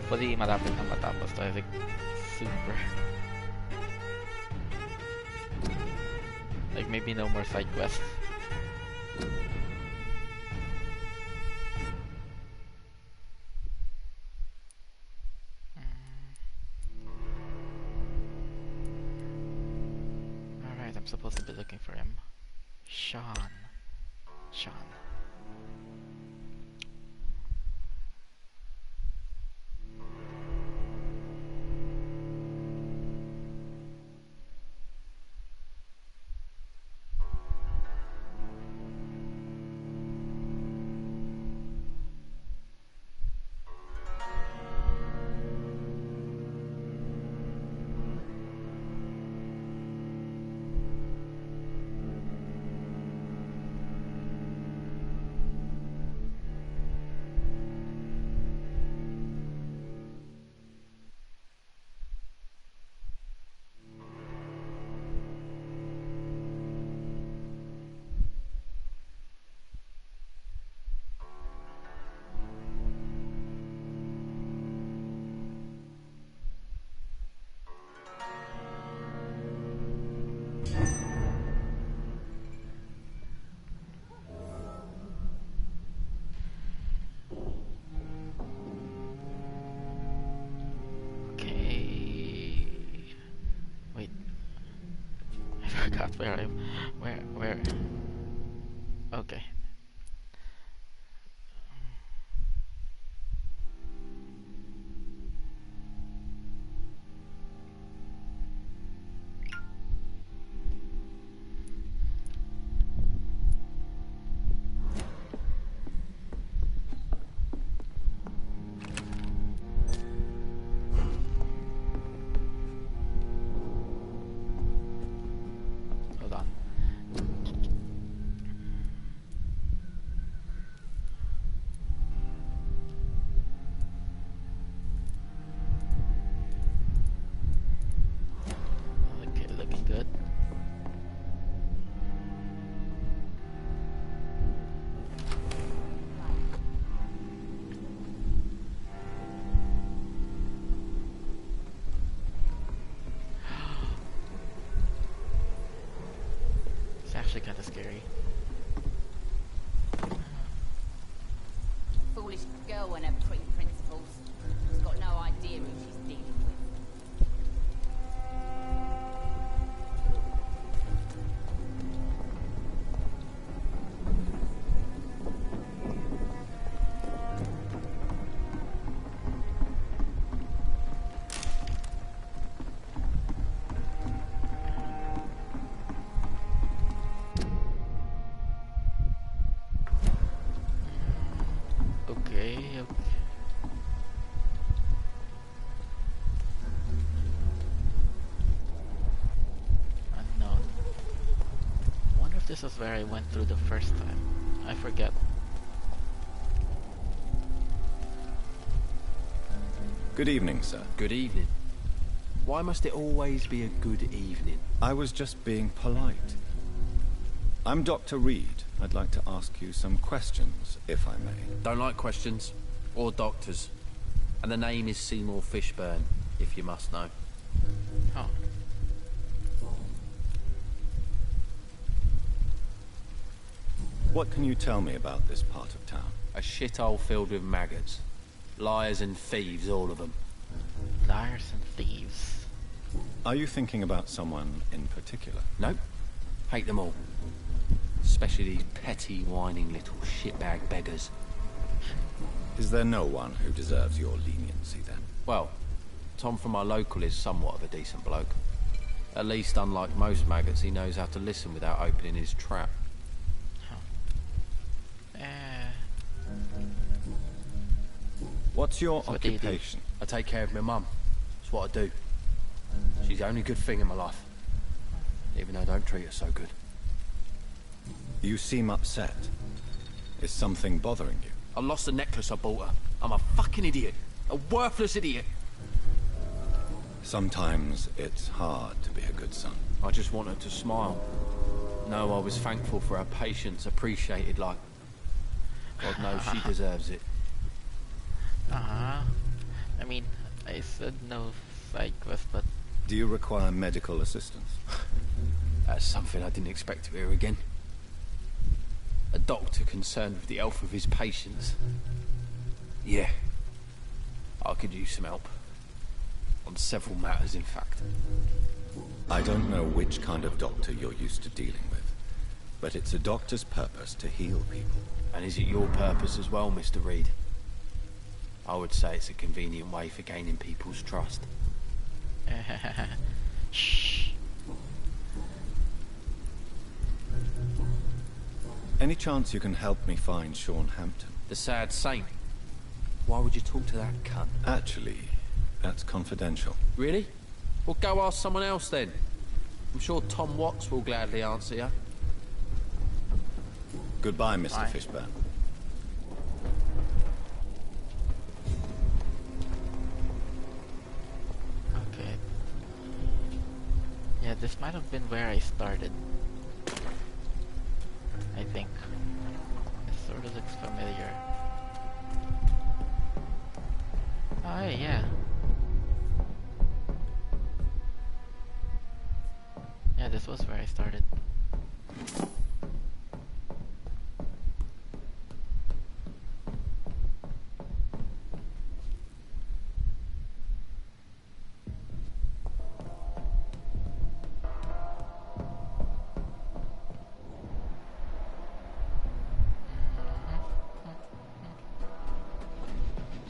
Hopefully malapit na matapos to. Like super. Like maybe no more side quests. Alright, I'm supposed to be looking for him. Sean. Where? Okay. Kind of scary. Foolish girl and her pretty principles. She's got no idea who she's dealing with. Okay. Unknown. Wonder if this was where I went through the first time. I forget. Good evening, sir. Good evening. Why must it always be a good evening? I was just being polite. I'm Dr. Reed. I'd like to ask you some questions, if I may. Don't like questions. Or doctors. And the name is Seymour Fishburne, if you must know. Oh. What can you tell me about this part of town? A shithole filled with maggots. Liars and thieves, all of them. Liars and thieves. Are you thinking about someone in particular? Nope. Hate them all. Especially these petty, whining little shitbag beggars. Is there no one who deserves your leniency, then? Well, Tom from our local is somewhat of a decent bloke. At least, unlike most maggots, he knows how to listen without opening his trap. What's your occupation? I take care of my mum. That's what I do. She's the only good thing in my life. Even though I don't treat her so good. You seem upset. Is something bothering you? I lost the necklace I bought her. I'm a fucking idiot. A worthless idiot. Sometimes it's hard to be a good son. I just want her to smile. No, I was thankful for her patience, appreciated like... God knows she deserves it. I I mean, I said no side quest, but Do you require medical assistance? That's something I didn't expect to hear again. A doctor concerned with the health of his patients. Yeah. I could use some help. On several matters, in fact. I don't know which kind of doctor you're used to dealing with, but it's a doctor's purpose to heal people. And is it your purpose as well, Mr. Reed? I would say it's a convenient way for gaining people's trust. shh. Any chance you can help me find Sean Hampton? The sad saint. Why would you talk to that cunt? Actually, that's confidential. Really? Well, go ask someone else then. I'm sure Tom Watts will gladly answer you. Goodbye, Mr. Bye. Fishburne. Okay. Yeah, this might have been where I started. I think. It sort of looks familiar. Oh, yeah. Yeah, this was where I started.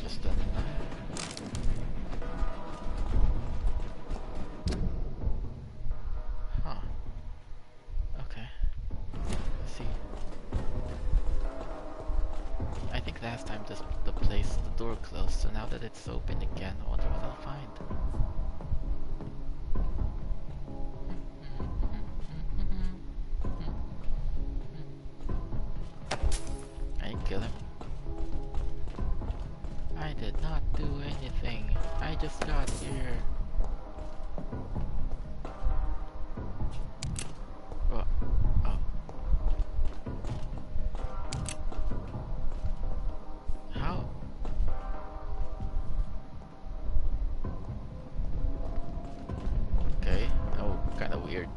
Just done that. Huh. Okay. Let's see. I think last time the door closed, so now that it's open again, I wonder what I'll find. I didn't kill him. I did not do anything. I just got here. Oh. Oh. How? Okay. Oh, kind of weird.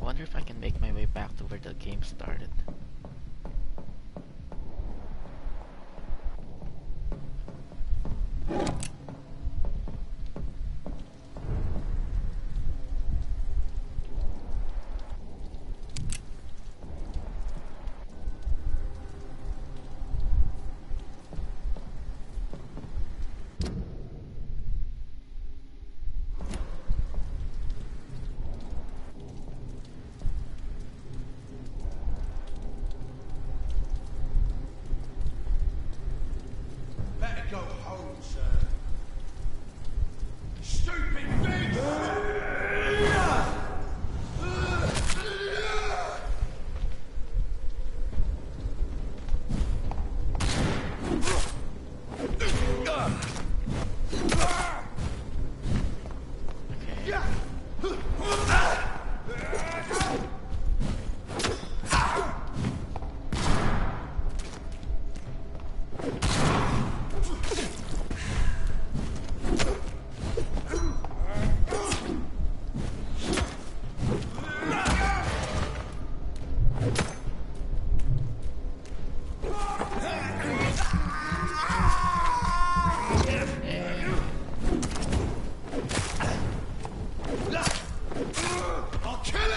I wonder if I can make my way back to where the game started. Better go home, sir. Stupid thing! I'll kill it!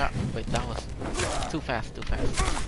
Ah, wait, that was too fast, too fast.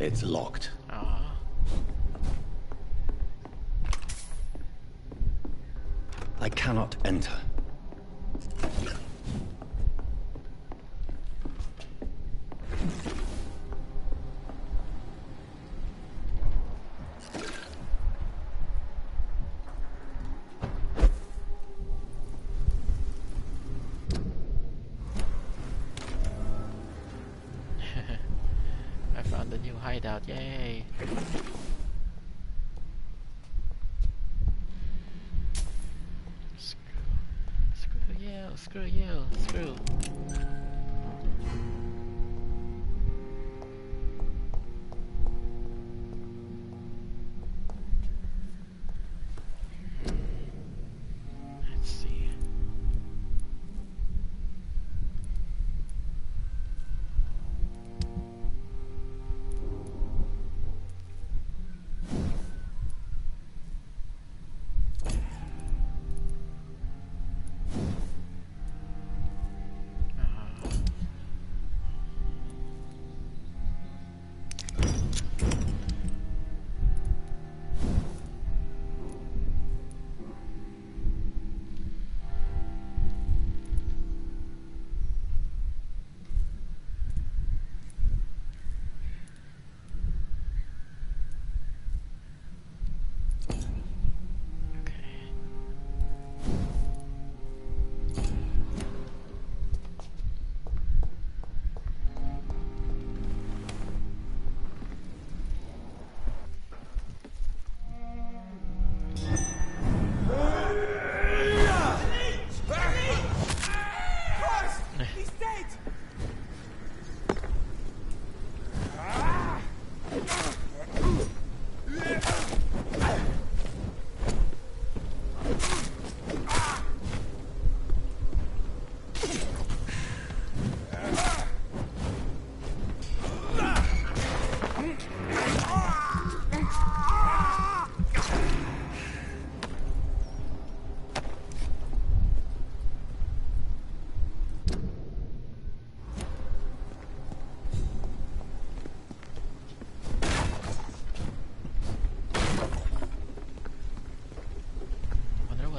It's locked. Ah. I cannot enter. I found a new hideout, yay! Screw you, screw. Let's see.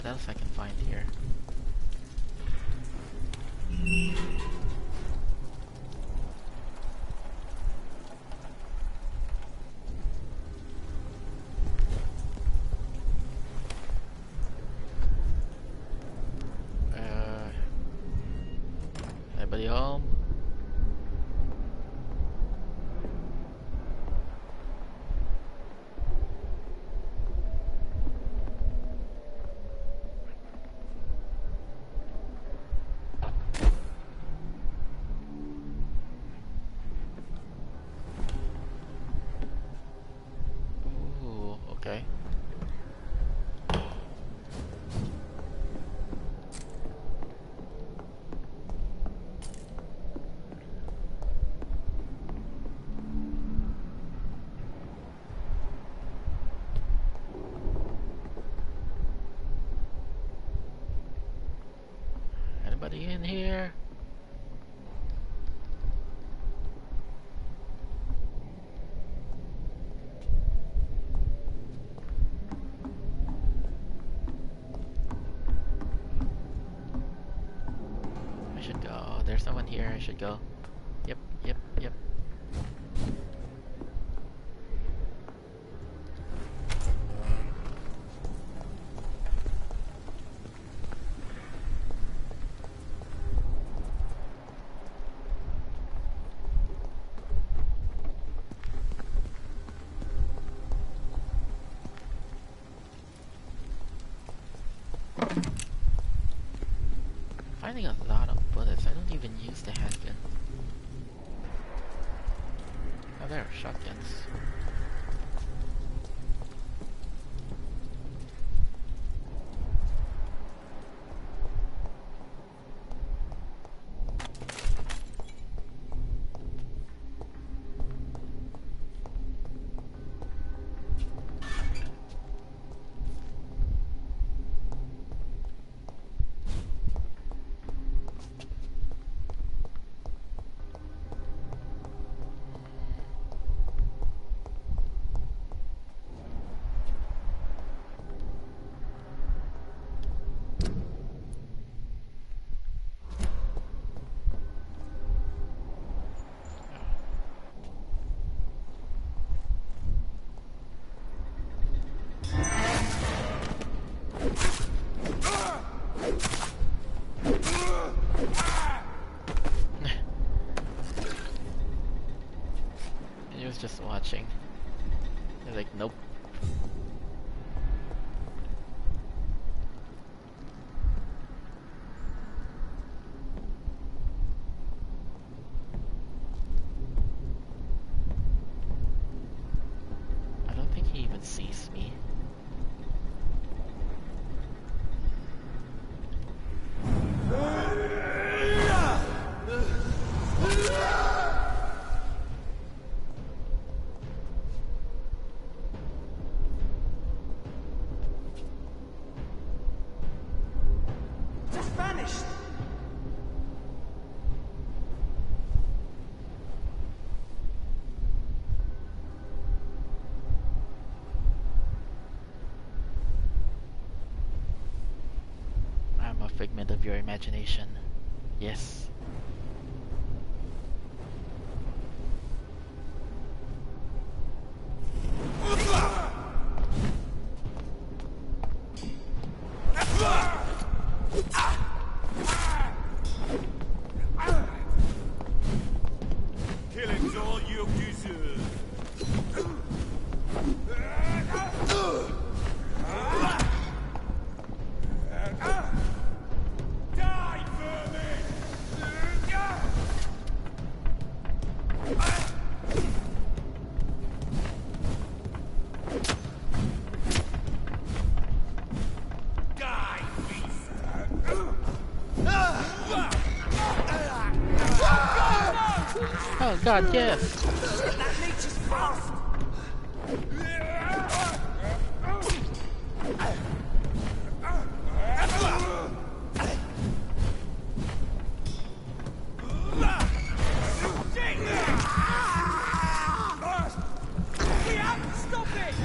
Else I can find here. Anybody home? Okay. Anybody in here? I should go. There's someone here. I should go. Yep. Finding a lot of bullets. I don't even use the handgun. Oh, there are shotguns. He was just watching. He's like, nope. I don't think he even sees me. Just vanished. I'm a figment of your imagination. Yes. Killing's all you deserve. Die, vermin! Die, beast! Oh god, yes! That nature's fast! We have to stop it!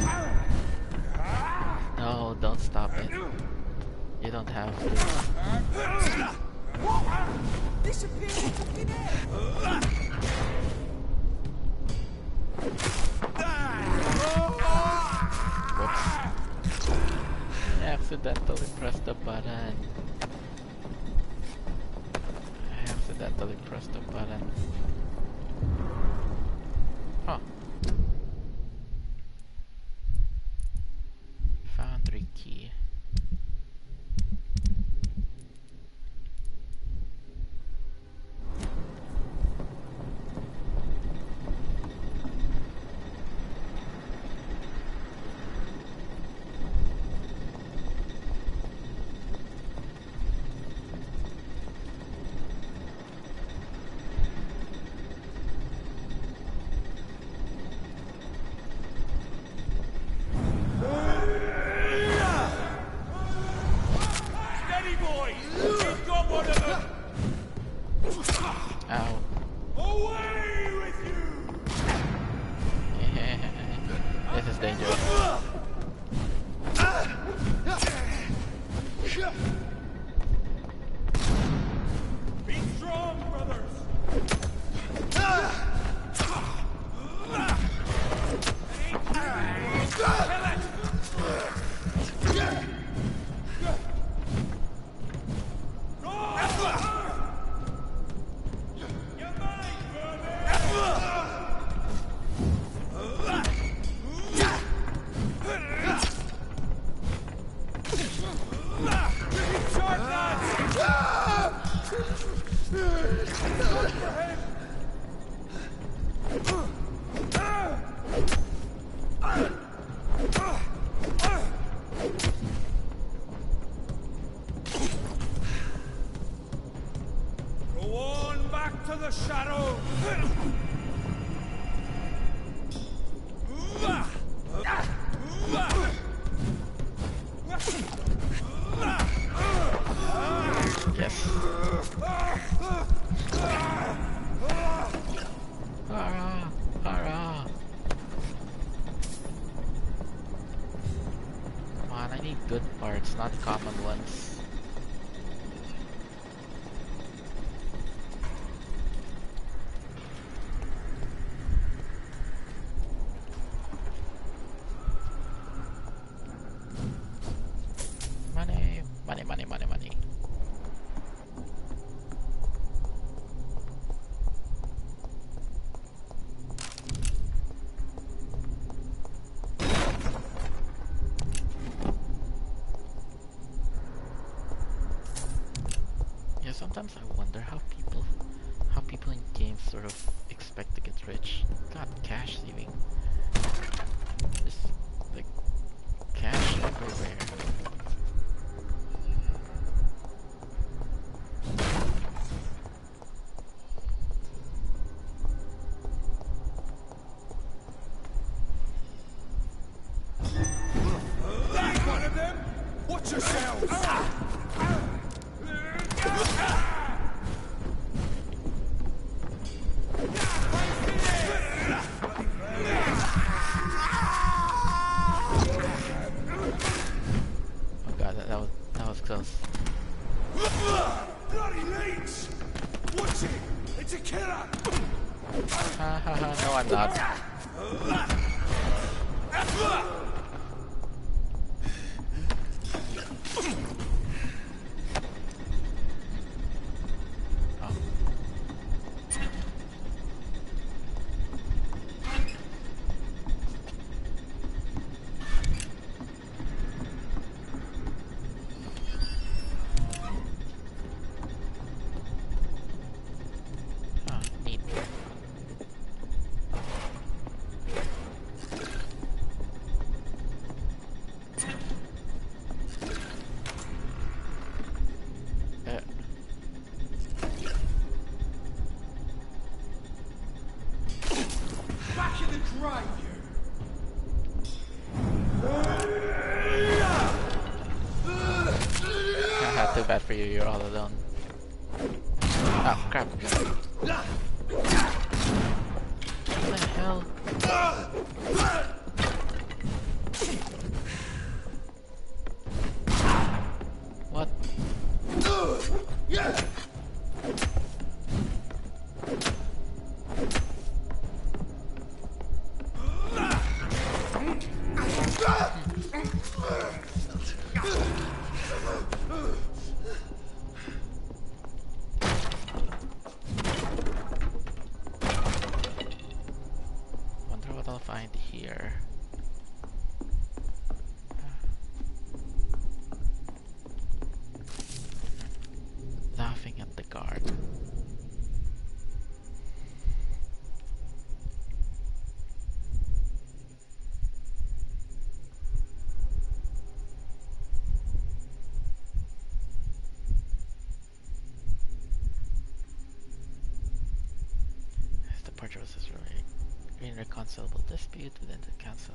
No, don't stop it. You don't have to. Disappear into thin air! Whoops. I accidentally pressed the button. I accidentally pressed the button. Huh. Foundry key. Steady, boys! We've got one of them! Ow. Away with you! This is dangerous. Be strong, brothers! You're mine, Go on back to the shadows! Yes. Hurrah! Hurrah! Come on, I need good parts, not common ones. Money, money, money, money, money. Sometimes I wonder how people in games sort of expect to get rich. God, cash saving. Just like cash everywhere. That's one of them! Watch yourselves! Oh god, that was close. Bloody leech! Watch it! It's a killer! Ha ha ha, no I'm not. Oh. Ah, neat. Uh, Back in the grave, you! haha, too bad for you, you're all alone. Oh crap. What the hell? What? Wonder what I'll find here. Laughing at the guard. The portrait was just really irreconcilable dispute within the council.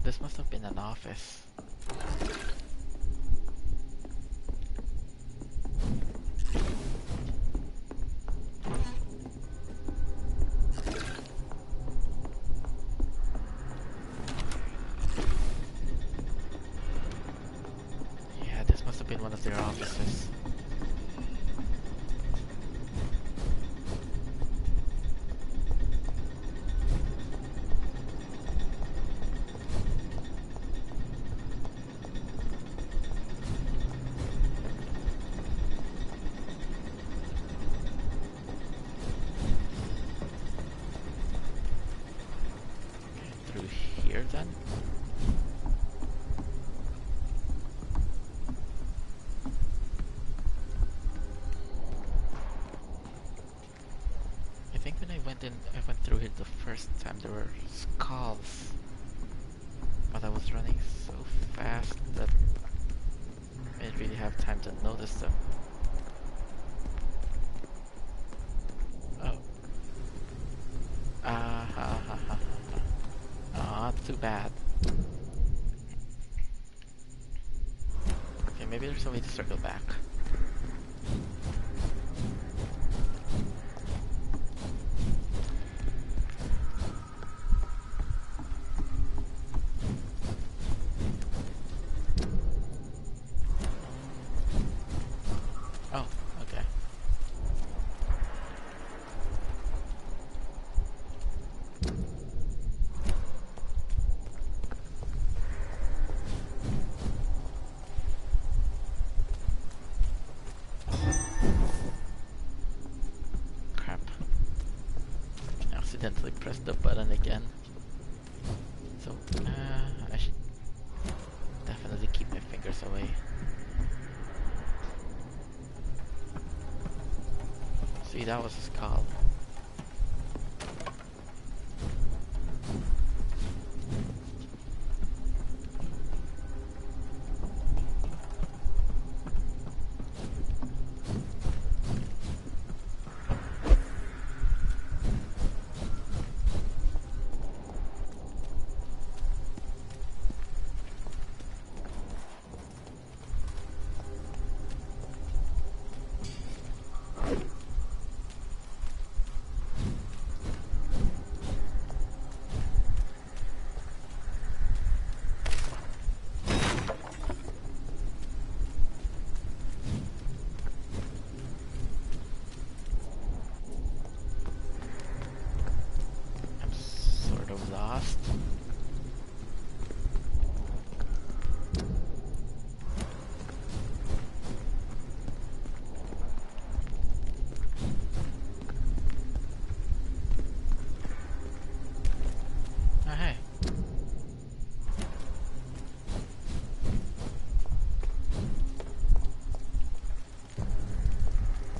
This must have been an office. Yeah, this must have been one of their offices. Through here then? I went through it the first time. There were skulls, but I was running so fast that I didn't really have time to notice them. Oh. Ah ha ha ha ha. Ah, too bad. Okay, maybe there's a way to circle back. Oh, okay. Crap. I accidentally pressed the button again. So, I should definitely keep my fingers away. See, that was his call. I'm sort of lost. Oh, hey.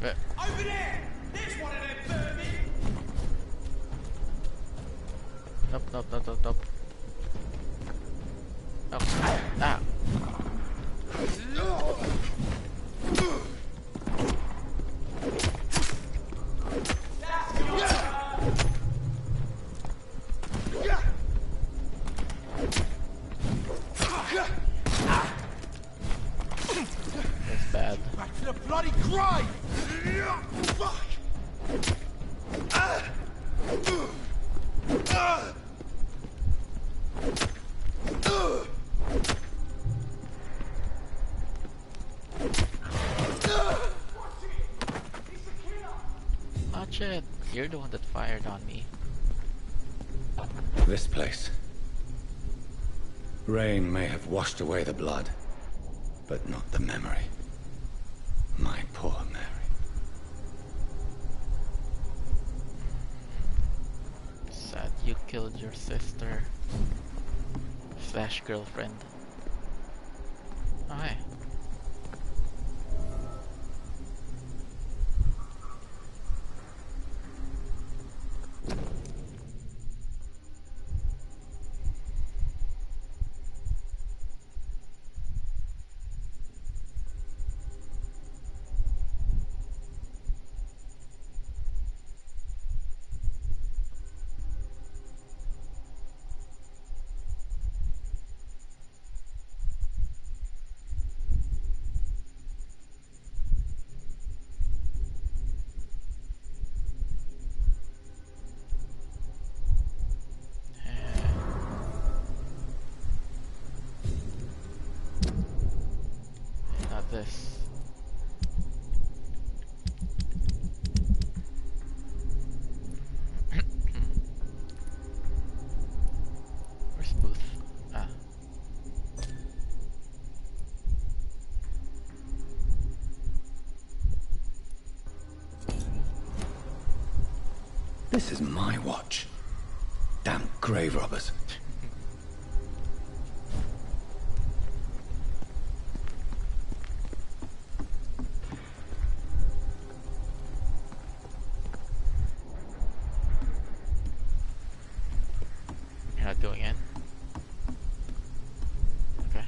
Over there! There's one of them vermin! Nope, nope, nope, nope, nope. Oh, ah. That's bad. Back to the bloody grind! Fuck! Watch it. You're the one that fired on me. This place. Rain may have washed away the blood, but not the memory. My poor Mary. Sad you killed your sister slash girlfriend. Oh, hey. Not this. Where's Booth? Ah. This is my watch. Damn grave robbers. going in. Okay.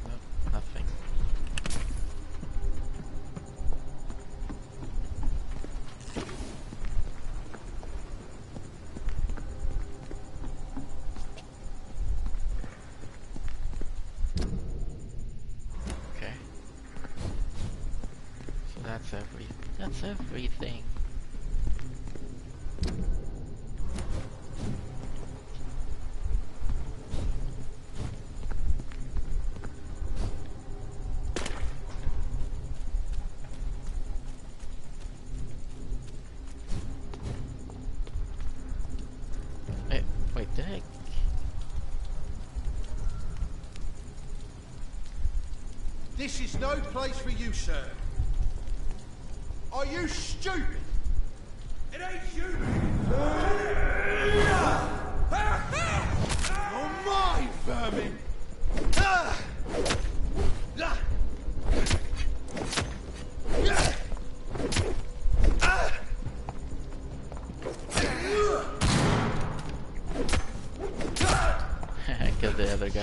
Nope, nothing. Okay. So that's everything. Wait, did I? This is no place for you, sir. Are you stupid? It ain't you. You're mine, vermin. Kill the other guy.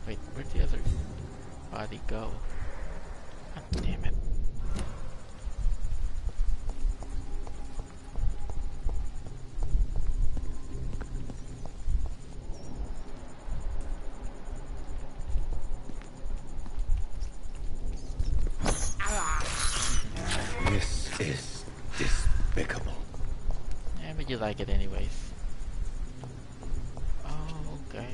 Wait, where'd the other body go? God damn it. This is despicable. Yeah, but you like it anyways. Oh, okay.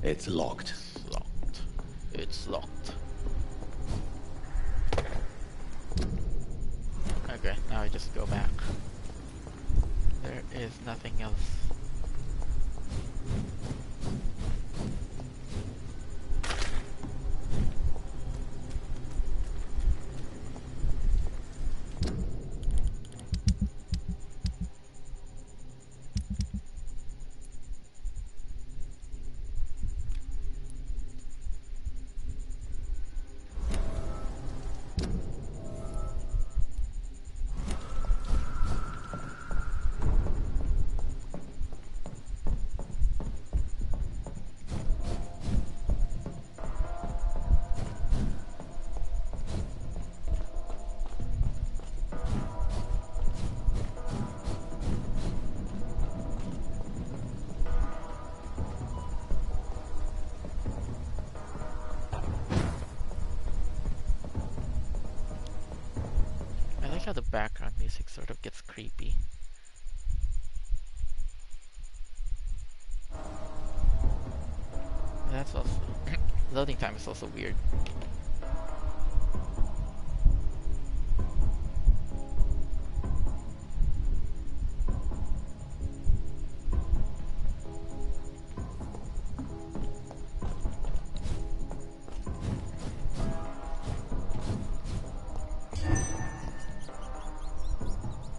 It's locked. It's locked. It's locked. Okay, now I just go back. There is nothing else. I like how the background music sort of gets creepy. That's also loading time is also weird.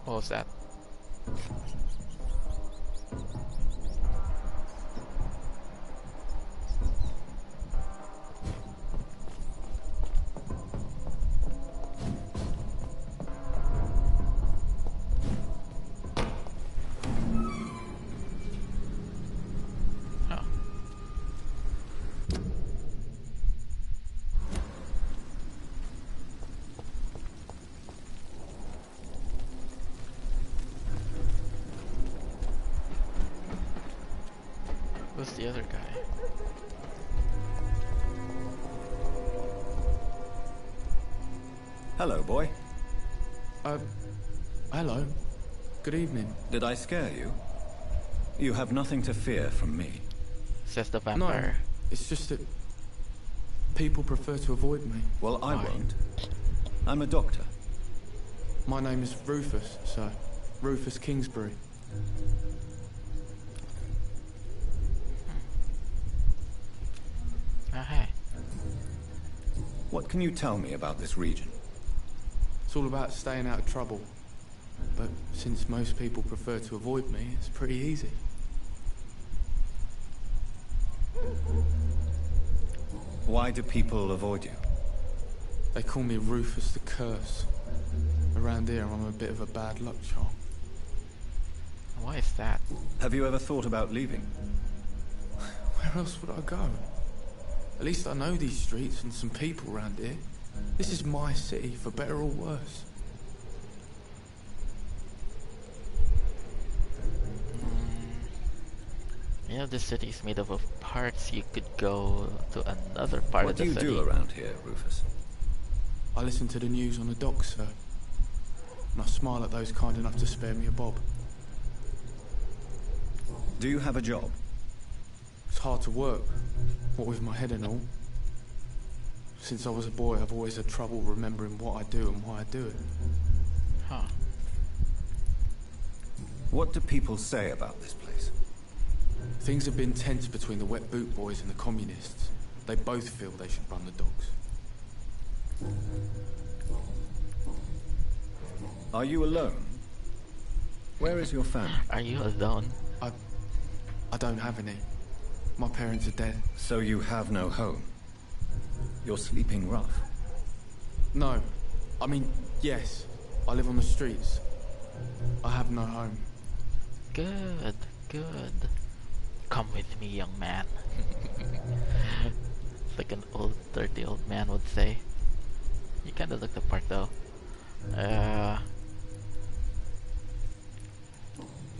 What was that? Who's the other guy? Hello, boy. Hello. Good evening. Did I scare you? You have nothing to fear from me. Says the No, vampire. it's just that people prefer to avoid me. Well, I Why? won't. I'm a doctor. My name is Rufus, sir. Rufus Kingsbury. Oh, hey. What can you tell me about this region? It's all about staying out of trouble. But since most people prefer to avoid me, it's pretty easy. Why do people avoid you? They call me Rufus the Curse. Around here, I'm a bit of a bad luck charm. Why is that? Have you ever thought about leaving? Where else would I go? At least I know these streets and some people around here. This is my city, for better or worse. You know, this city is made up of parts. You could go to another part What of do the you city. do around here, Rufus? I listen to the news on the docks, sir. And I smile at those kind enough to spare me a bob. Do you have a job? It's hard to work, what with my head and all. Since I was a boy, I've always had trouble remembering what I do and why I do it. Huh. What do people say about this place? Things have been tense between the wet boot boys and the communists. They both feel they should run the docks. Are you alone? Where is your family? Are you alone? I don't have any. My parents are dead. So you have no home. You're sleeping rough. No. I mean, yes. I live on the streets. I have no home. Good, good. Come with me, young man. Like an old, dirty old man would say. You kinda look the part though.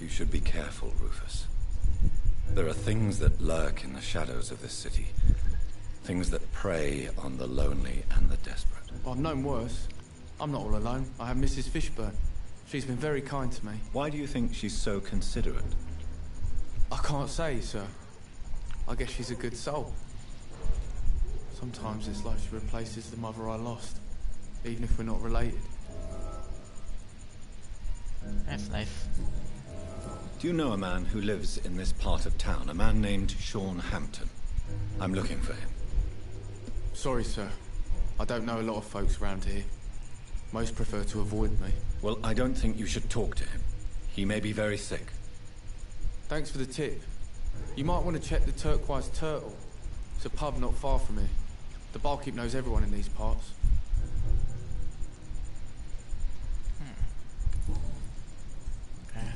You should be careful, Rufus. There are things that lurk in the shadows of this city. Things that prey on the lonely and the desperate. I've known worse. I'm not all alone. I have Mrs. Fishburne. She's been very kind to me. Why do you think she's so considerate? I can't say, sir. I guess she's a good soul. Sometimes it's like she replaces the mother I lost, even if we're not related. That's nice. Do you know a man who lives in this part of town? A man named Sean Hampton. I'm looking for him. Sorry, sir. I don't know a lot of folks around here. Most prefer to avoid me. Well, I don't think you should talk to him. He may be very sick. Thanks for the tip. You might want to check the Turquoise Turtle. It's a pub not far from here. The barkeep knows everyone in these parts.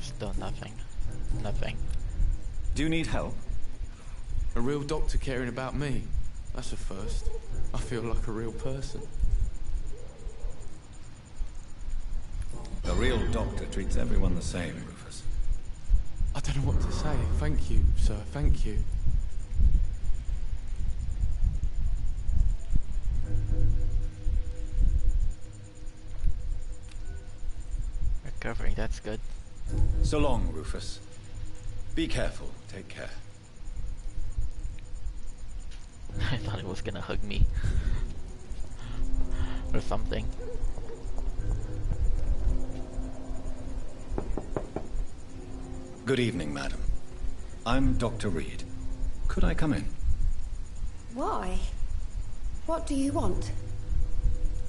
Still nothing. Nothing. Do you need help? A real doctor caring about me. That's a first. I feel like a real person. A real doctor treats everyone the same, Rufus. I don't know what to say. Thank you, sir. Thank you. Recovering, that's good. So long, Rufus. Be careful. Take care. I thought it was gonna hug me. Or something. Good evening, madam. I'm Dr. Reed. Could I come in? Why? What do you want?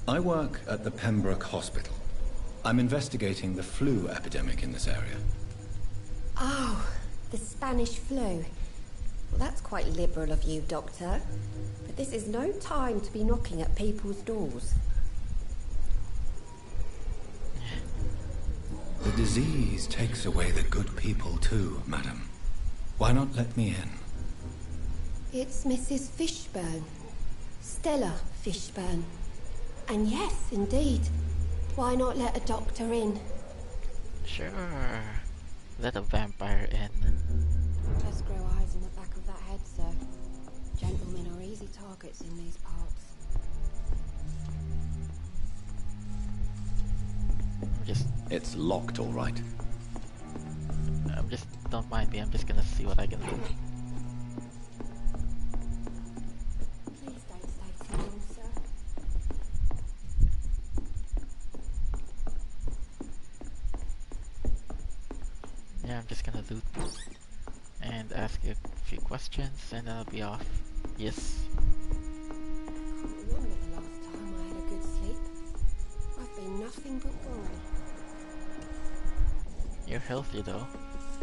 I work at the Pembroke Hospital. I'm investigating the flu epidemic in this area. Oh, the Spanish flu. Well, that's quite liberal of you, Doctor. But this is no time to be knocking at people's doors. The disease takes away the good people too, madam. Why not let me in? It's Mrs. Fishburne. Stella Fishburne. And yes, indeed. Why not let a doctor in? Sure. Let a vampire in. Just grow eyes on the back of that Gentlemen are easy targets in these parts. It's locked, all right. Don't mind me, I'm just gonna see what I can do. Please don't stay too long, sir. Yeah, I'm just gonna loot and ask you a few questions and then I'll be off. Yes. I can't remember the last time I had a good sleep. I've been nothing but worry. You're healthy though.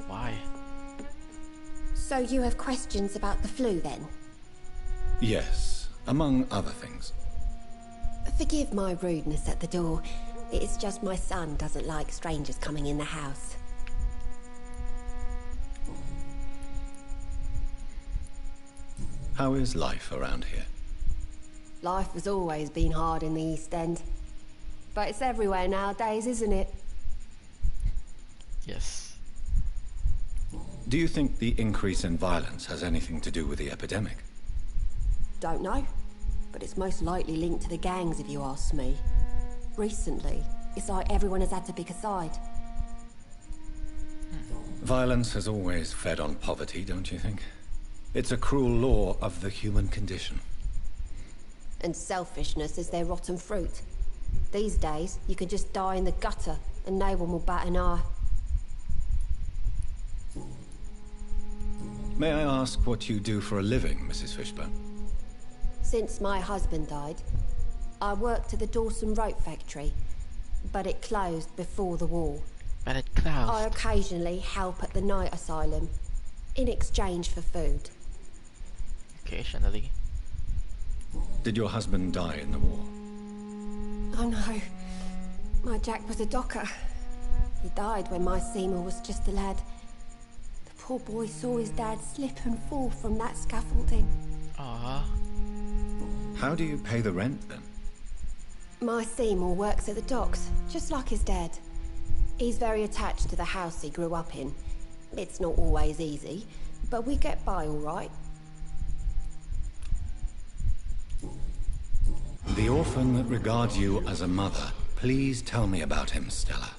Why? So you have questions about the flu then? Yes, among other things. Forgive my rudeness at the door. It's just my son doesn't like strangers coming in the house. How is life around here? Life has always been hard in the East End. But it's everywhere nowadays, isn't it? Yes. Do you think the increase in violence has anything to do with the epidemic? Don't know. But it's most likely linked to the gangs if you ask me. Recently, it's like everyone has had to pick a side. Violence has always fed on poverty, don't you think? It's a cruel law of the human condition. And selfishness is their rotten fruit. These days, you can just die in the gutter and no one will bat an eye. May I ask what you do for a living, Mrs. Fishburne? Since my husband died, I worked at the Dawson Rope Factory, but it closed before the war. But it clouds. I occasionally help at the night asylum, in exchange for food. Occasionally. Did your husband die in the war? Oh no, my Jack was a docker. He died when my Seymour was just a lad. The poor boy saw his dad slip and fall from that scaffolding. Aww. How do you pay the rent, then? My Seymour works at the docks, just like his dad. He's very attached to the house he grew up in. It's not always easy, but we get by all right. The orphan that regards you as a mother. Please tell me about him, Stella.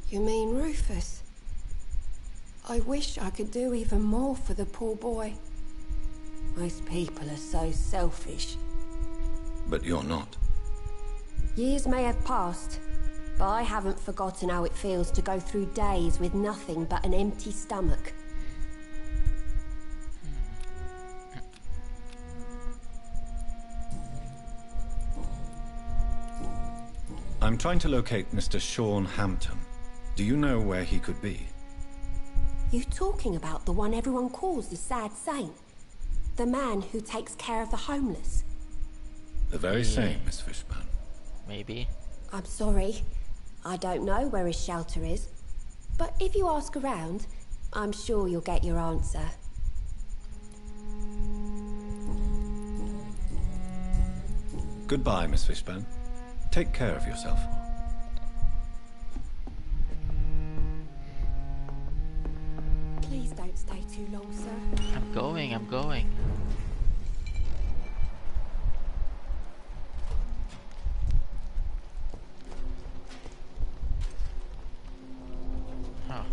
You mean Rufus? I wish I could do even more for the poor boy. Most people are so selfish. But you're not. Years may have passed, but I haven't forgotten how it feels to go through days with nothing but an empty stomach. I'm trying to locate Mr. Sean Hampton. Do you know where he could be? You talking about the one everyone calls the sad saint? The man who takes care of the homeless? The very same, Miss Fishburne. Maybe. I'm sorry. I don't know where his shelter is. But if you ask around, I'm sure you'll get your answer. Goodbye, Miss Fishburne. Take care of yourself. Please don't stay too long, sir. I'm going. Huh.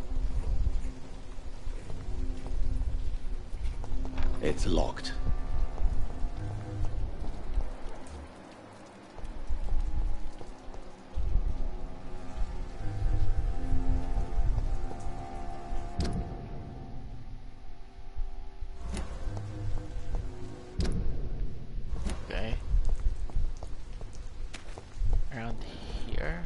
It's locked. Okay. Around here.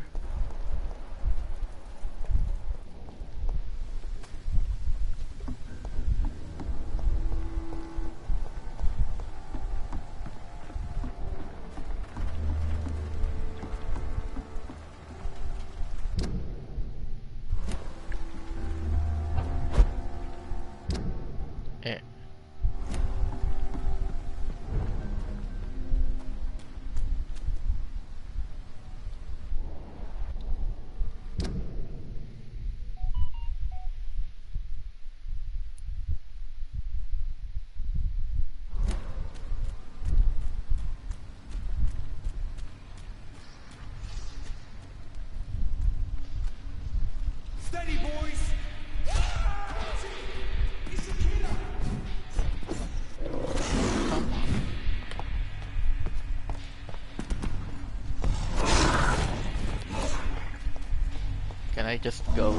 I just go?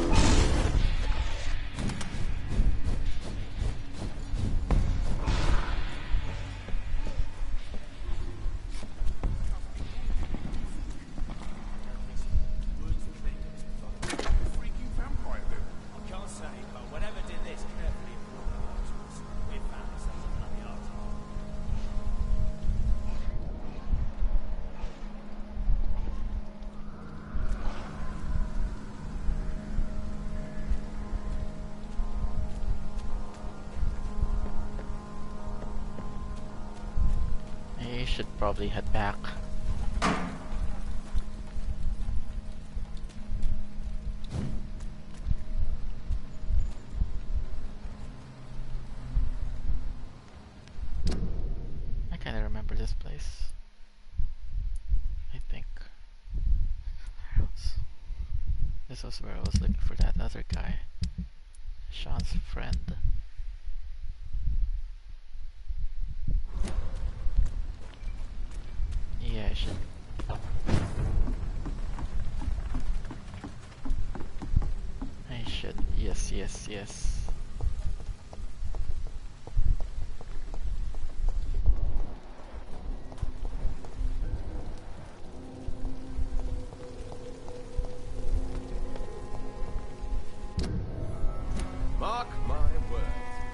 I should probably head back. I kinda remember this place. I think. This was where I was looking for that other guy. Sean's friend. Yeah, I should. I should. Yes, yes, yes. Mark my words,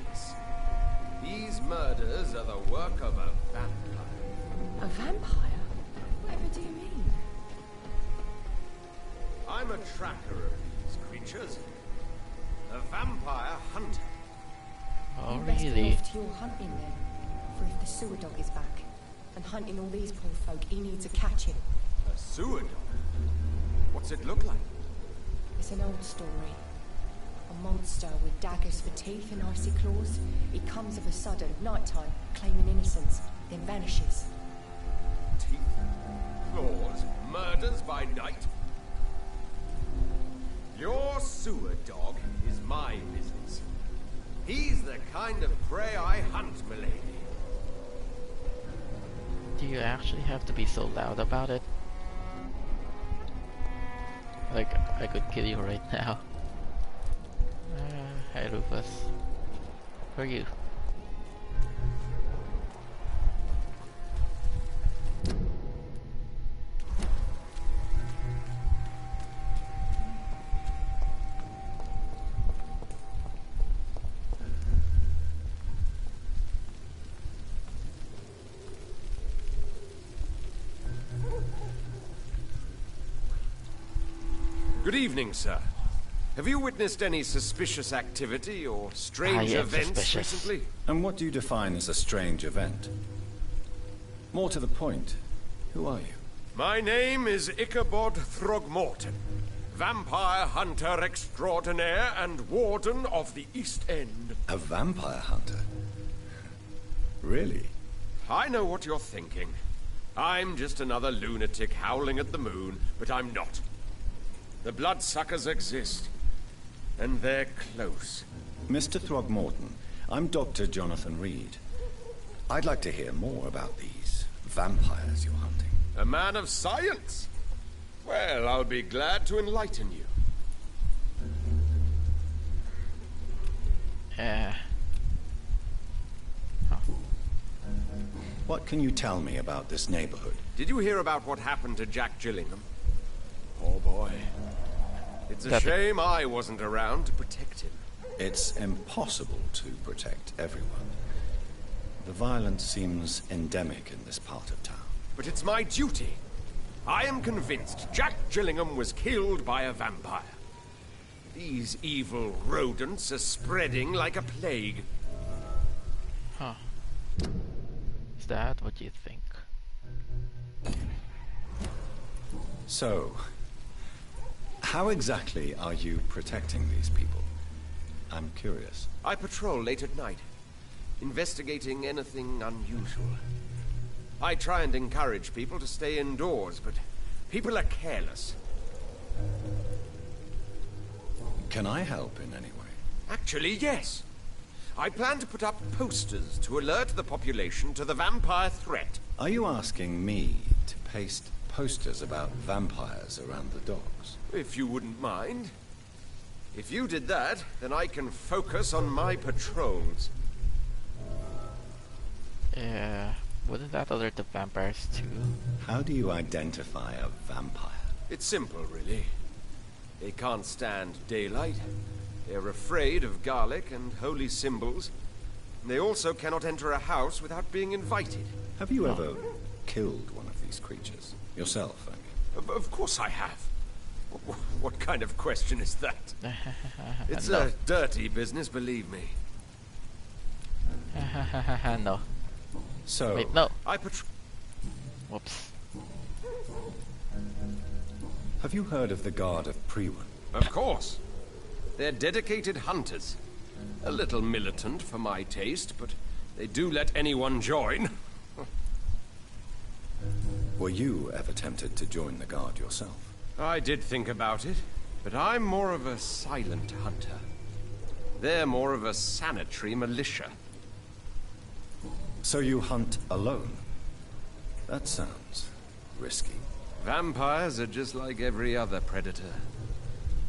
miss. These murders are the work of a vampire. A vampire? Whatever do you mean? I'm a tracker of these creatures. A vampire hunter. Oh, You best really? be off to your hunting then. For if the sewer dog is back and hunting all these poor folk, he needs a catching. A sewer dog? What's it look like? It's an old story. A monster with daggers for teeth and icy claws. He comes of a sudden, nighttime, claiming innocence, then vanishes. Teeth, claws, murders by night. Your sewer dog is my business. He's the kind of prey I hunt, milady. Do you actually have to be so loud about it? Like, I could kill you right now. Hi Rufus. Who are you? Good evening, sir. Have you witnessed any suspicious activity or strange yeah, events suspicious. recently? And what do you define as a strange event? More to the point, who are you? My name is Ichabod Throgmorton, vampire hunter extraordinaire and warden of the East End. A vampire hunter? Really? I know what you're thinking. I'm just another lunatic howling at the moon, but I'm not. The bloodsuckers exist, and they're close. Mr. Throgmorton, I'm Dr. Jonathan Reed. I'd like to hear more about these vampires you're hunting. A man of science? Well, I'll be glad to enlighten you. What can you tell me about this neighborhood? Did you hear about what happened to Jack Gillingham? Oh boy. It's a shame I wasn't around to protect him. It's impossible to protect everyone. The violence seems endemic in this part of town. But it's my duty. I am convinced Jack Gillingham was killed by a vampire. These evil rodents are spreading like a plague. Huh. Is that what you think? So, how exactly are you protecting these people? I'm curious. I patrol late at night, investigating anything unusual. I try and encourage people to stay indoors, but people are careless. Can I help in any way? Actually, yes. I plan to put up posters to alert the population to the vampire threat. Are you asking me to paste posters about vampires around the docks? If you wouldn't mind. If you did that, then I can focus on my patrols. Yeah, wouldn't that alert the vampires too? How do you identify a vampire? It's simple, really. They can't stand daylight. They're afraid of garlic and holy symbols. They also cannot enter a house without being invited. Have you ever killed one of these creatures? Yourself, I mean. Of course I have. What kind of question is that? It's No. a dirty business, believe me. No. So, Wait, no. Whoops. have you heard of the Guard of Priwen? Of course. They're dedicated hunters. A little militant for my taste, but they do let anyone join. Were you ever tempted to join the Guard yourself? I did think about it, but I'm more of a silent hunter. They're more of a sanitary militia. So you hunt alone? That sounds risky. Vampires are just like every other predator.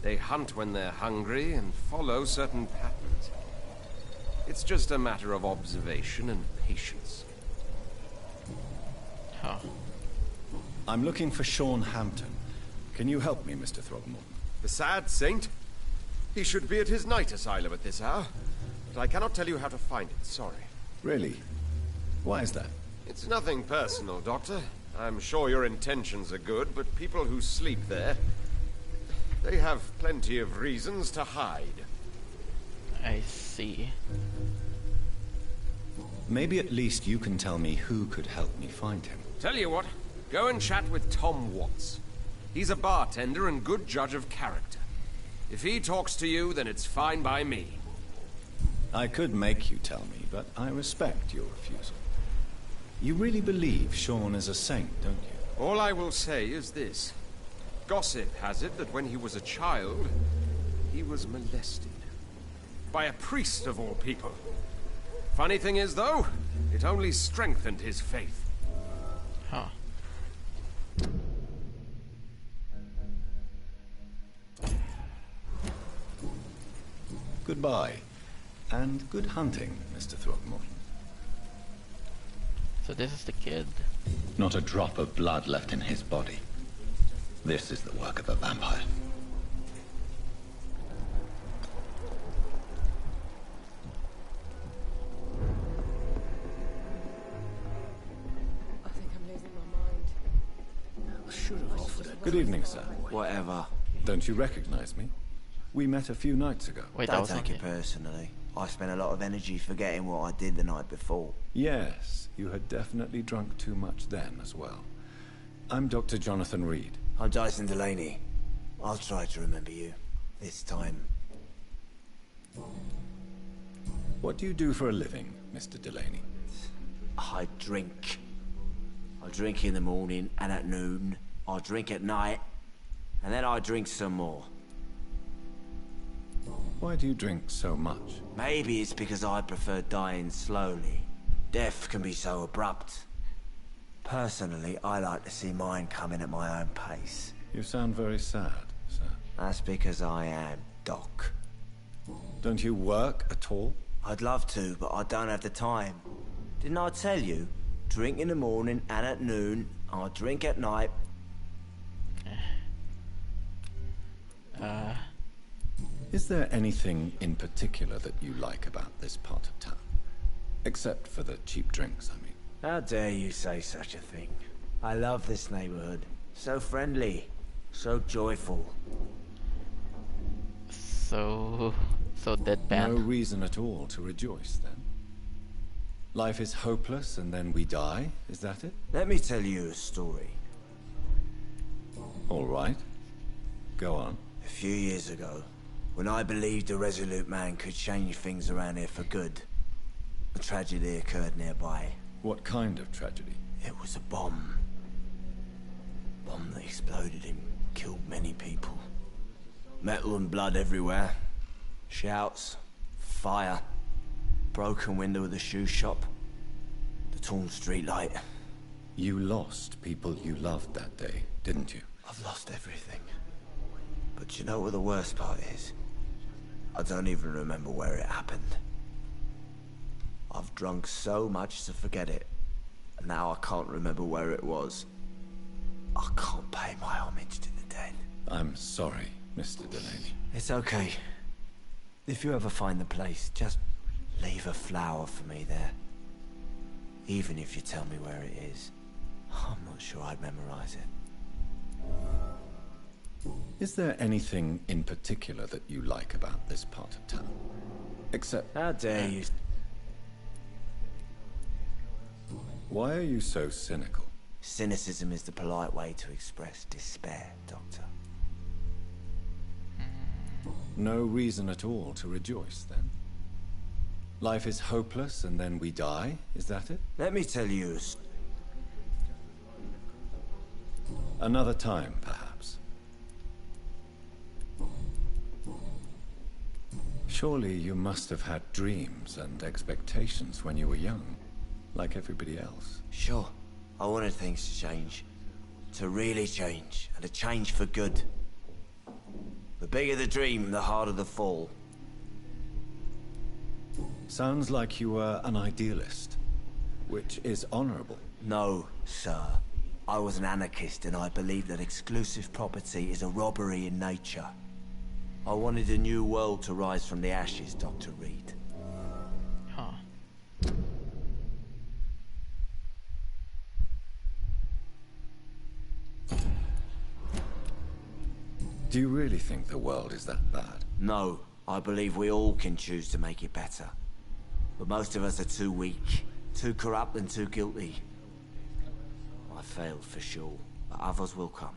They hunt when they're hungry and follow certain patterns. It's just a matter of observation and patience. Huh. I'm looking for Sean Hampton. Can you help me, Mr. Throgmorton? The sad saint? He should be at his night asylum at this hour, but I cannot tell you how to find it, sorry. Really? Why is that? It's nothing personal, Doctor. I'm sure your intentions are good, but people who sleep there, they have plenty of reasons to hide. I see. Maybe at least you can tell me who could help me find him. Tell you what, go and chat with Tom Watts. He's a bartender and good judge of character. If he talks to you, then it's fine by me. I could make you tell me, but I respect your refusal. You really believe Sean is a saint, don't you? All I will say is this. Gossip has it that when he was a child, he was molested. By a priest of all people. Funny thing is, though, it only strengthened his faith. Huh. Goodbye. And good hunting, Mr. Throgmorton. So this is the kid. Not a drop of blood left in his body. This is the work of a vampire. I think I'm losing my mind. I should have offered it. Good evening, sir. Whatever. Don't you recognize me? We met a few nights ago. Wait, that Don't was take okay. it personally. I spent a lot of energy forgetting what I did the night before. Yes, you had definitely drunk too much then as well. I'm Dr. Jonathan Reed. I'm Dyson Delaney. I'll try to remember you. This time. What do you do for a living, Mr. Delaney? I drink. I drink in the morning and at noon. I drink at night. And then I drink some more. Why do you drink so much? Maybe it's because I prefer dying slowly. Death can be so abrupt. Personally, I like to see mine coming at my own pace. You sound very sad, sir. That's because I am Doc. Don't you work at all? I'd love to, but I don't have the time. Didn't I tell you? Drink in the morning and at noon. I drink at night. Is there anything in particular that you like about this part of town? Except for the cheap drinks, I mean. How dare you say such a thing? I love this neighborhood. So friendly. So joyful. So deadpan. No reason at all to rejoice, then? Life is hopeless and then we die, is that it? Let me tell you a story. All right. Go on. A few years ago, when I believed a resolute man could change things around here for good, a tragedy occurred nearby. What kind of tragedy? It was a bomb. Bomb that exploded and killed many people. Metal and blood everywhere. Shouts, fire, broken window of the shoe shop, the torn street light. You lost people you loved that day, didn't you? I've lost everything. But you know what the worst part is? I don't even remember where it happened. I've drunk so much to forget it. And now I can't remember where it was. I can't pay my homage to the dead. I'm sorry, Mr. Delaney. It's okay. If you ever find the place, just leave a flower for me there. Even if you tell me where it is. I'm not sure I'd memorize it. Is there anything in particular that you like about this part of town? Except... How dare you? Why are you so cynical? Cynicism is the polite way to express despair, Doctor. No reason at all to rejoice, then? Life is hopeless and then we die, is that it? Let me tell you Another time, perhaps. Surely you must have had dreams and expectations when you were young, like everybody else. Sure. I wanted things to change. To really change, and to change for good. The bigger the dream, the harder the fall. Sounds like you were an idealist, which is honorable. No, sir. I was an anarchist and I believed that exclusive property is a robbery in nature. I wanted a new world to rise from the ashes, Dr. Reed. Huh. Do you really think the world is that bad? No, I believe we all can choose to make it better. But most of us are too weak, too corrupt and too guilty. I failed for sure, but others will come.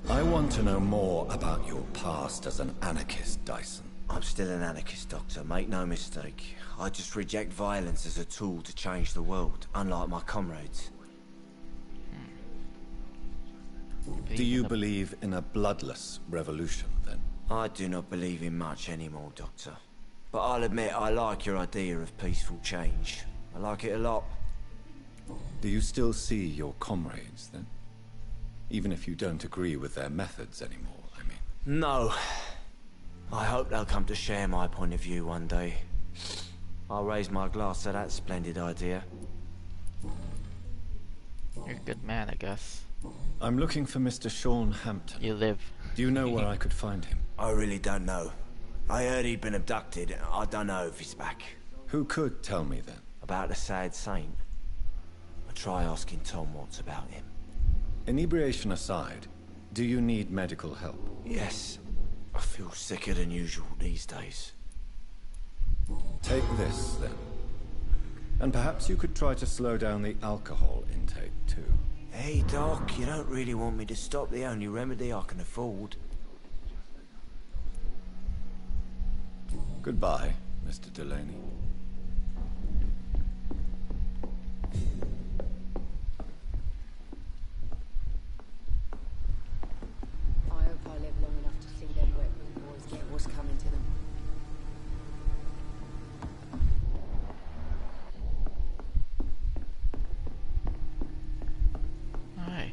I want to know more about your past as an anarchist, Dyson. I'm still an anarchist, Doctor, make no mistake. I just reject violence as a tool to change the world, unlike my comrades. Do you believe in a bloodless revolution, then? I do not believe in much anymore, Doctor. But I'll admit I like your idea of peaceful change. I like it a lot. Do you still see your comrades, then? Even if you don't agree with their methods anymore, I mean. No. I hope they'll come to share my point of view one day. I'll raise my glass to that splendid idea. You're a good man, I guess. I'm looking for Mr. Sean Hampton. You live. Do you know where I could find him? I really don't know. I heard he'd been abducted. I don't know if he's back. Who could tell me, then? About the sad saint. I'll try asking Tom what's about him. Inebriation aside, do you need medical help? Yes. I feel sicker than usual these days. Take this, then. And perhaps you could try to slow down the alcohol intake, too. Hey, Doc, you don't really want me to stop the only remedy I can afford. Goodbye, Mr. Delaney. I hope I live long enough to see them wet room boys get what's coming to them. Hi.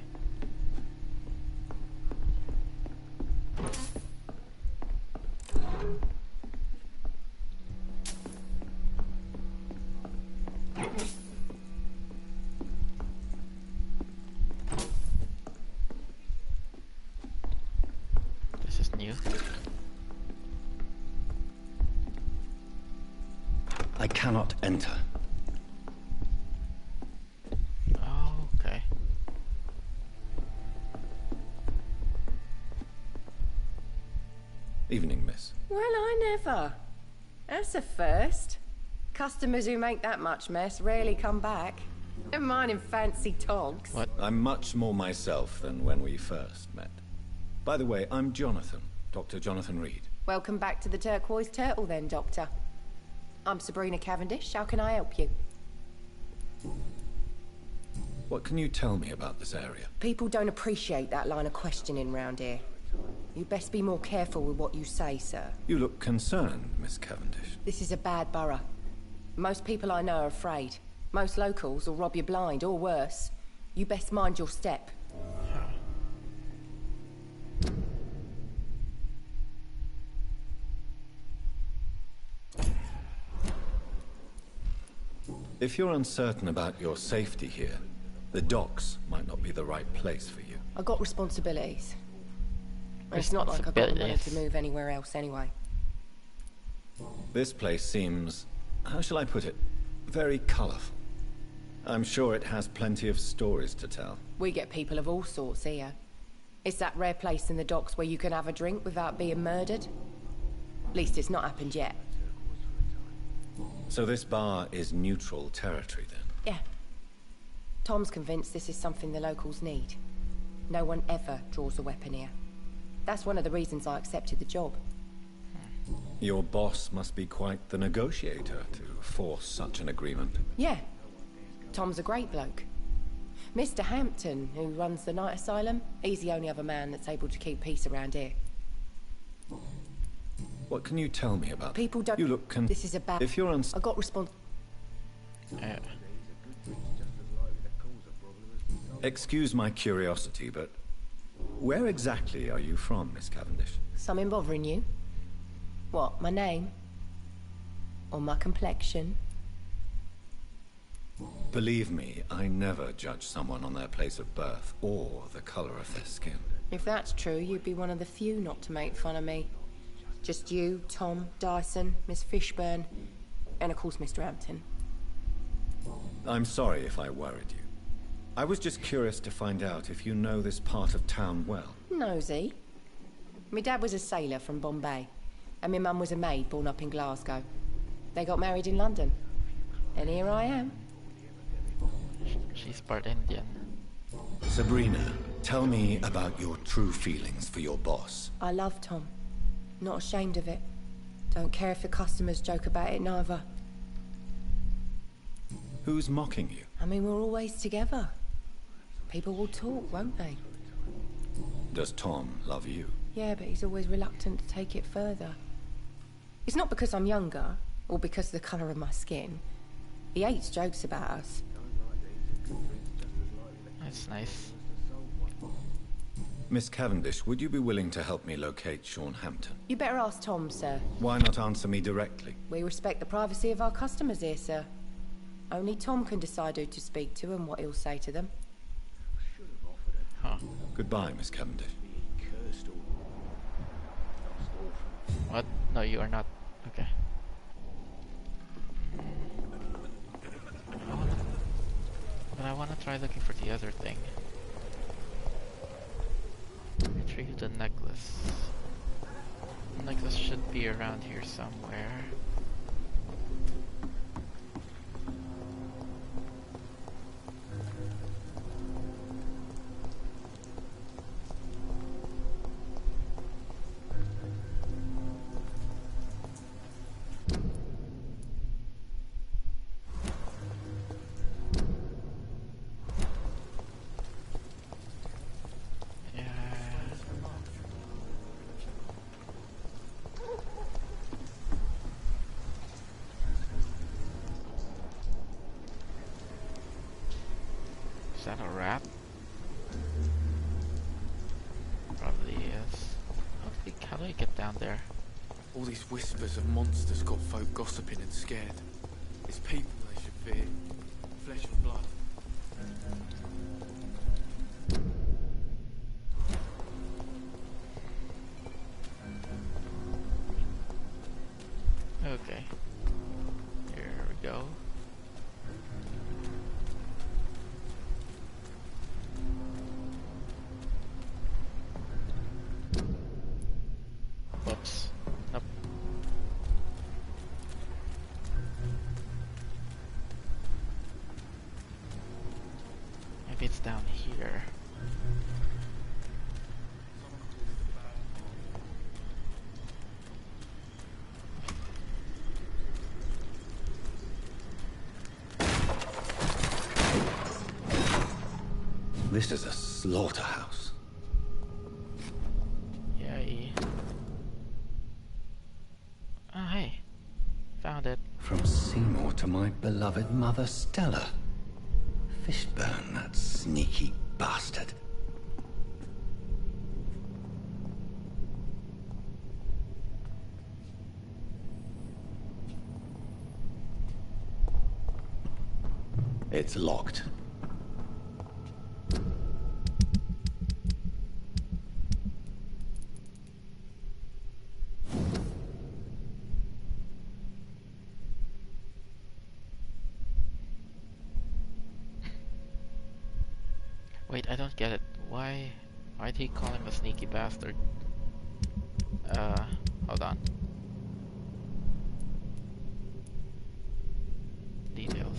This is new. I cannot enter. Oh, okay. Evening, miss. Well, I never. That's a first. Customers who make that much mess rarely come back. Never mind in fancy togs. What? I'm much more myself than when we first met. By the way, I'm Jonathan, Dr. Jonathan Reed. Welcome back to the Turquoise Turtle then, Doctor. I'm Sabrina Cavendish. How can I help you? What can you tell me about this area? People don't appreciate that line of questioning round here. You best be more careful with what you say, sir. You look concerned, Miss Cavendish. This is a bad borough. Most people I know are afraid. Most locals will rob you blind, or worse. You best mind your step. If you're uncertain about your safety here, the docks might not be the right place for you. I got responsibilities. And it's not like I got the money to move anywhere else anyway. This place seems, how shall I put it, very colourful. I'm sure it has plenty of stories to tell. We get people of all sorts here. It's that rare place in the docks where you can have a drink without being murdered. At least it's not happened yet. So this bar is neutral territory then? Yeah. Tom's convinced this is something the locals need. No one ever draws a weapon here. That's one of the reasons I accepted the job. Your boss must be quite the negotiator to force such an agreement. Yeah. Tom's a great bloke. Mr. Hampton, who runs the night asylum, he's the only other man that's able to keep peace around here. What can you tell me about people? Don't. You look This is a bad. If you're I got response. Excuse my curiosity, but where exactly are you from, Miss Cavendish? Something bothering you? What, my name? Or my complexion? Believe me, I never judge someone on their place of birth or the color of their skin. If that's true, you'd be one of the few not to make fun of me. Just you, Tom, Dyson, Miss Fishburne, and of course Mr. Hampton. I'm sorry if I worried you. I was just curious to find out if you know this part of town well. Nosy. My dad was a sailor from Bombay, and my mum was a maid born up in Glasgow. They got married in London, and here I am. She's part Indian. Sabrina, tell me about your true feelings for your boss. I love Tom. Not ashamed of it. Don't care if the customers joke about it neither. Who's mocking you? I mean, we're always together. People will talk, won't they? Does Tom love you? Yeah, but he's always reluctant to take it further. It's not because I'm younger, or because of the colour of my skin. He hates jokes about us. That's nice. Miss Cavendish, would you be willing to help me locate Sean Hampton? You better ask Tom, sir. Why not answer me directly? We respect the privacy of our customers here, sir. Only Tom can decide who to speak to and what he'll say to them. Huh. Goodbye, Miss Cavendish. What? No, you are not. Okay. I wanna try looking for the other thing. Retrieve the necklace. The necklace should be around here somewhere. Is that a rat? Probably is. How do I get down there? All these whispers of monsters got folk gossiping and scared. It's people they should fear. Flesh and blood. Okay. Here we go. Whoops. Nope. Maybe it's down here. This is a slaughterhouse. Yay. Oh, hey. Found it. From Seymour to my beloved mother Stella. Fishburne, that sneaky bastard. It's locked. Wait, I don't get it. Why'd he call him a sneaky bastard? Hold on. Details.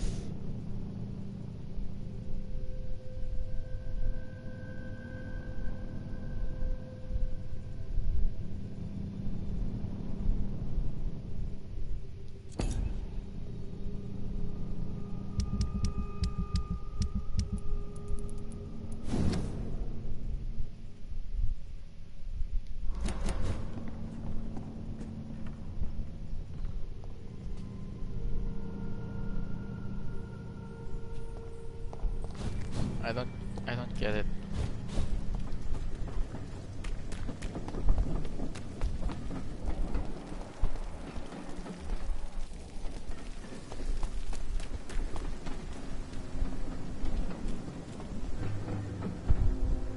I don't get it.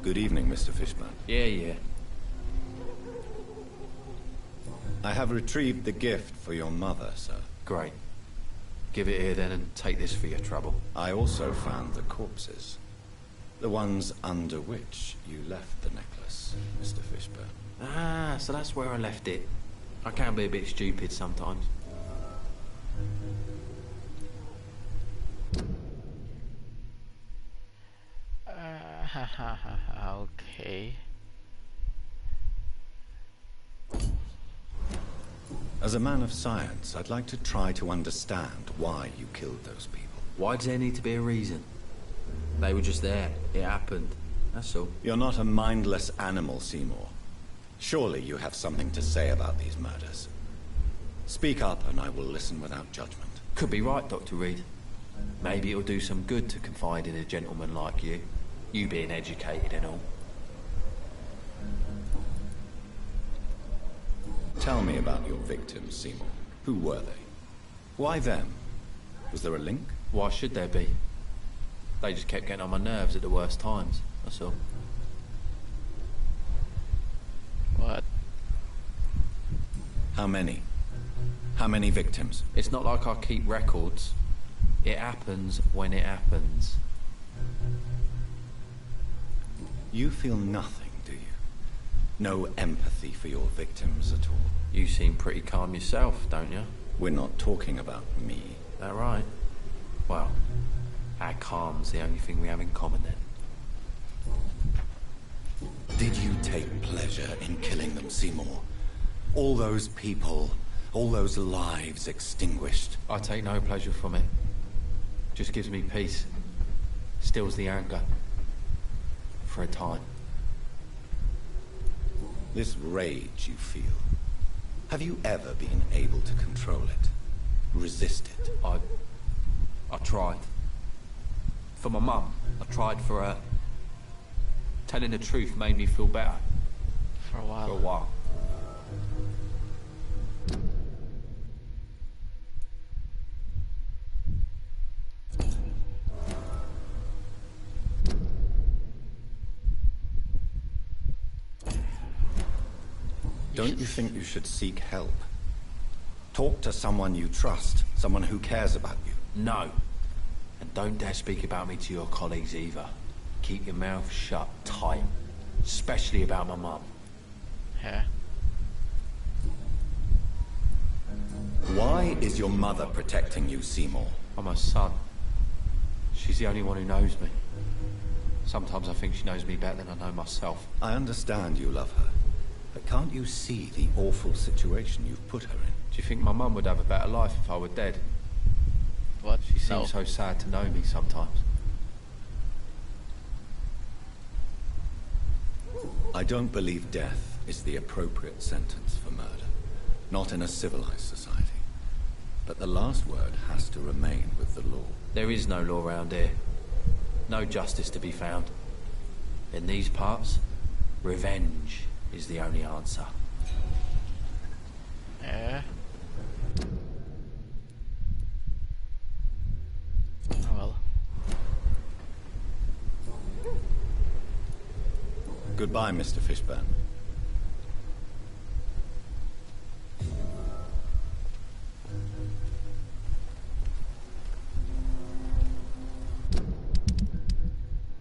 Good evening, Mr. Fishburne. Yeah. I have retrieved the gift for your mother, sir. Great. Give it here then and take this for your trouble. I also found the corpses. The ones under which you left the necklace, Mr. Fishburne. Ah, so that's where I left it. I can be a bit stupid sometimes. Okay. As a man of science, I'd like to try to understand why you killed those people. Why does there need to be a reason? They were just there. It happened. That's all. You're not a mindless animal, Seymour. Surely you have something to say about these murders. Speak up and I will listen without judgment. Could be right, Dr. Reed. Maybe it'll do some good to confide in a gentleman like you. You being educated and all. Tell me about your victims, Seymour. Who were they? Why them? Was there a link? Why should there be? They just kept getting on my nerves at the worst times, that's all. What? How many? How many victims? It's not like I keep records. It happens when it happens. You feel nothing, do you? No empathy for your victims at all? You seem pretty calm yourself, don't you? We're not talking about me. That right? Well, our calm's the only thing we have in common then. Did you take pleasure in killing them, Seymour? All those people, all those lives extinguished. I take no pleasure from it. Just gives me peace. Stills the anger. For a time. This rage you feel, have you ever been able to control it? Resist it? I tried. For my mum, I tried for her. Telling the truth made me feel better. For a while. For a while. Don't you think you should seek help? Talk to someone you trust, someone who cares about you. No. And don't dare speak about me to your colleagues either. Keep your mouth shut tight. Especially about my mum. Yeah. Why is your mother protecting you, Seymour? I'm her son. She's the only one who knows me. Sometimes I think she knows me better than I know myself. I understand you love her, but can't you see the awful situation you've put her in? Do you think my mum would have a better life if I were dead? What? She seems so sad to know me sometimes. I don't believe death is the appropriate sentence for murder. Not in a civilized society. But the last word has to remain with the law. There is no law around here. No justice to be found. In these parts, revenge is the only answer. Yeah. Oh well. Goodbye, Mr. Fishburne.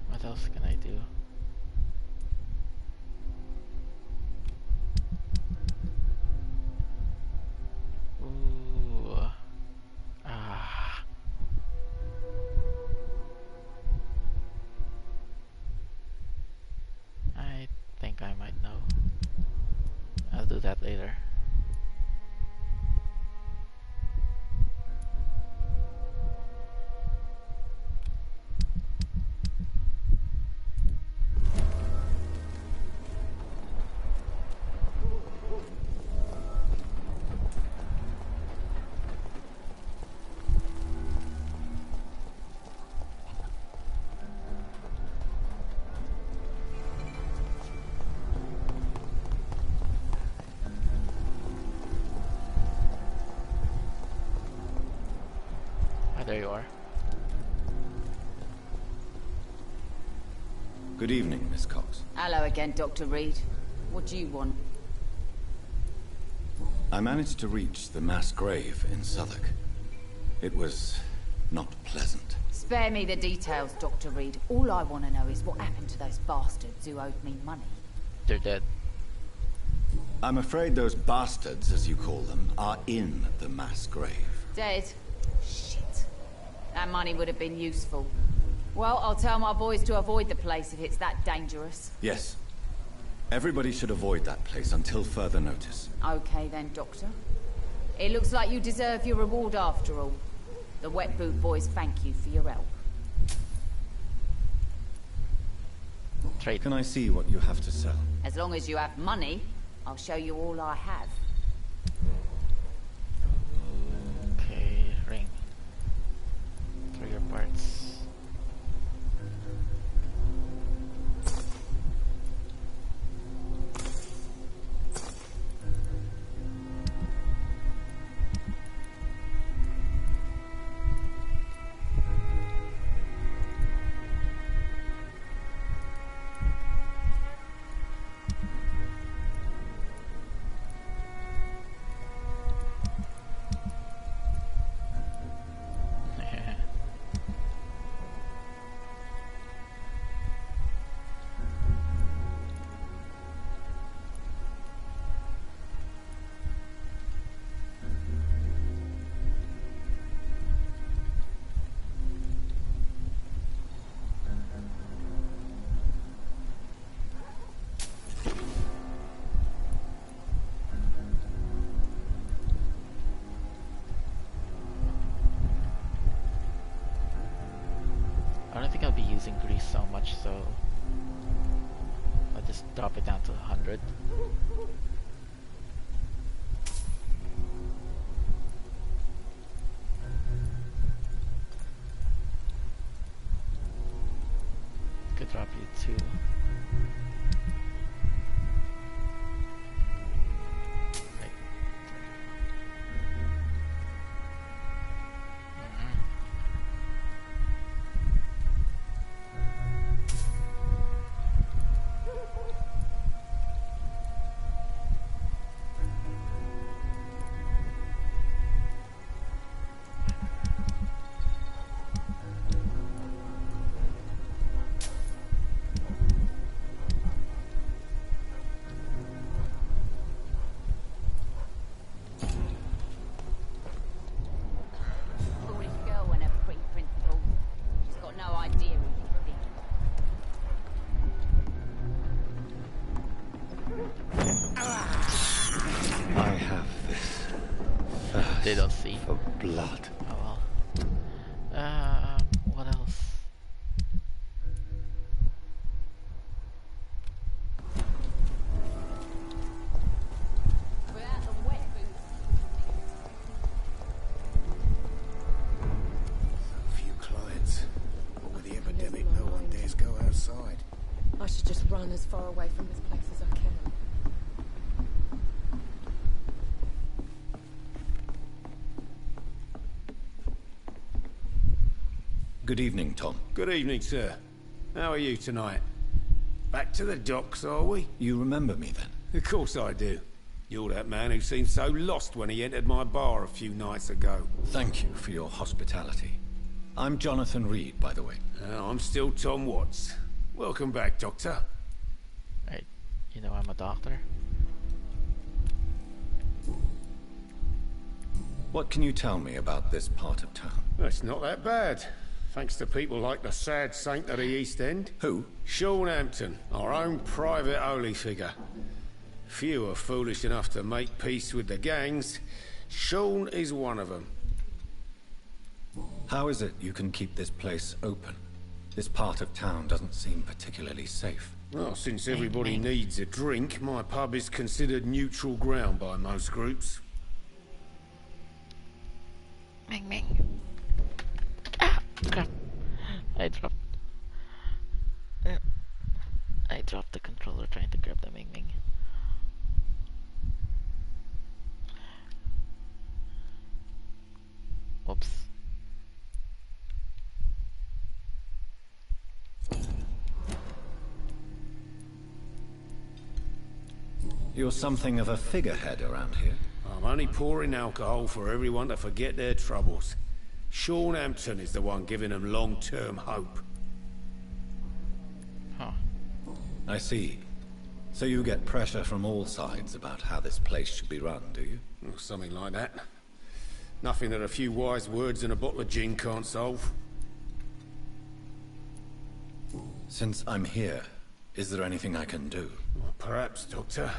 What else can I do? Ooh. Ah. I think I might know. I'll do that later. Ah, there you are. Good evening, Miss Cox. Hello again, Dr. Reed. What do you want? I managed to reach the mass grave in Southwark. It was not pleasant. Spare me the details, Dr. Reed. All I want to know is what happened to those bastards who owed me money. They're dead. I'm afraid those bastards, as you call them, are in the mass grave. Dead? Shit. That money would have been useful. Well, I'll tell my boys to avoid the place if it's that dangerous. Yes. Everybody should avoid that place until further notice. Okay then, Doctor. It looks like you deserve your reward after all. The Wet Boot boys thank you for your help. Trade. Can I see what you have to sell? As long as you have money, I'll show you all I have. Okay, ring. For your parts. I don't think I'll be using grease so much, so I'll just drop it down to 100. Could drop you 2. Right. Foolish girl and her pretty principles. She's got no idea who she's being. I have this thirst They don't see. for blood. Oh well. What else? Without the Wet Boots. Few clients. But with the epidemic, no one dares go outside. I should just run as far away from this place as I can. Good evening, Tom. Good evening, sir. How are you tonight? Back to the docks, are we? You remember me then? Of course I do. You're that man who seemed so lost when he entered my bar a few nights ago. Thank you for your hospitality. I'm Jonathan Reed, by the way. I'm still Tom Watts. Welcome back, Doctor. Right, you know I'm a doctor. What can you tell me about this part of town? It's not that bad. Thanks to people like the sad saint of the East End. Who? Sean Hampton, our own private holy figure. Few are foolish enough to make peace with the gangs. Sean is one of them. How is it you can keep this place open? This part of town doesn't seem particularly safe. Well, since everybody needs a drink, my pub is considered neutral ground by most groups. Ming Ming. Ah, crap. I dropped the controller trying to grab the Ming Ming. Whoops. You're something of a figurehead around here. I'm only pouring alcohol for everyone to forget their troubles. Sean Hampton is the one giving them long-term hope. Huh. I see. So you get pressure from all sides about how this place should be run, do you? Or something like that. Nothing that a few wise words and a bottle of gin can't solve. Since I'm here, is there anything I can do? Well, perhaps, Doctor.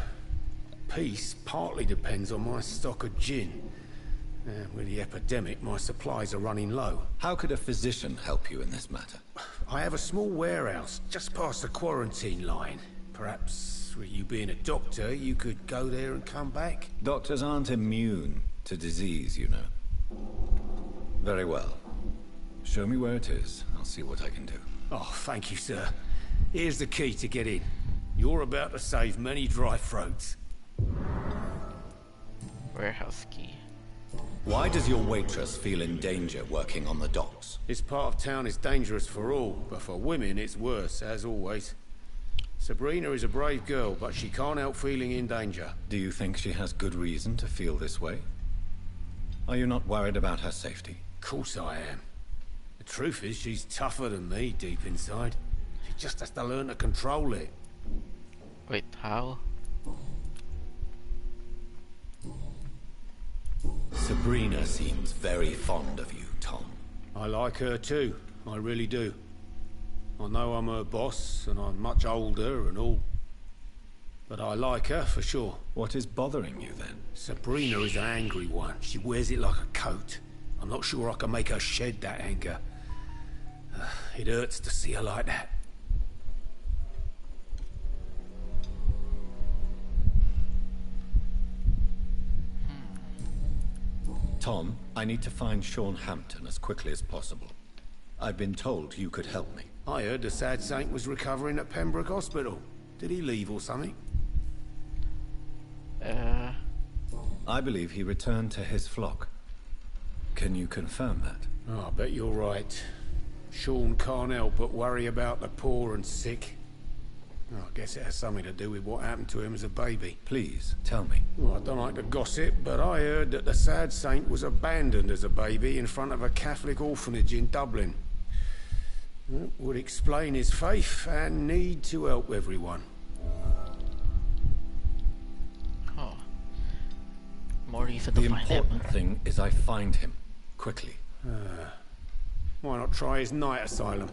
Peace partly depends on my stock of gin. With the epidemic, my supplies are running low. How could a physician help you in this matter? I have a small warehouse just past the quarantine line. Perhaps, with you being a doctor, you could go there and come back? Doctors aren't immune to disease, you know. Very well. Show me where it is. I'll see what I can do. Oh, thank you, sir. Here's the key to get in. You're about to save many dry throats. Warehouse key. Why does your waitress feel in danger working on the docks? This part of town is dangerous for all, but for women it's worse, as always. Sabrina is a brave girl, but she can't help feeling in danger. Do you think she has good reason to feel this way? Are you not worried about her safety? Of course I am. The truth is, she's tougher than me deep inside. She just has to learn to control it. Wait, how? Sabrina seems very fond of you, Tom. I like her too, I really do. I know I'm her boss, and I'm much older and all. But I like her, for sure. What is bothering you, then? Sabrina is an angry one. She wears it like a coat. I'm not sure I can make her shed that anger. It hurts to see her like that. Tom, I need to find Sean Hampton as quickly as possible. I've been told you could help me. I heard the sad saint was recovering at Pembroke Hospital. Did he leave or something? I believe he returned to his flock. Can you confirm that? Oh, I bet you're right. Sean can't help but worry about the poor and sick. Oh, I guess it has something to do with what happened to him as a baby. Please, tell me. Well, I don't like to gossip, but I heard that the sad saint was abandoned as a baby in front of a Catholic orphanage in Dublin. That would explain his faith and need to help everyone. Oh. More reason to The find him. important thing is I find him. Quickly. Why not try his night asylum?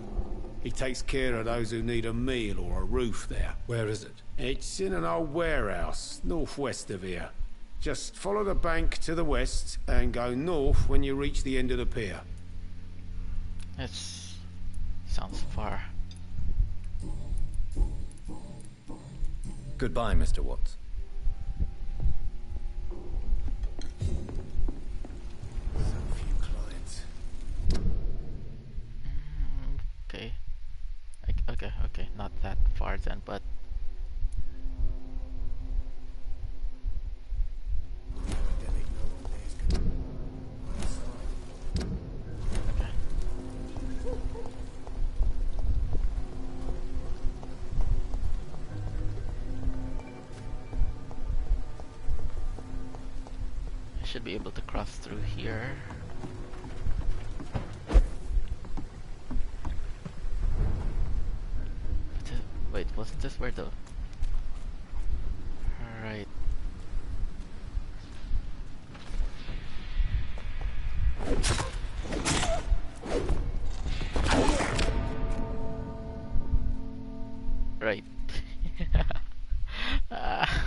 He takes care of those who need a meal or a roof there. Where is it? It's in an old warehouse, northwest of here. Just follow the bank to the west and go north when you reach the end of the pier. That sounds far. Goodbye, Mr. Watts. So few clients. Okay. Okay. Not that far then, but should be able to cross through here. Wait, wasn't this where the... Alright. Right. Ah.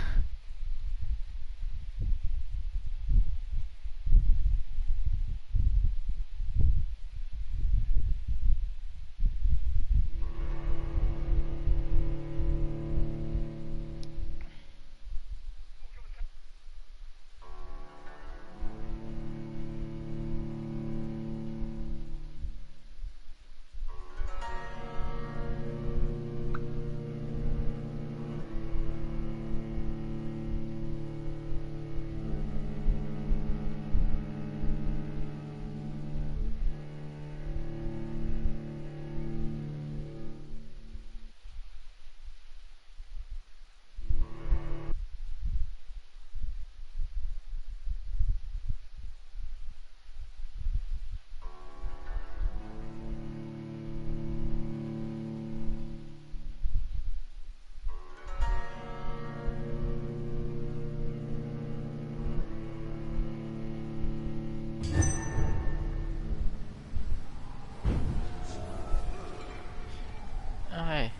Hi.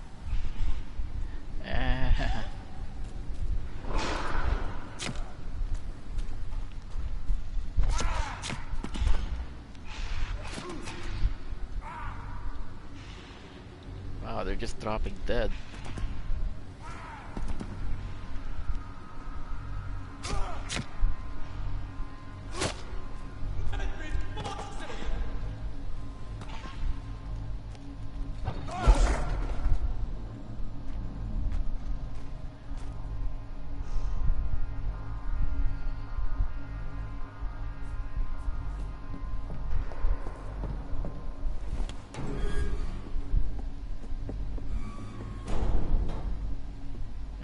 Wow, they're just dropping dead.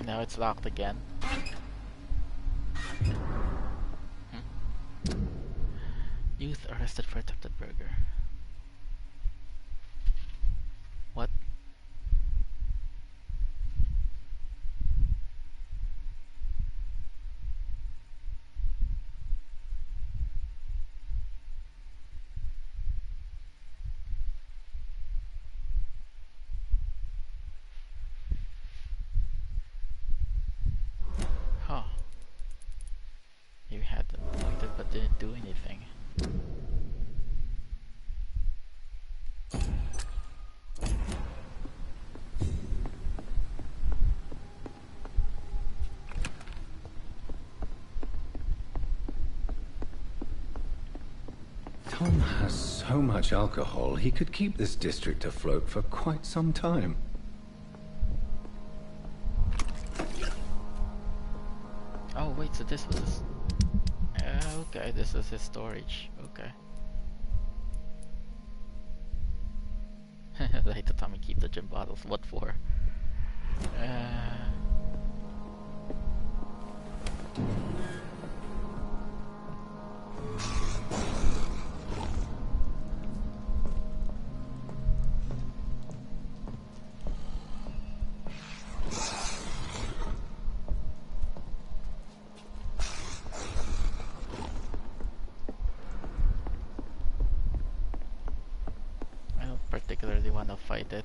Now it's locked again. Youth arrested for attempted burger. What? Huh. You had them pointed but didn't do anything. Tom has so much alcohol, he could keep this district afloat for quite some time. Oh wait, so this was... okay, this is his storage. Okay. Like the Tommy keep the gin bottles. What for? I don't particularly want to fight it.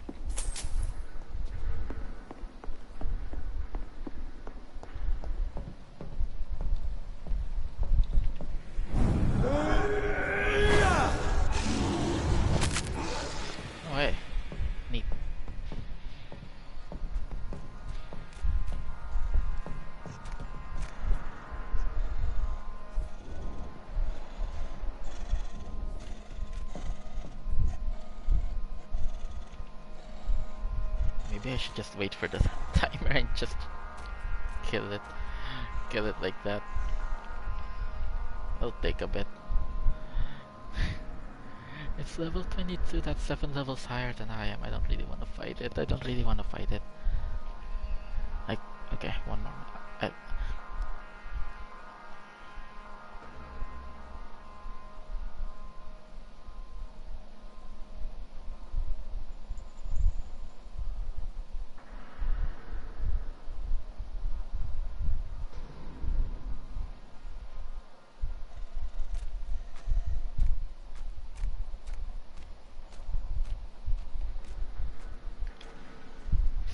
Oh hey, neat. Maybe I should just wait for the timer and just kill it. Kill it like that. It'll take a bit. It's level 22, that's 7 levels higher than I am. I don't really want to fight it. I don't really want to fight it. Like, okay, one more.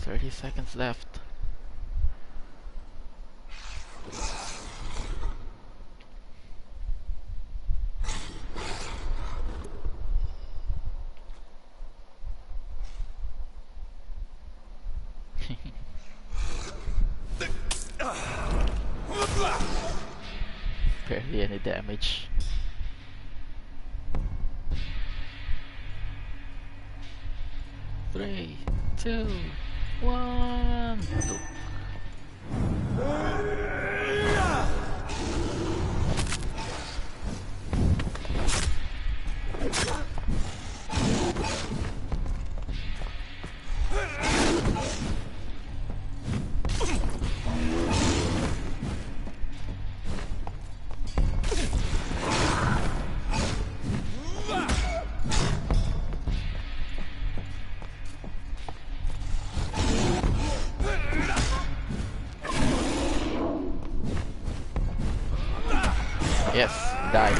30 seconds left. Barely any damage. Three, two, one. Yes, died.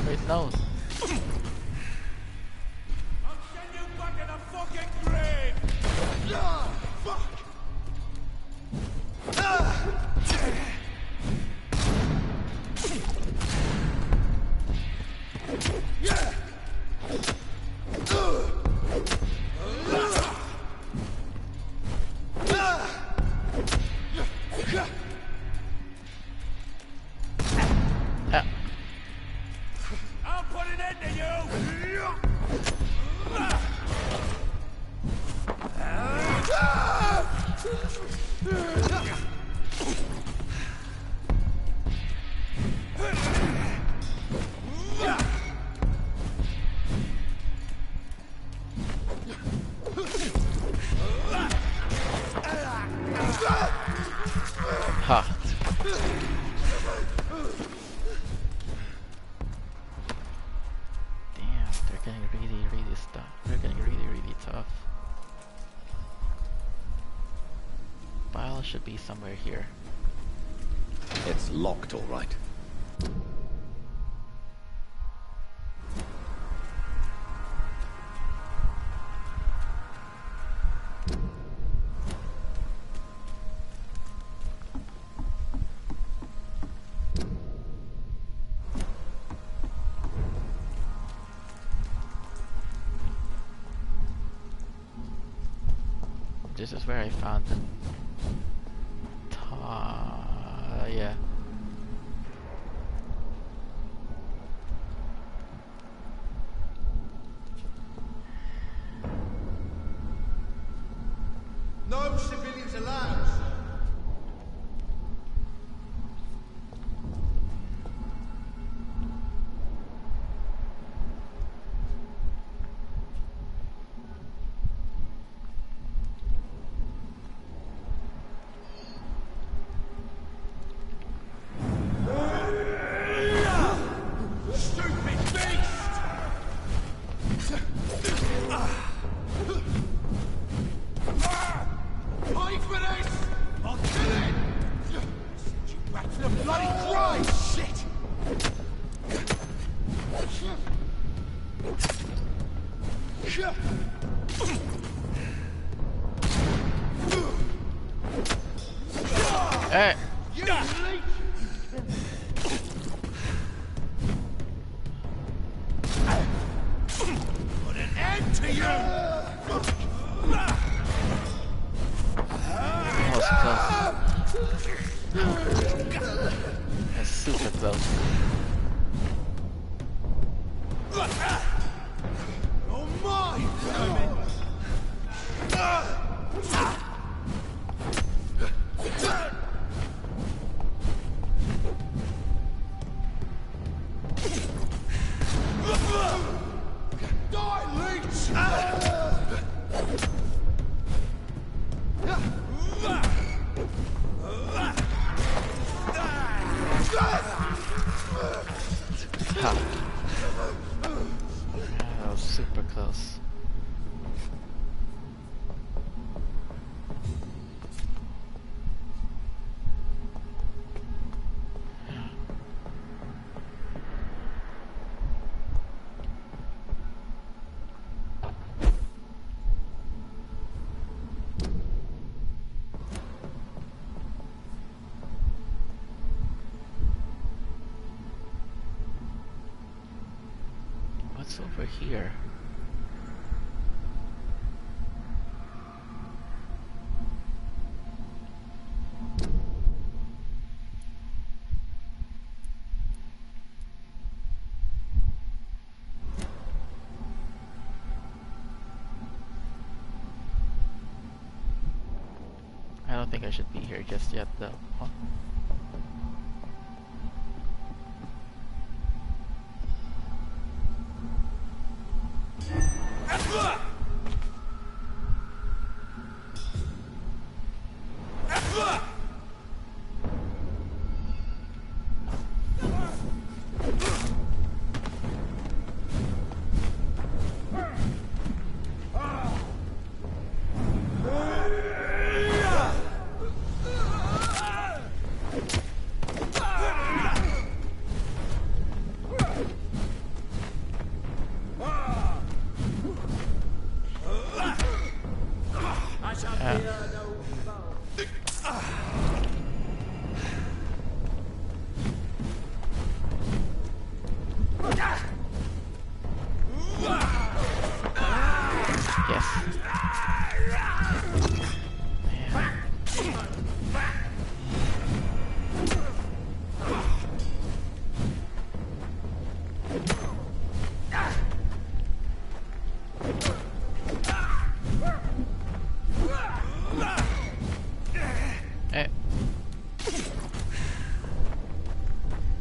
Wait, no. I'll put an end to you! Ha. Damn, they're getting really tough. They're getting really tough. Bile should be somewhere here. It's locked, all right. This is where I found them. Yeah. No civilians allowed, sir. Hey. That was close. That's super close. Oh my! Die, leech! Ha. That was super close. What's over here? I don't think I should be here just yet though. Huh?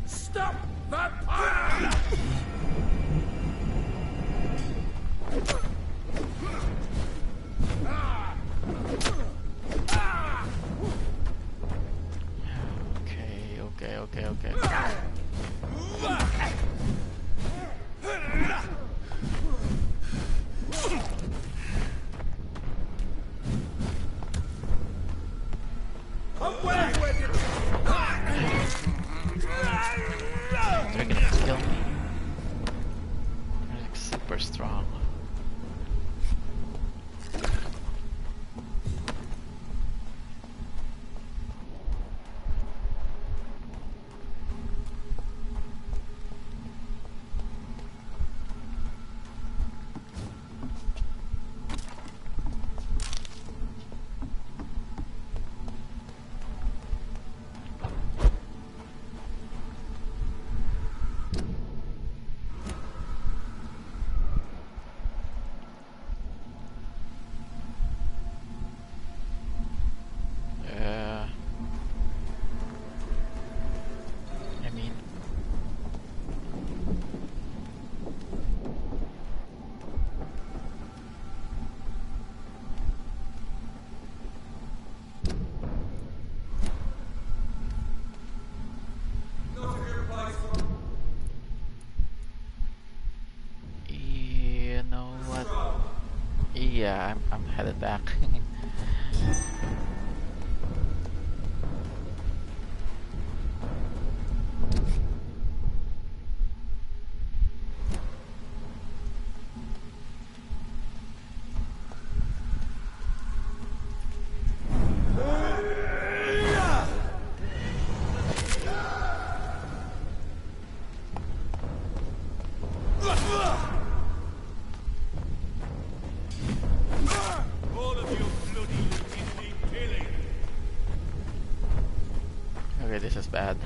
Stop Vampyr! Okay. They're gonna kill me. They're like super strong. I mean, you know what? Yeah, I'm headed back. bad.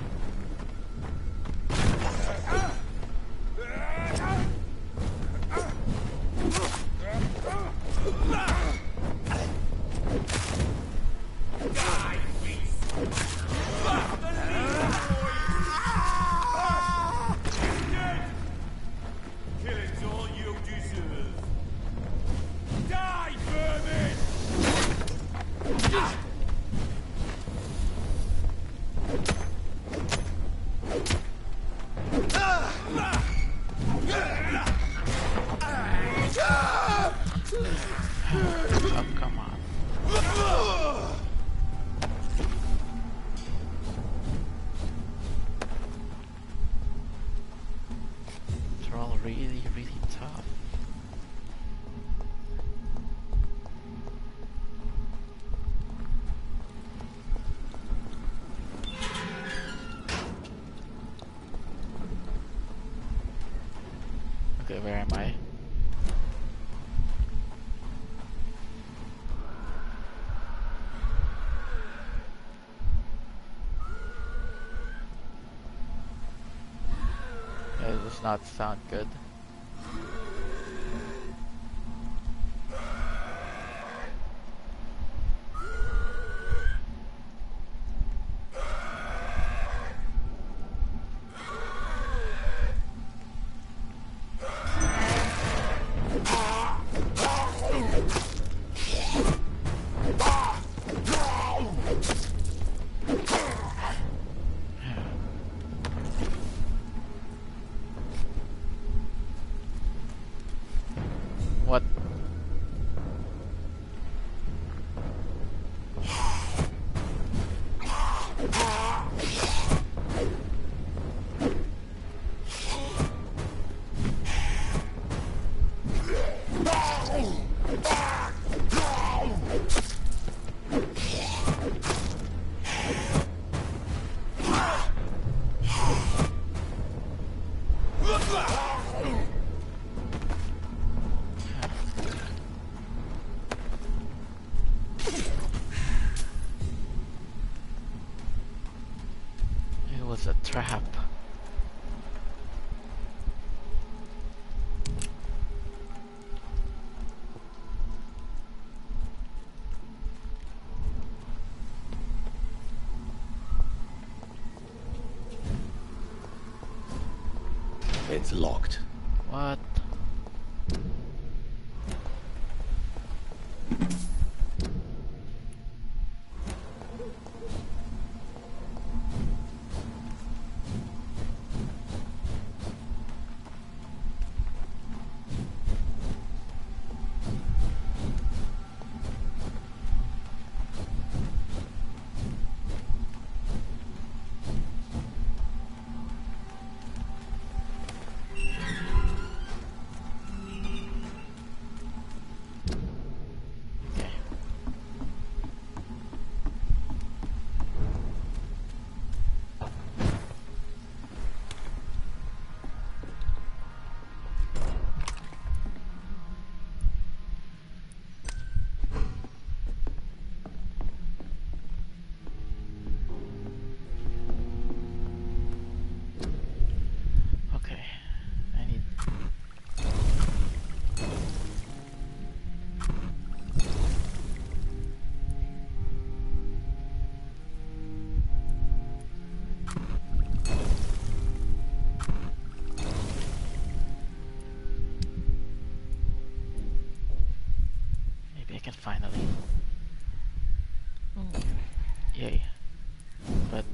Oh, come on. They're all really, really tough. Okay, where am I? It does not sound good. What? It was a trap. It's locked. What? Okay. I need... Maybe I can finally... Yay. But...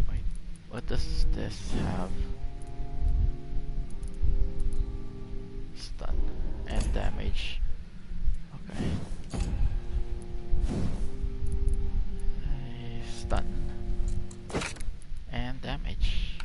Wait, what does this have? Stun and damage. Okay. Stun and damage.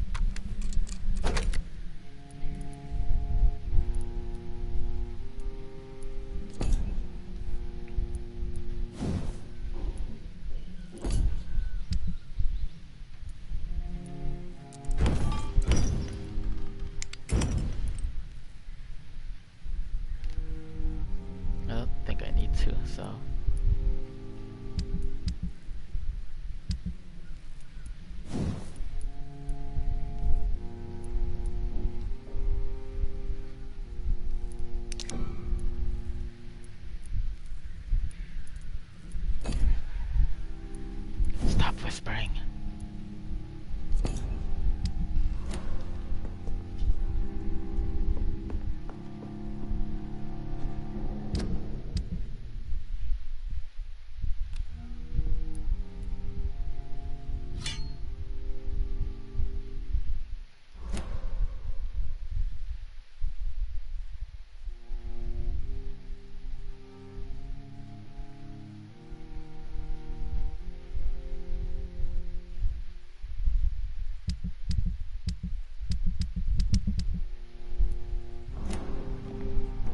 whispering.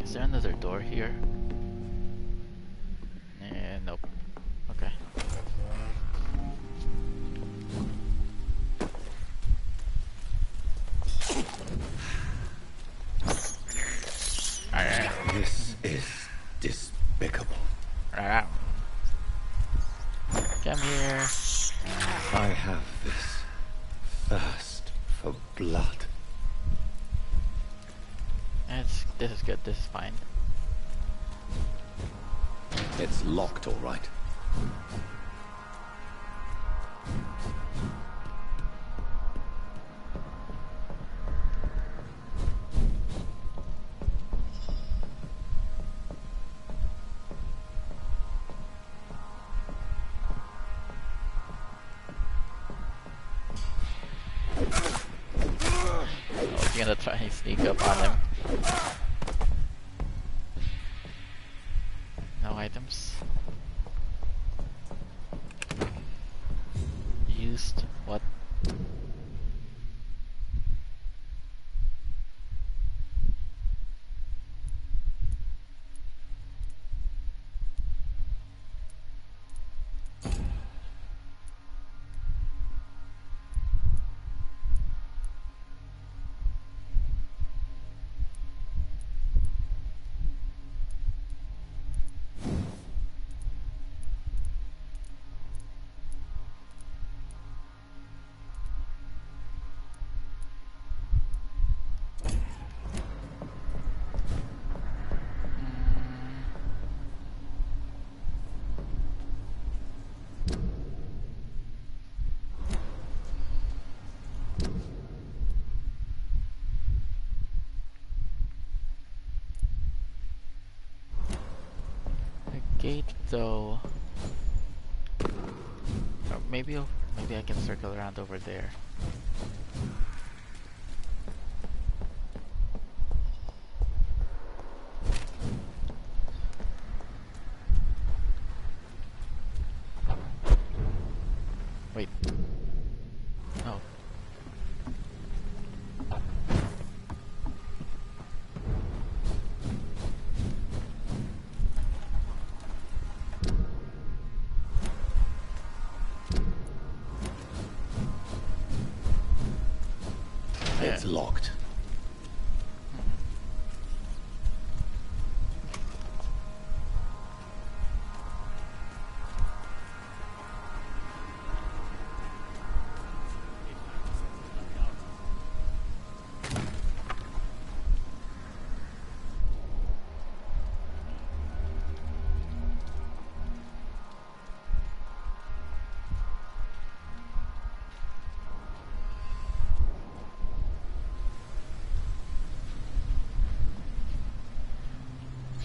Is there another door here? Nope. Okay. This is despicable. Come here. I have this thirst for blood. This is good. This is fine. It's locked, all right. Oh, you're gonna try and sneak up on him. No items. Used. What? Gate though. Or maybe I can circle around over there. Wait. Oh. It's locked.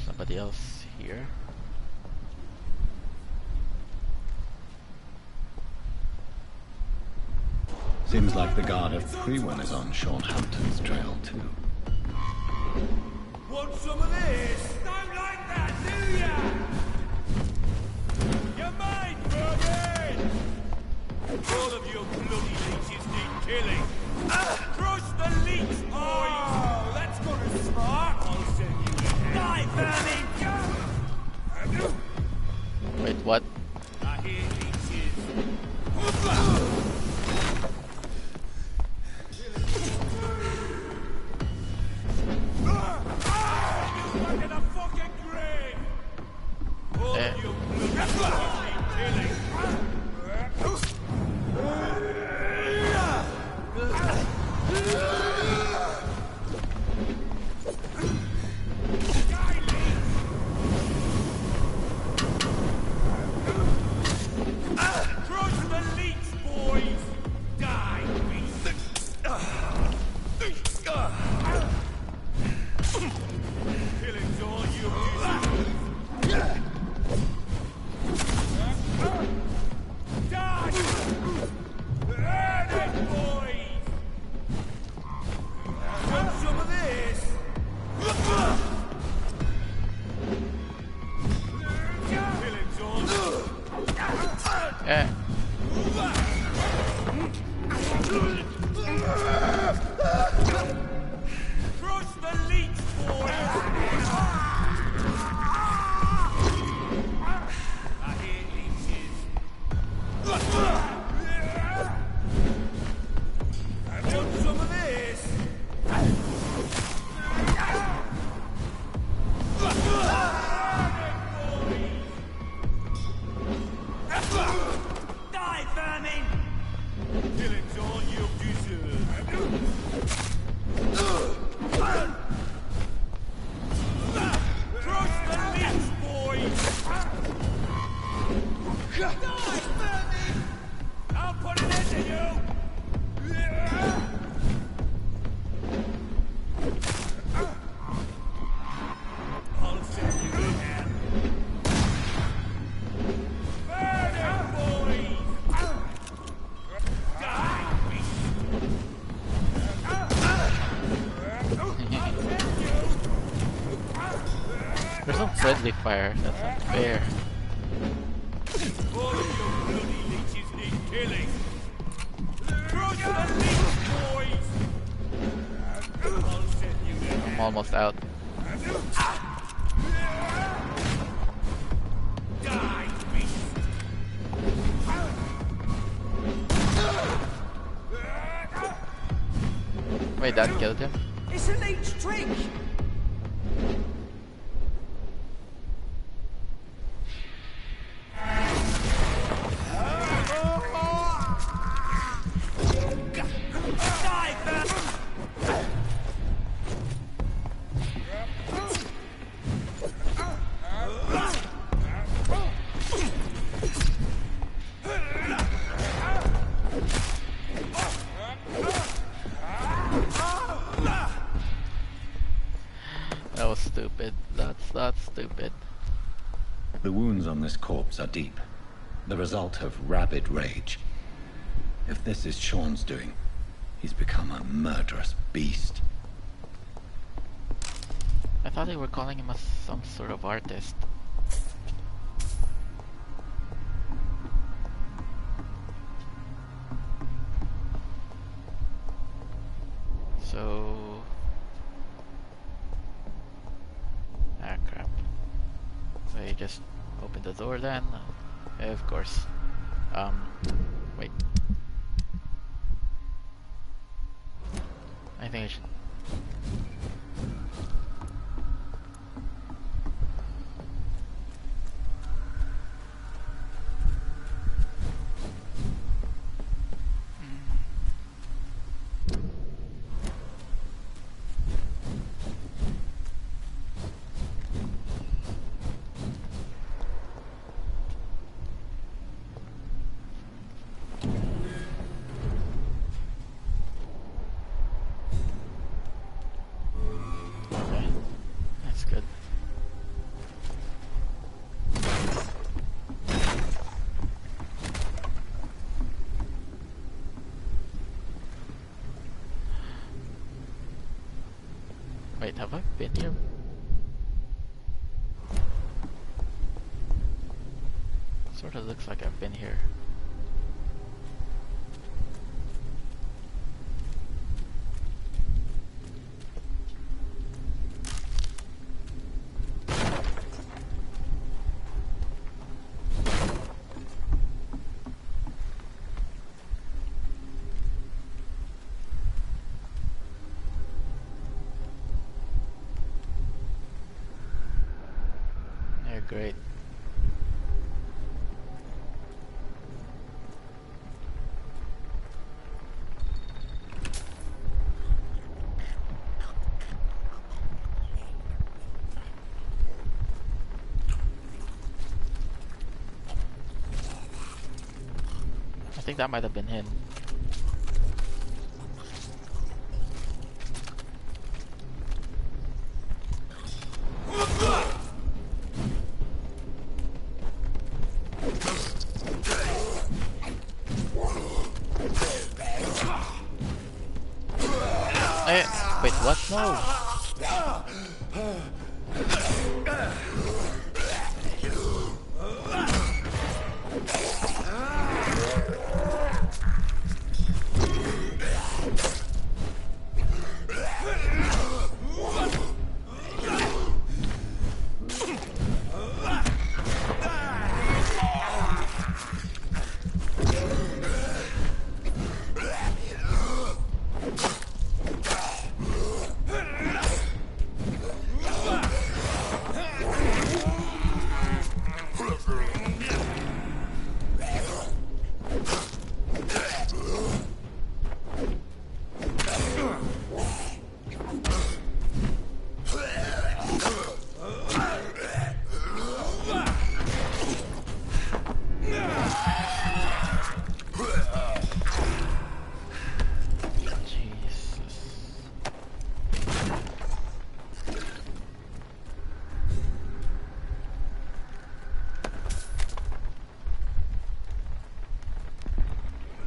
Somebody else here. Seems like the guard of Frewen is on Sean Hampton's trail too. Want some of this? Don't like that, do ya? You're mine, Bergen! All of your bloody leeches need killing. Crush the leech, boys! Oh, that's gonna smart. I'll send you in. Die, vermin! Wait, what? I hear leeches. You're Eh. Crush the leech, boy! I hear leeches. Have you some of this? Die, vermin! Killing's all you deserve. Crush the leech, boys! Die, vermin! I'll put an end to you! I'll send you to hell. Burn it, boys! Die, beast! There's no friendly fire. That's unfair. All of you bloody leeches need killing. Crush the leech, boys! I'll send you to I'm hell. almost out. Die, beast! Wait, that killed him? It's a leech trick! Die, vermin! That was stupid. That's stupid. The wounds on this corpse are deep, the result of rabid rage. If this is Sean's doing, he's become a murderous beast. I thought they were calling him some sort of artist. So... ah, crap. So you just open the door then? Yeah, of course. Wait. I think I should... That's good. Wait, have I been here? Sort of looks like I've been here. Yeah, great. I think that might have been him. Wait, what? No!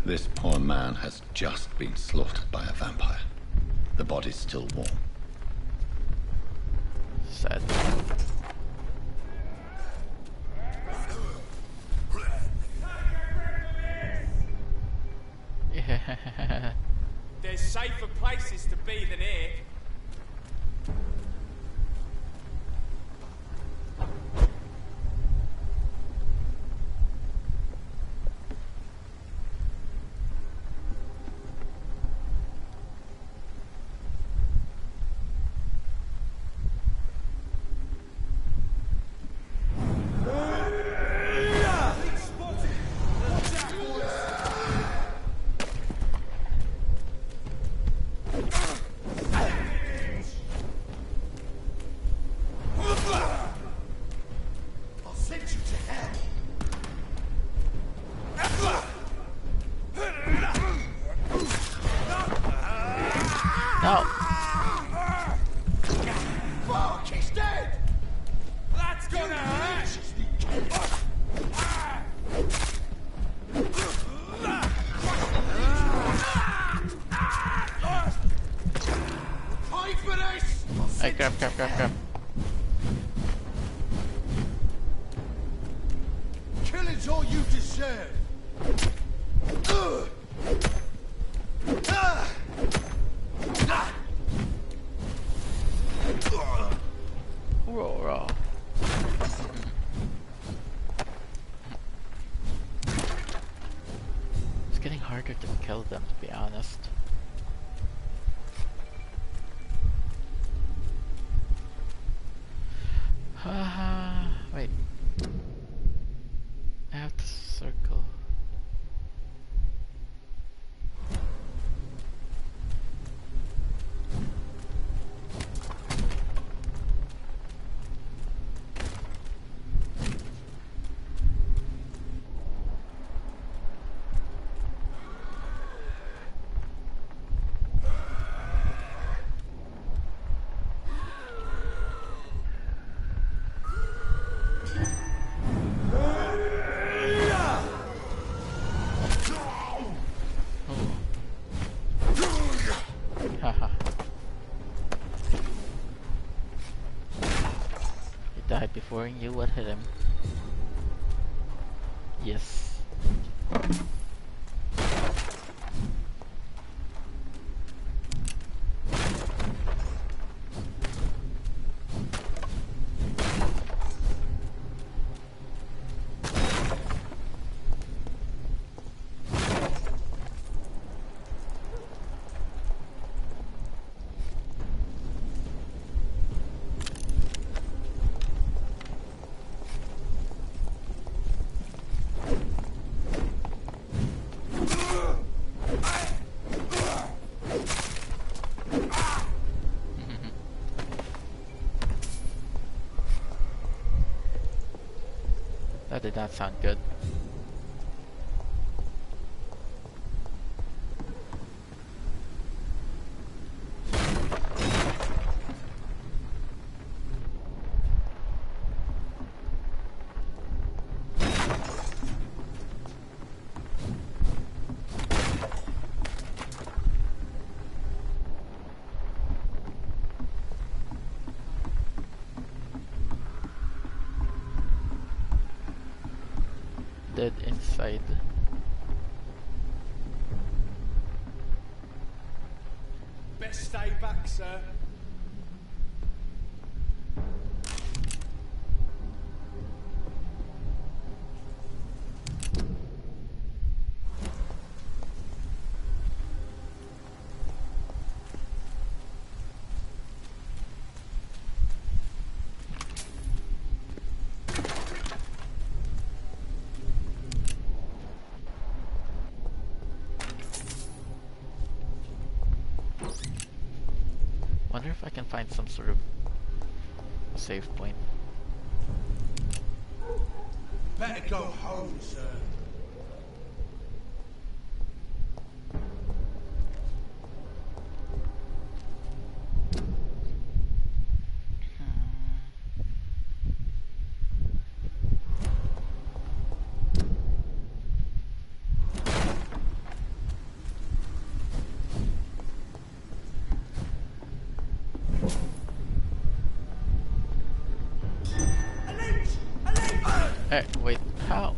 This poor man has just been slaughtered by a vampire. The body's still warm. Sad. Yeah. There's safer places to be than here. No. Fuck, he's dead! That's gonna hurt! Pay for this! Hey, grab. Killing's all you deserve! Raw. It's getting harder to kill them, to be honest. Wait. I have to circle. Haha. He died before he knew what hit him. Yes. That did not sound good. Dead inside. Best stay back, sir. Wonder if I can find some sort of save point. Better go home, sir. Wait, how?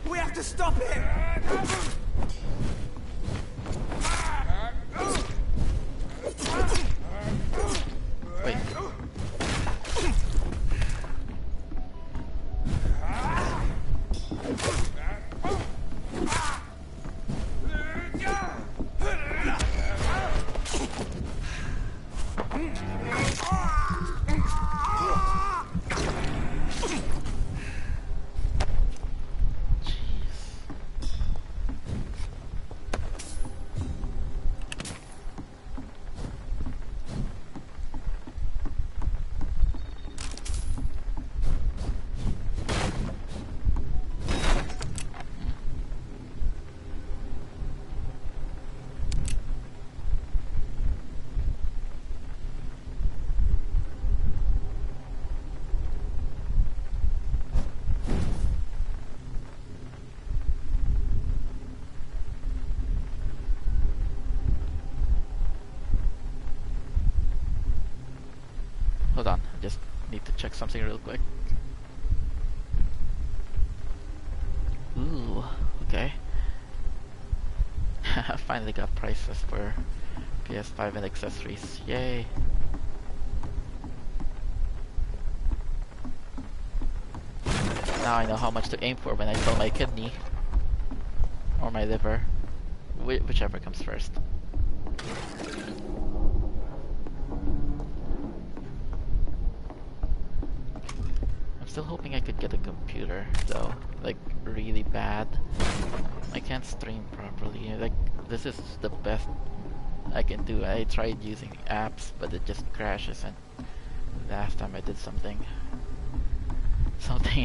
We have to stop it! Wait. Hold on, I just need to check something real quick. Ooh, okay. I finally got prices for PS5 and accessories. Yay! Now I know how much to aim for when I sell my kidney. Or my liver. Whichever comes first. Still hoping I could get a computer though, like really bad. I can't stream properly. Like this is the best I can do. I tried using apps, but it just crashes. And last time I did something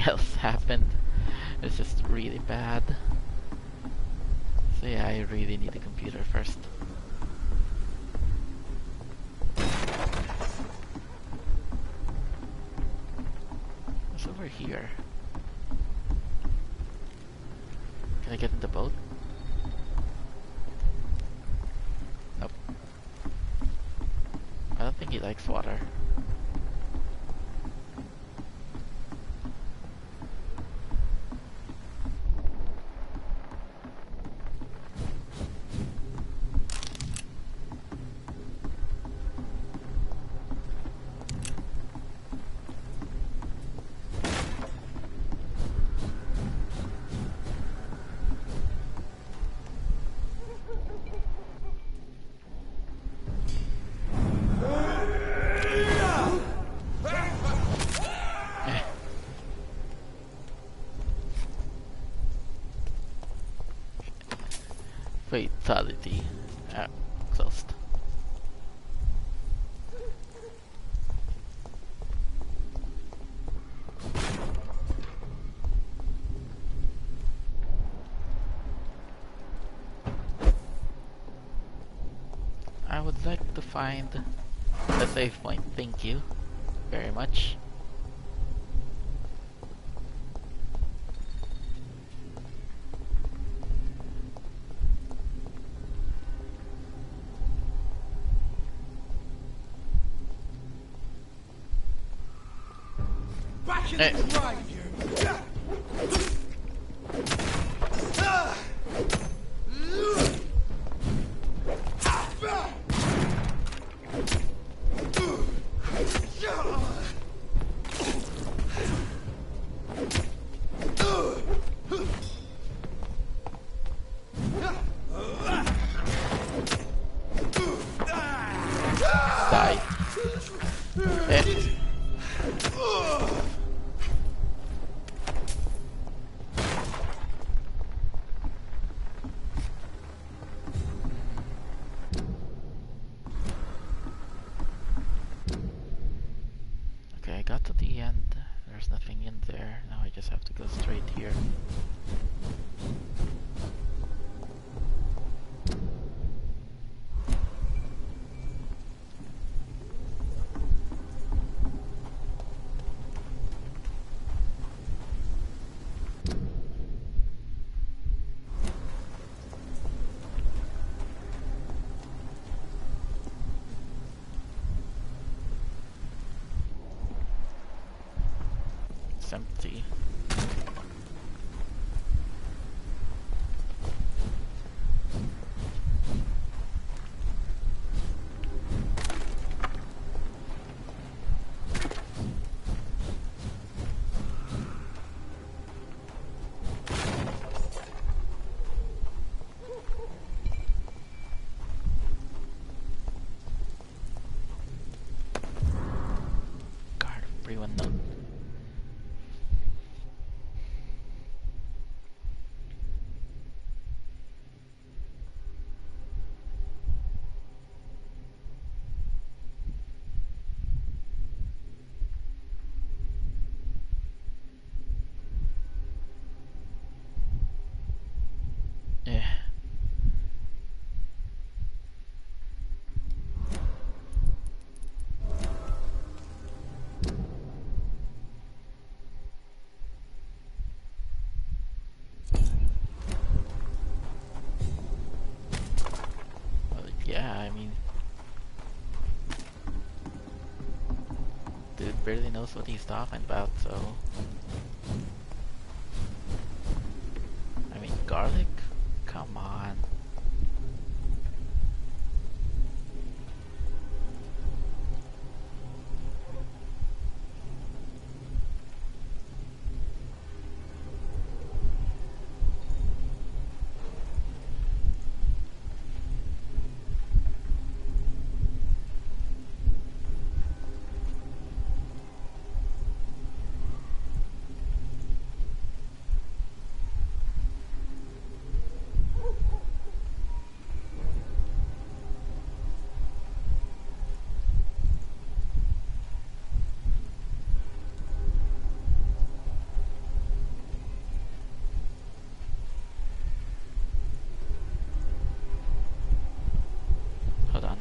else happened. It's just really bad. So yeah, I really need a computer first. Over here. Can I get in the boat? Nope. I don't think he likes water. Fatality. Closed. I would like to find a save point. Thank you very much. Hey. Die. Hey. I got to the end. There's nothing in there. Now I just have to go straight here. is empty. Guard everyone up. Yeah. Yeah, I mean, dude barely knows what he's talking about, so. I mean, garlic? Come on. Hold on.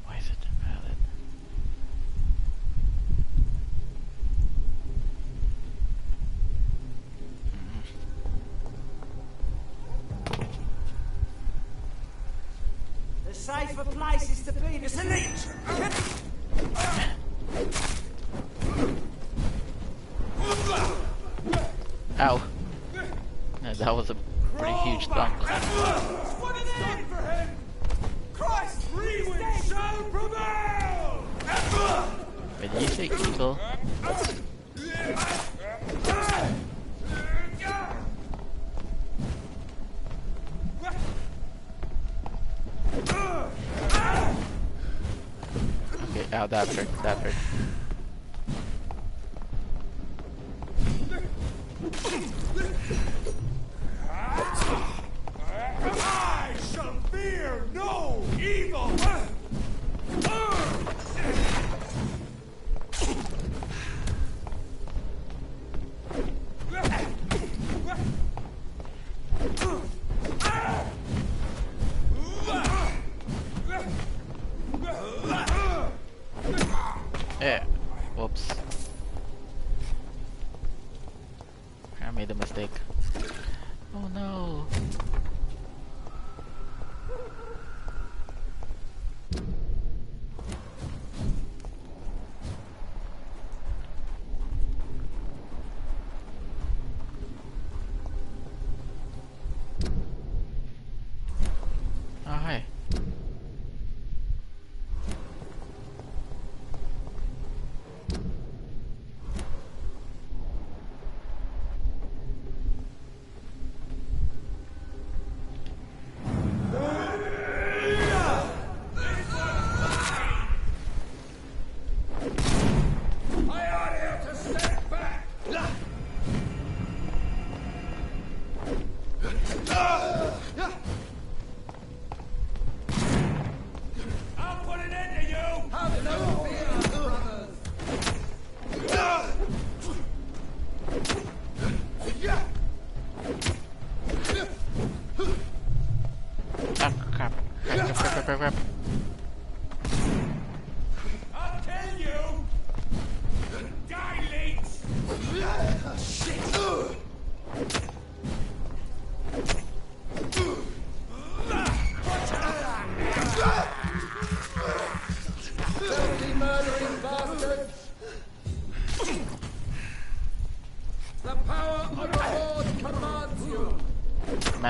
Why is it invalid? The safer places to be, this elite! Ow. Yeah, that was a pretty huge thump. What an end for him! Christ, Rewind shall prevail! Wait, did you say eagle? Okay, ow, that hurt, that hurt. I shall fear no evil! Yeah. Whoops. I made a mistake. Oh no. Oh, hi.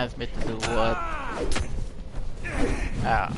commands me to do what? Ah.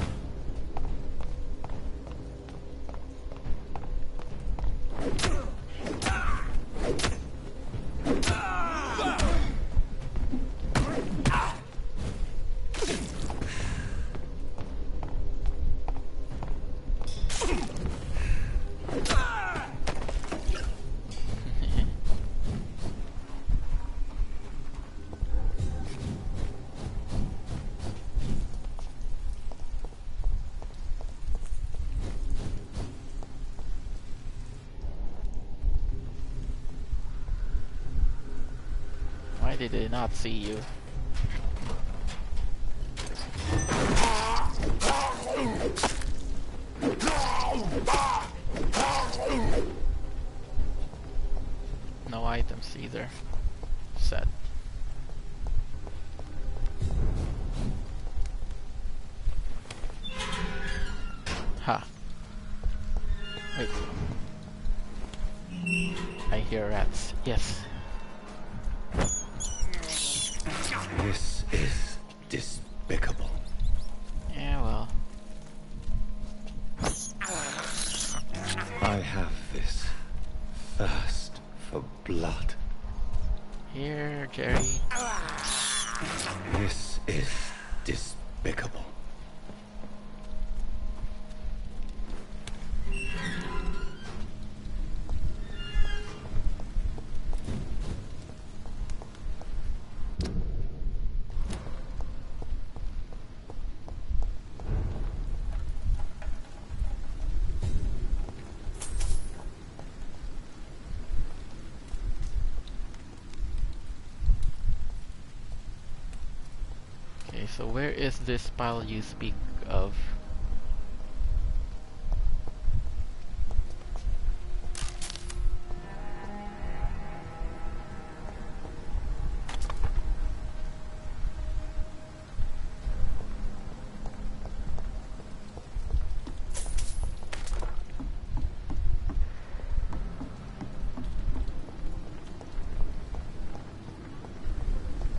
Why did they not see you? No items either. Sad. Ha. Wait. I hear rats. Yes. This is despicable. Yeah, well. I have this thirst for blood. Here, Jerry. This is despicable. Okay, so where is this pile you speak of?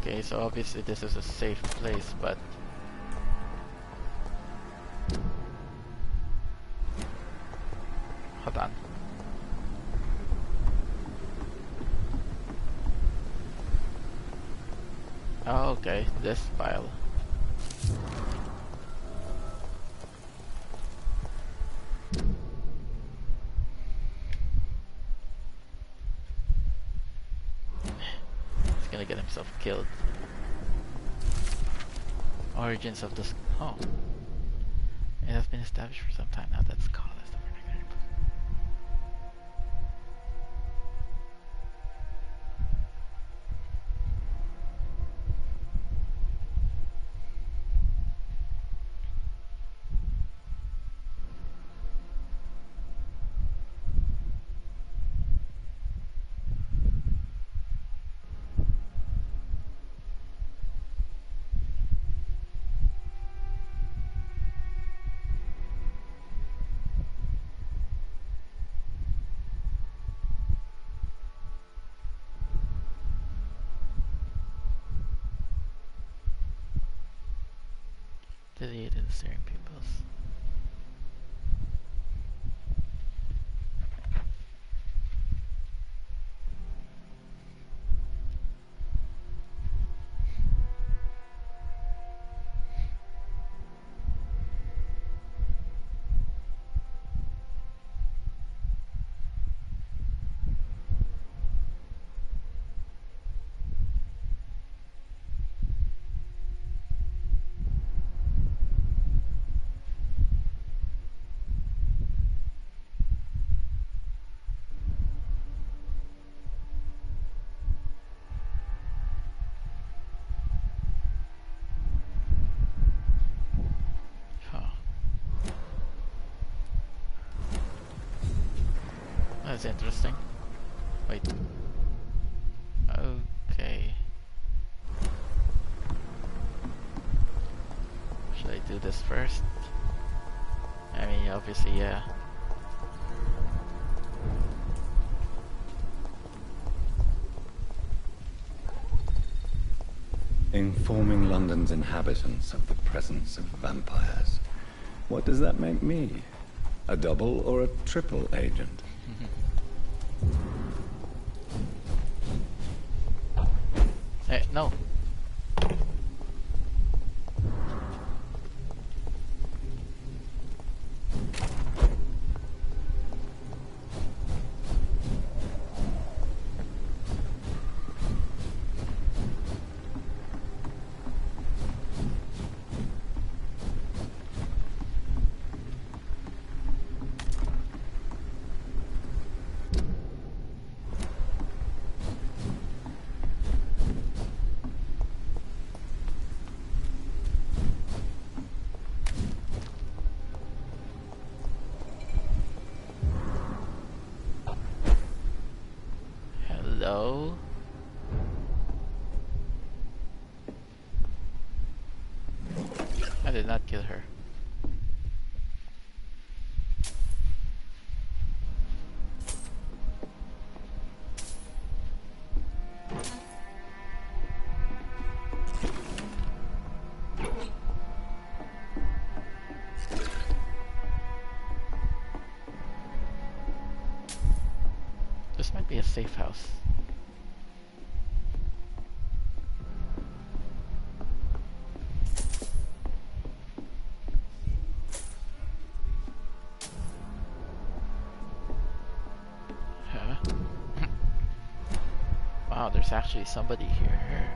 Okay, so obviously this is a safe place, but hold on. Oh, okay, this file. He's gonna get himself killed. Origins of this. Oh. It has been established for some time now. That's called as the vernacular. Deleted the steering pupils. That's interesting. Wait. Okay. Should I do this first? I mean, obviously, yeah. Informing London's inhabitants of the presence of vampires. What does that make me? A double or a triple agent? Hey, no. Hello? I did not kill her. This might be a safe house. Huh? Wow, there's actually somebody here.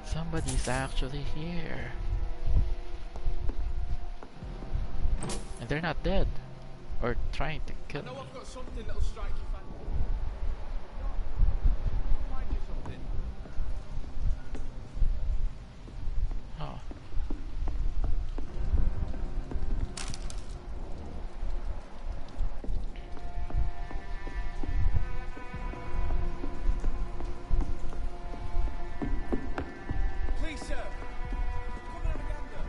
Somebody's actually here. And they're not dead. Or trying to kill me. I know I've got something that'll strike your fancy. I'll find you something. Oh. Please, sir. Come and have a gander.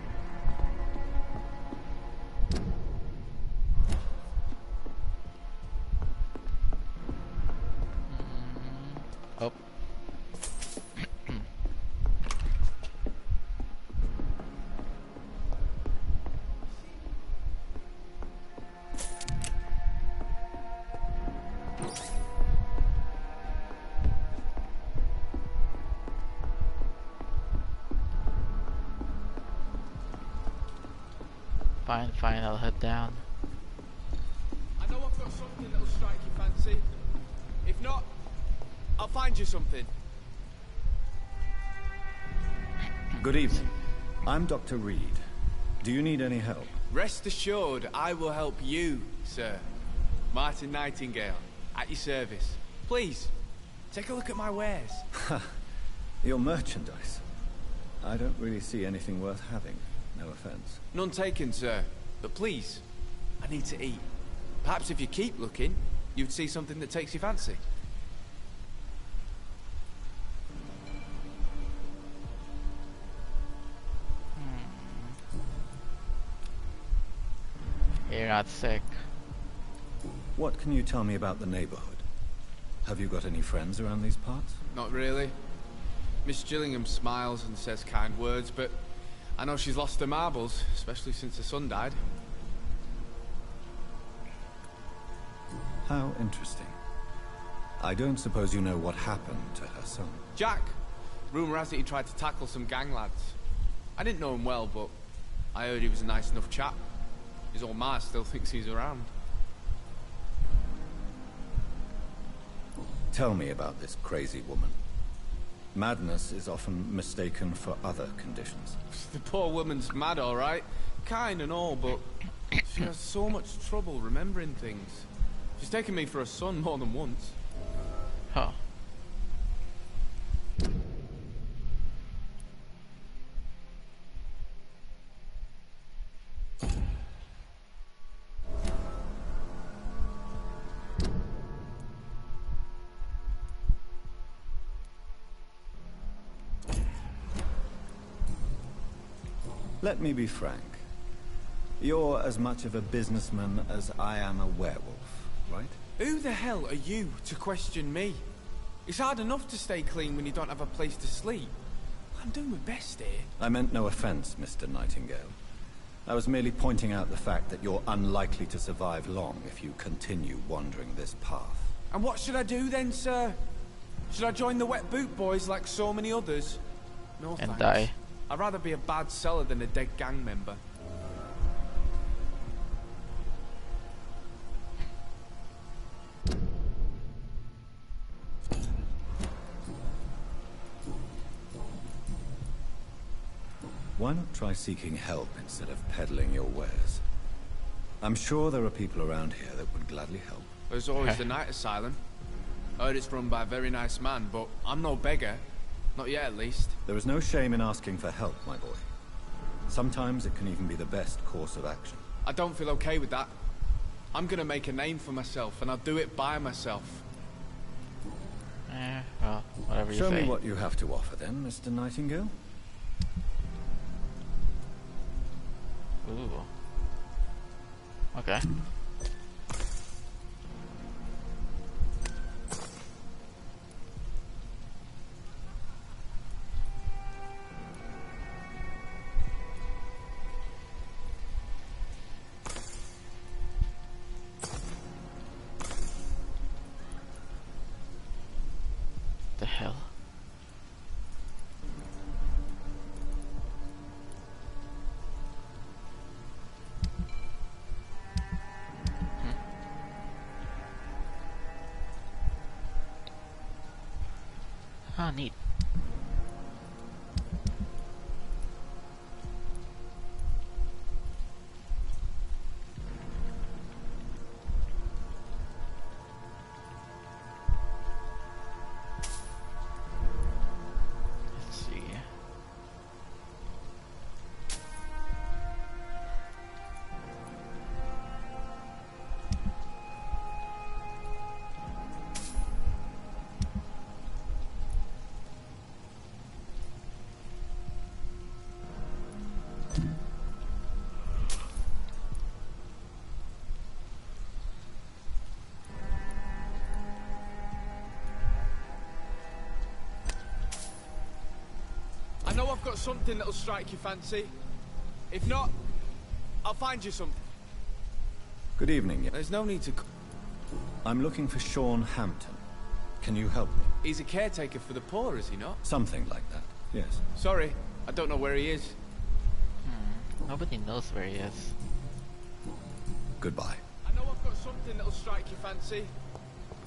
Oh. Fine, I'll head down. I know I've got something that'll strike your fancy. If not, I'll find you something. Good evening. I'm Dr. Reed. Do you need any help? Rest assured, I will help you, sir. Martin Nightingale, at your service. Please, take a look at my wares. Your merchandise. I don't really see anything worth having. No offense. None taken, sir. But please, I need to eat. Perhaps if you keep looking, you'd see something that takes your fancy. You're not sick. What can you tell me about the neighborhood? Have you got any friends around these parts? Not really. Miss Gillingham smiles and says kind words, but I know she's lost her marbles, especially since her son died. How interesting. I don't suppose you know what happened to her son. Jack! Rumour has it he tried to tackle some gang lads. I didn't know him well, but I heard he was a nice enough chap. His old ma still thinks he's around. Tell me about this crazy woman. Madness is often mistaken for other conditions. The poor woman's mad, all right. Kind and all, but she has so much trouble remembering things. She's taken me for a son more than once. Huh. Let me be frank. You're as much of a businessman as I am a werewolf, right? Who the hell are you to question me? It's hard enough to stay clean when you don't have a place to sleep. I'm doing my best here. I meant no offense, Mr. Nightingale. I was merely pointing out the fact that you're unlikely to survive long if you continue wandering this path. And what should I do then, sir? Should I join the Wet Boot Boys like so many others? No And thanks. die. I'd rather be a bad seller than a dead gang member. Why not try seeking help instead of peddling your wares? I'm sure there are people around here that would gladly help. There's always the night asylum. Heard it's run by a very nice man, but I'm no beggar. Not yet, at least. There is no shame in asking for help, my boy. Sometimes it can even be the best course of action. I don't feel okay with that. I'm gonna make a name for myself, and I'll do it by myself. Well, whatever you say. Show me what you have to offer then, Mr. Nightingale. Ooh. Okay. The hell? Ah, neat. Let's see. I know I've got something that'll strike your fancy. If not, I'll find you something. Good evening. There's no need to... I'm looking for Sean Hampton. Can you help me? He's a caretaker for the poor, is he not? Something like that, yes. Sorry, I don't know where he is. Nobody knows where he is. Goodbye. I know I've got something that'll strike your fancy.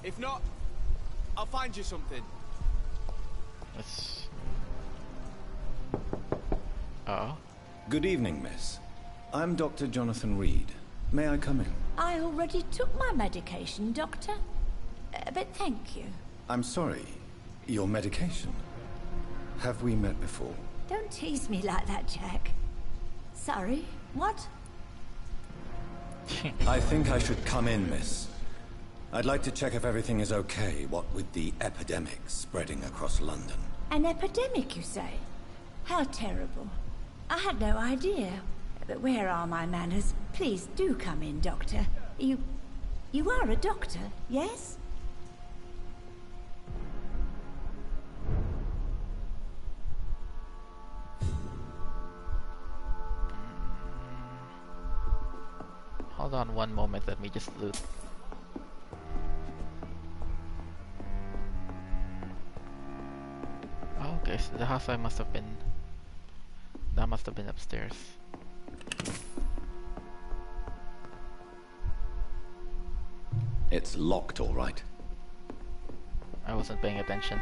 If not, I'll find you something. Let's... Uh-oh. Good evening, miss. I'm Dr. Jonathan Reed. May I come in? I already took my medication, Doctor. But thank you. I'm sorry. Your medication? Have we met before? Don't tease me like that, Jack. Sorry, what? I think I should come in, miss. I'd like to check if everything is okay, what with the epidemic spreading across London. An epidemic, you say? How terrible. I had no idea. But where are my manners? Please do come in, Doctor. You are a doctor, yes? Hold on one moment, let me just loot. Oh, okay, so the house must have been upstairs. It's locked, all right. I wasn't paying attention.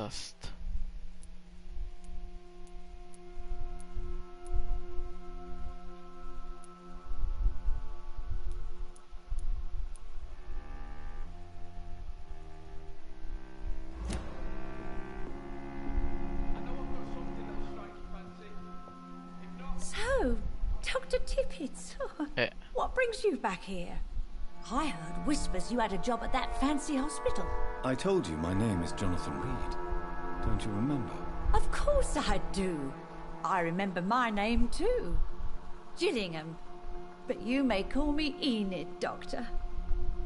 dust. So, Dr. Tippett, what brings you back here? I heard whispers you had a job at that fancy hospital. I told you my name is Jonathan Reed. Don't you remember? Of course I do. I remember my name too. Gillingham. But you may call me Enid, Doctor.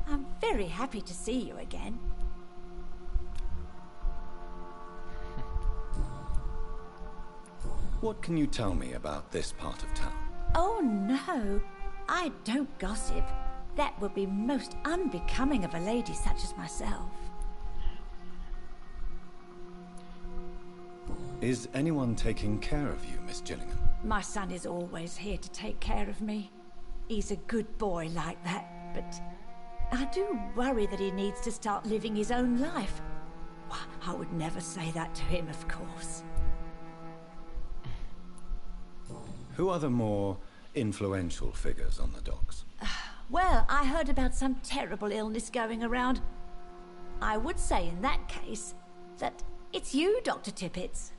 I'm very happy to see you again. What can you tell me about this part of town? Oh no, I don't gossip. That would be most unbecoming of a lady such as myself. Is anyone taking care of you, Miss Gillingham? My son is always here to take care of me. He's a good boy like that, but I do worry that he needs to start living his own life. I would never say that to him, of course. Who are the more influential figures on the docks? Well, I heard about some terrible illness going around. I would say in that case that it's you, Dr. Tippett.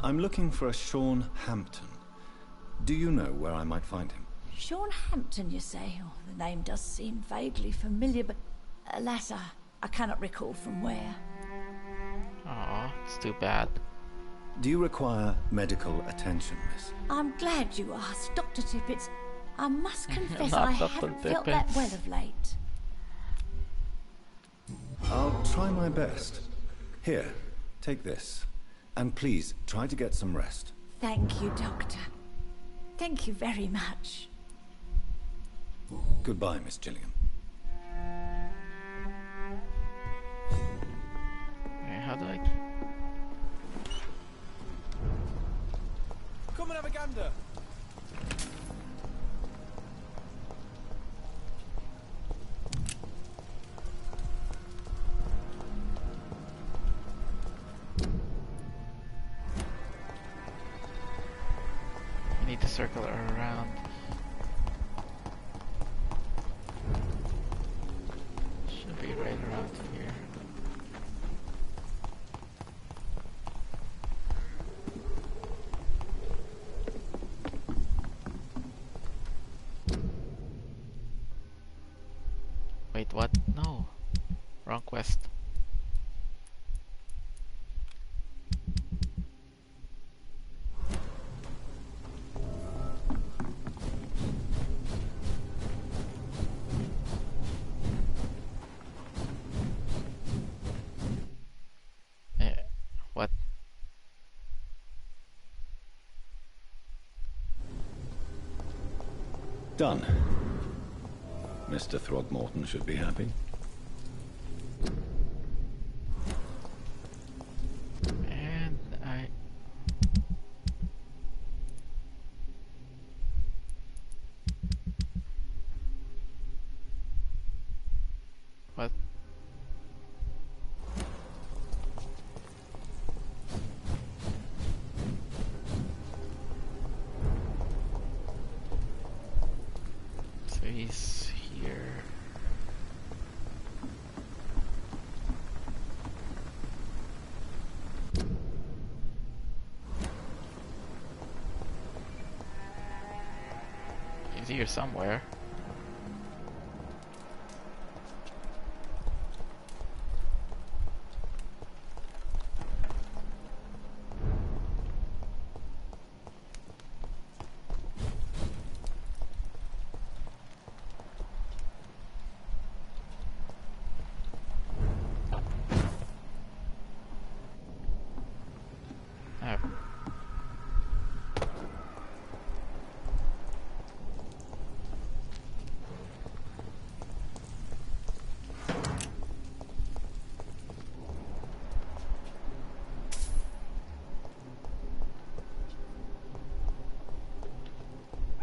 I'm looking for a Sean Hampton. Do you know where I might find him? Sean Hampton, you say? Oh, the name does seem vaguely familiar, but alas, I cannot recall from where. Aw, it's too bad. Do you require medical attention, miss? I'm glad you asked, Dr. Tippett. I must confess Not I Dr. haven't felt that Tippett. well of late. I'll try my best. Here, take this. And please, try to get some rest. Thank you, Doctor. Thank you very much. Goodbye, Miss Gillingham. Okay, how do I... Come and have a gander. I need to circle around. Should be right around here. Wait, what? No. Wrong quest. What? Done. Mr. Throgmorton should be happy. And I... What? So he's here. He's here somewhere. Oh.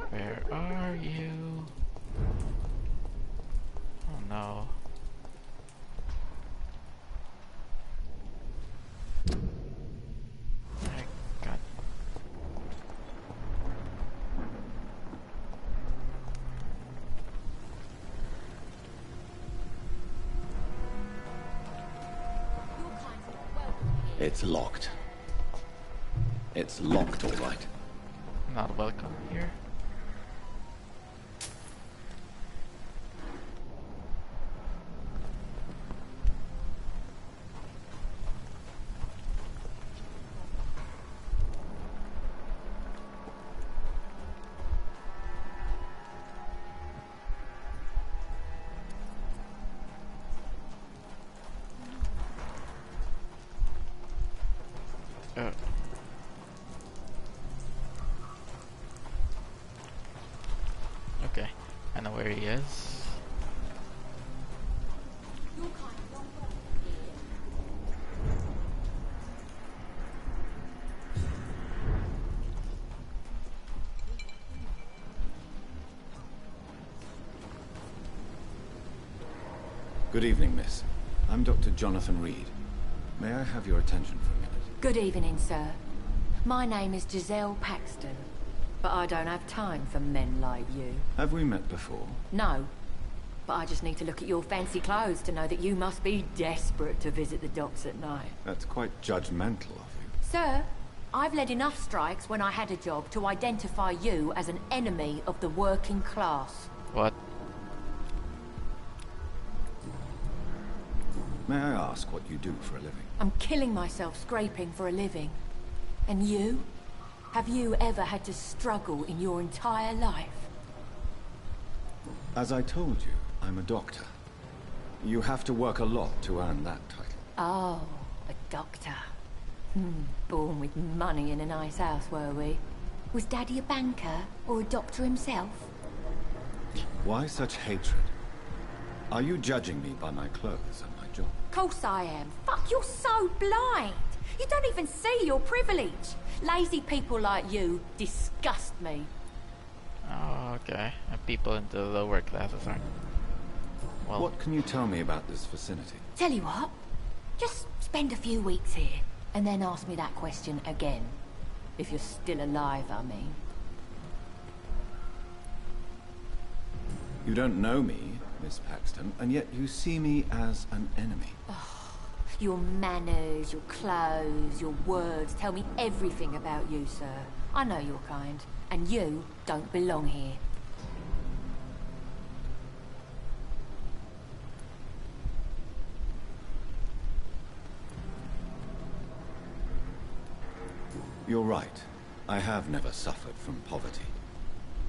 Where are you? no. My God. It's locked. It's locked, all right. Not welcome here. Okay, I know where he is. Good evening, miss. I'm Dr. Jonathan Reed. May I have your attention for a minute? Good evening, sir. My name is Giselle Paxton, but I don't have time for men like you. Have we met before? No, but I just need to look at your fancy clothes to know that you must be desperate to visit the docks at night. That's quite judgmental of you. Sir, I've led enough strikes when I had a job to identify you as an enemy of the working class. What? May I ask what you do for a living? I'm killing myself scraping for a living. And you? Have you ever had to struggle in your entire life? As I told you, I'm a doctor. You have to work a lot to earn that title. Oh, a doctor. Born with money in a nice house, were we? Was Daddy a banker or a doctor himself? Why such hatred? Are you judging me by my clothes and my job? Course I am. Fuck, you're so blind. You don't even see your privilege. Lazy people like you disgust me. Oh, okay. And people in the lower classes aren't. Well, What can you tell me about this vicinity? Tell you what, just spend a few weeks here, and then ask me that question again. If you're still alive, I mean. You don't know me, Miss Paxton, and yet you see me as an enemy. Your manners, your clothes, your words tell me everything about you, sir. I know your kind, and you don't belong here. You're right. I have never suffered from poverty.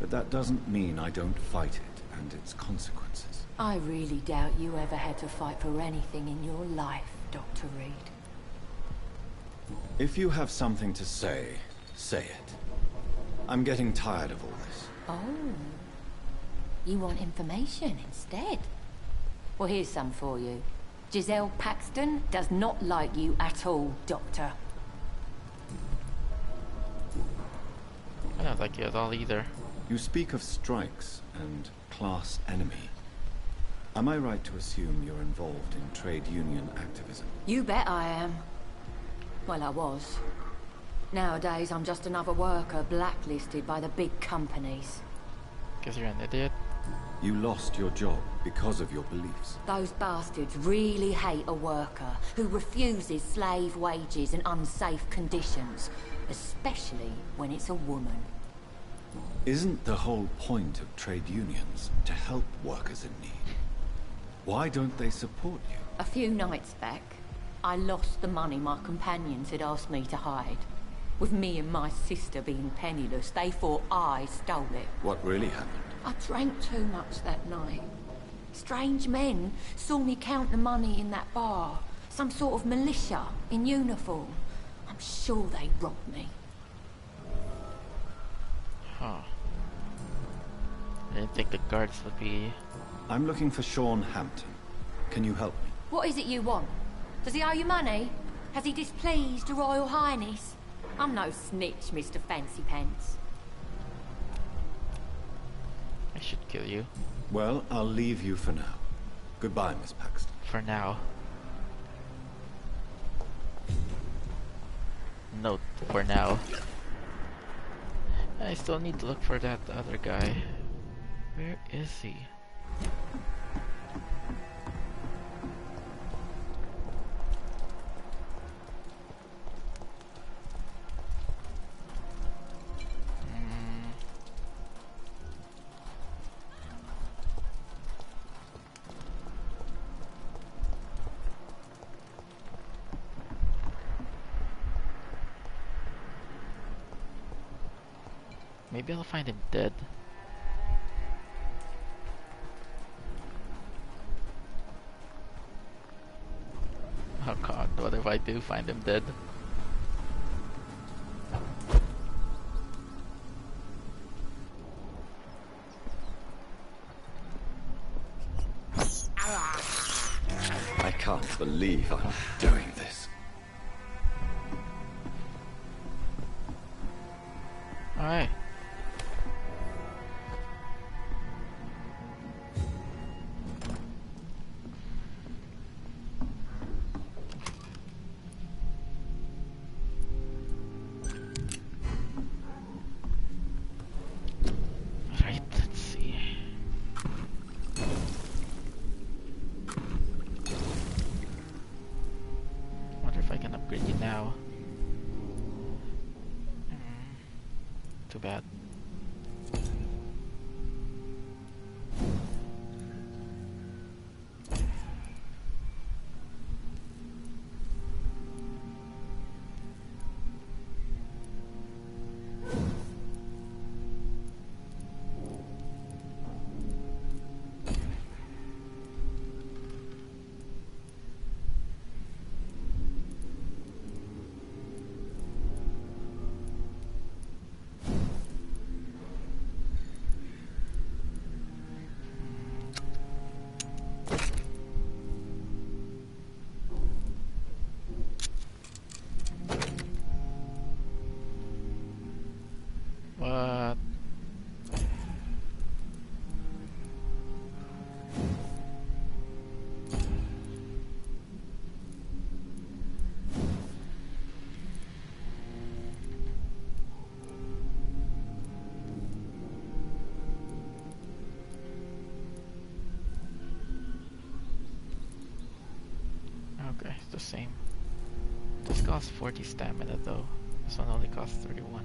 But that doesn't mean I don't fight it and its consequences. I really doubt you ever had to fight for anything in your life, Dr. Reed. If you have something to say, say it. I'm getting tired of all this. Oh. You want information instead? Well, here's some for you. Giselle Paxton does not like you at all, Doctor. I don't like you at all either. You speak of strikes and class enemy. Am I right to assume you're involved in trade union activism? You bet I am. Well, I was. Nowadays, I'm just another worker blacklisted by the big companies. Guess you're an idiot. You lost your job because of your beliefs. Those bastards really hate a worker who refuses slave wages and unsafe conditions, especially when it's a woman. Isn't the whole point of trade unions to help workers in need? Why don't they support you? A few nights back, I lost the money my companions had asked me to hide. With me and my sister being penniless, they thought I stole it. What really happened? I drank too much that night. Strange men saw me count the money in that bar. Some sort of militia in uniform. I'm sure they robbed me. Huh. I didn't think the guards would be... I'm looking for Sean Hampton. Can you help me? What is it you want? Does he owe you money? Has he displeased your Royal Highness? I'm no snitch, Mr. Fancy Pants. I should kill you. Well, I'll leave you for now. Goodbye, Miss Paxton. For now. Note, for now. I still need to look for that other guy. Where is he? Maybe I'll find him dead. Oh god, what if I do find him dead? I can't believe I'm doing this. Alright. Right, let's see. Wonder if I can upgrade you now. Too bad. What? Okay, it's the same. This costs 40 stamina though. This one only costs 31.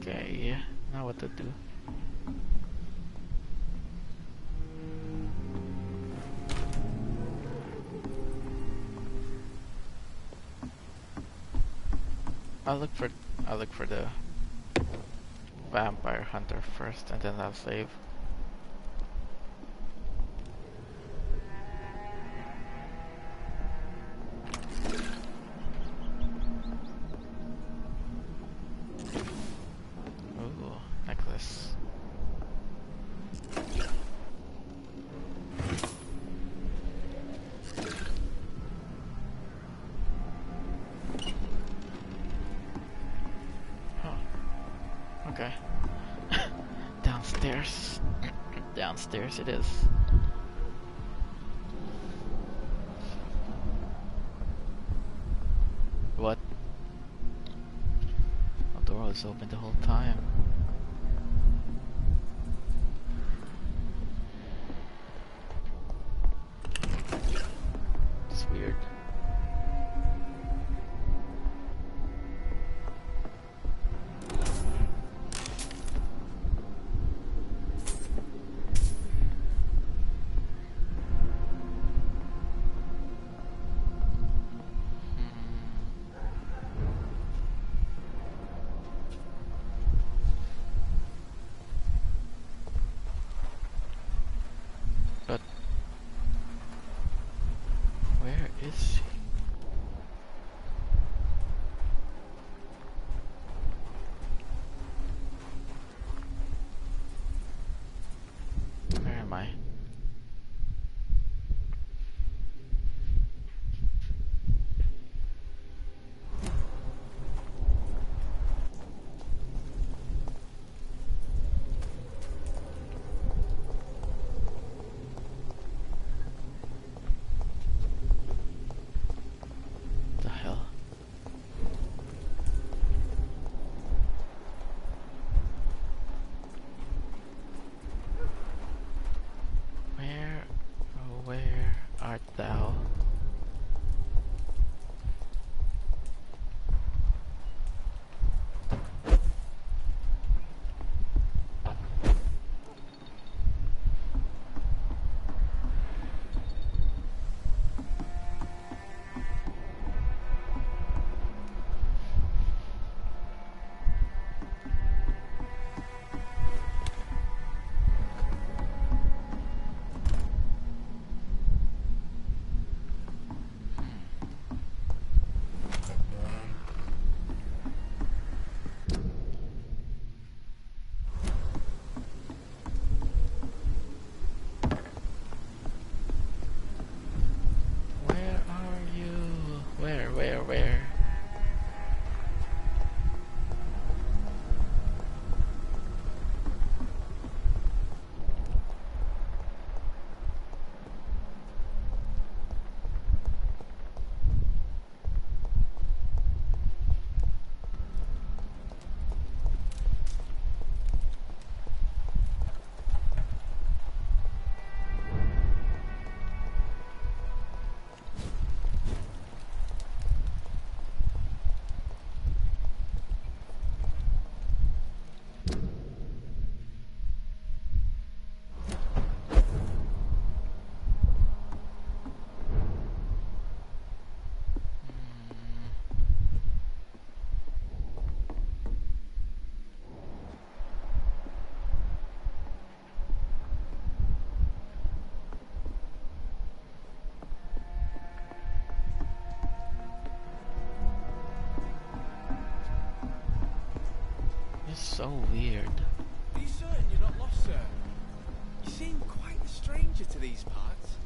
Okay, now what to do? I'll look for the vampire hunter first, and then I'll save. Ooh, necklace. downstairs. Downstairs it is. What? The door was open the whole time. It's weird. But where is she? Where am I? The hell? Where, oh where art thou? Where are you? Where? It's so weird. Are you certain you're not lost, sir? You seem quite a stranger to these parts.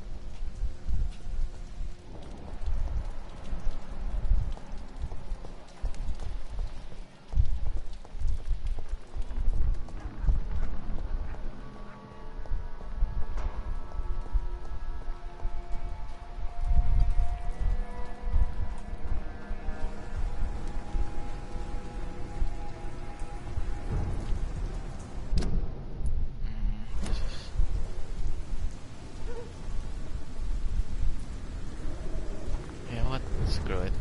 This is... You know what? Screw it.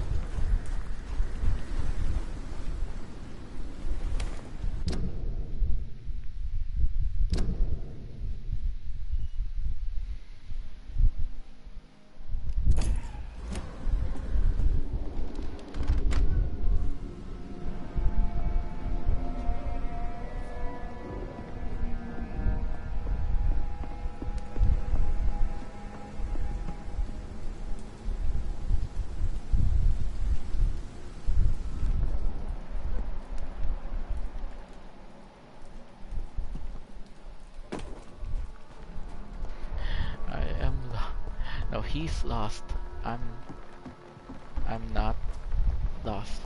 No, he's lost. I'm not lost.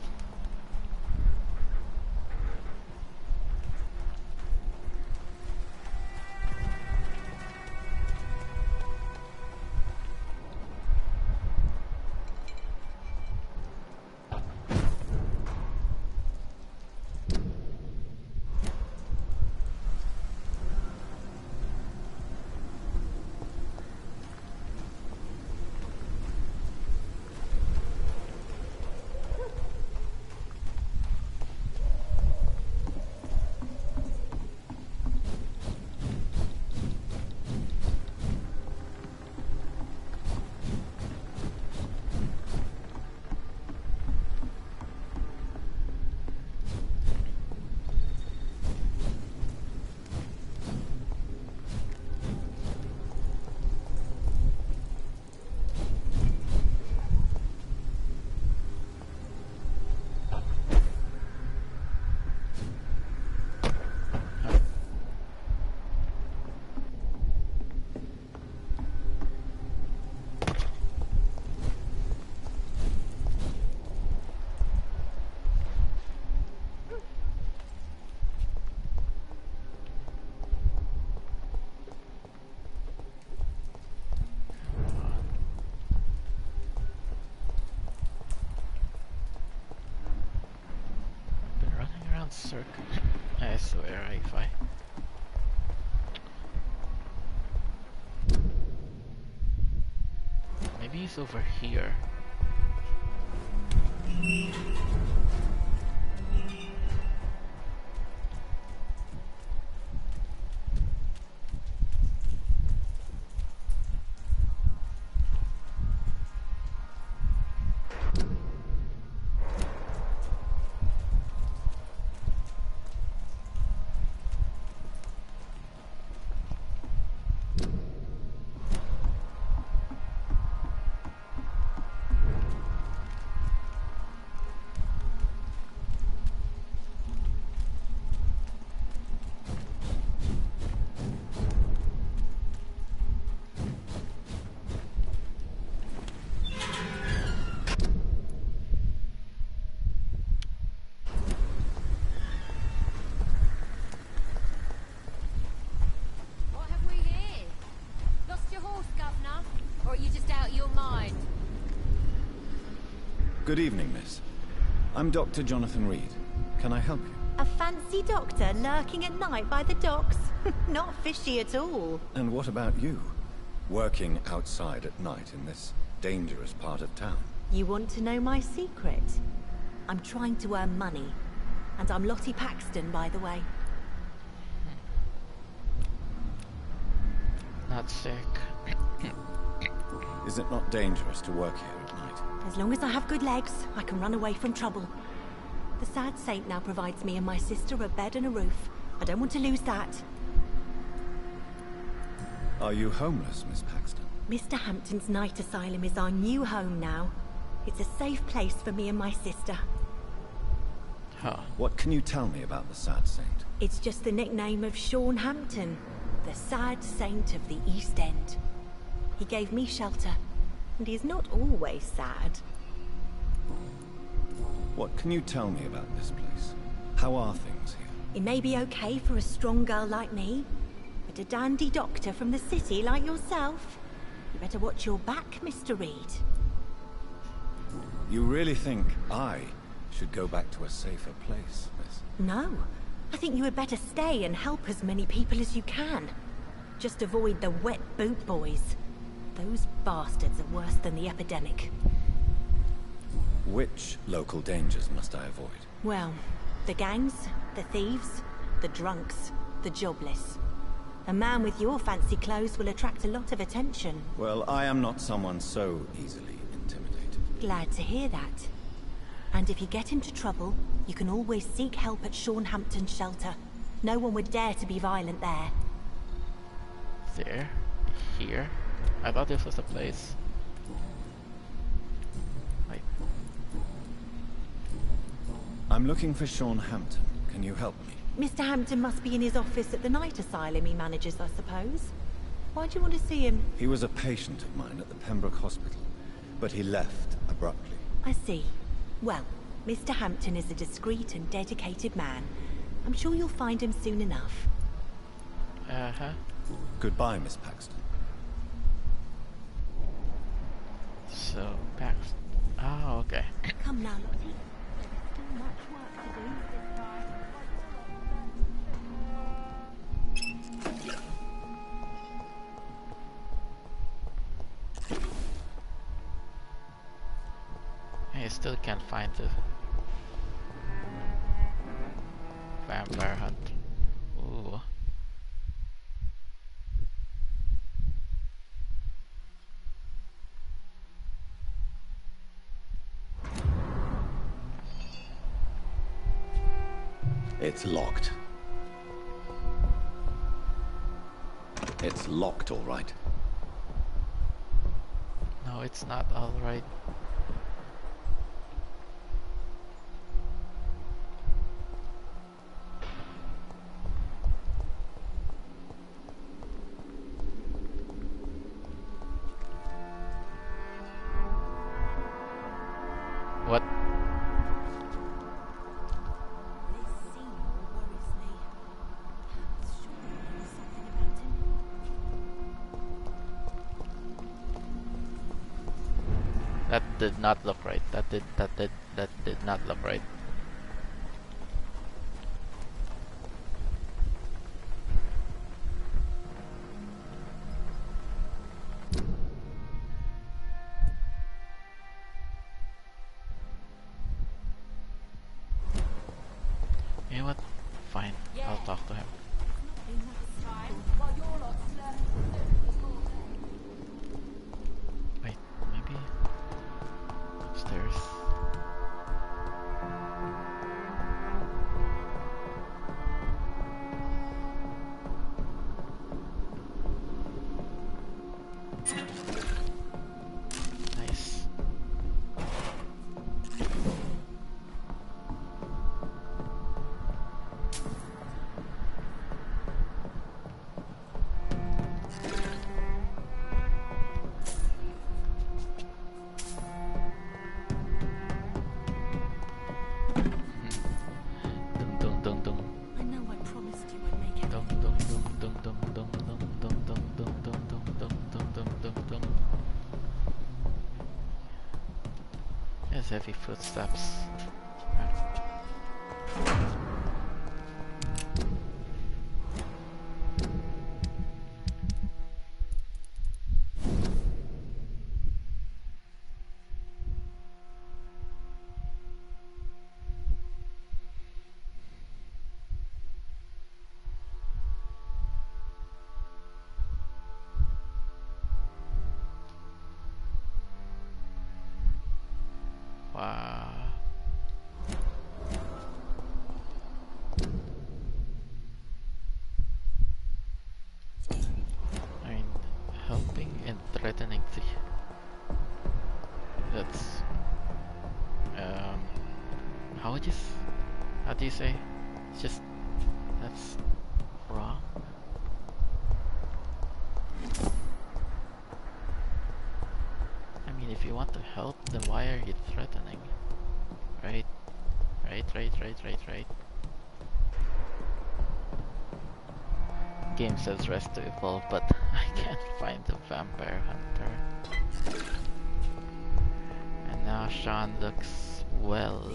circle. I swear, if I... Maybe he's over here. Good evening, miss. I'm Dr. Jonathan Reed. Can I help you? A fancy doctor lurking at night by the docks? Not fishy at all. And what about you? Working outside at night in this dangerous part of town? You want to know my secret? I'm trying to earn money. And I'm Lottie Paxton, by the way. Not sick. Is it not dangerous to work here at night? As long as I have good legs, I can run away from trouble. The sad saint now provides me and my sister a bed and a roof. I don't want to lose that. Are you homeless, Miss Paxton? Mr. Hampton's night asylum is our new home now. It's a safe place for me and my sister. Huh. What can you tell me about the sad saint? It's just the nickname of Sean Hampton, the sad saint of the East End. He gave me shelter, and he's not always sad. What can you tell me about this place? How are things here? It may be okay for a strong girl like me, but a dandy doctor from the city like yourself, you better watch your back, Mr. Reed. You really think I should go back to a safer place, miss? No. I think you had better stay and help as many people as you can. Just avoid the wet boot boys. Those bastards are worse than the epidemic. Which local dangers must I avoid? Well, the gangs, the thieves, the drunks, the jobless. A man with your fancy clothes will attract a lot of attention. Well, I am not someone so easily intimidated. Glad to hear that. And if you get into trouble, you can always seek help at Sean Hampton's shelter. No one would dare to be violent there. There? Here? I thought this was a place. Wait. I'm looking for Sean Hampton. Can you help me? Mr. Hampton must be in his office at the night asylum he manages, I suppose. Why do you want to see him? He was a patient of mine at the Pembroke Hospital, but he left abruptly. I see. Well, Mr. Hampton is a discreet and dedicated man. I'm sure you'll find him soon enough. Uh-huh. Goodbye, Miss Paxton. So, Paxton. Oh, okay. Come now, Lottie. There's still much work to do this I still can't find the vampire hunt. Ooh. It's locked. It's locked, all right. No, it's not all right. What? That did not look right. That did not look right. talk to him. Wait, maybe upstairs. Nice. Dum dum dum dum. I know I promised you I'd make Dum everything dum nice. dum dum dum dum dum dum dum dum dum dum dum dum dum dum dum. There's heavy footsteps. Wow. I mean, helping and threatening the... That's... How would you... How do you say? It's just... That's... wrong. I mean, if you want to help, then why are you threatening? Right? Right. Game says rest to evolve, but I can't find the vampire hunter. And now Sean looks well.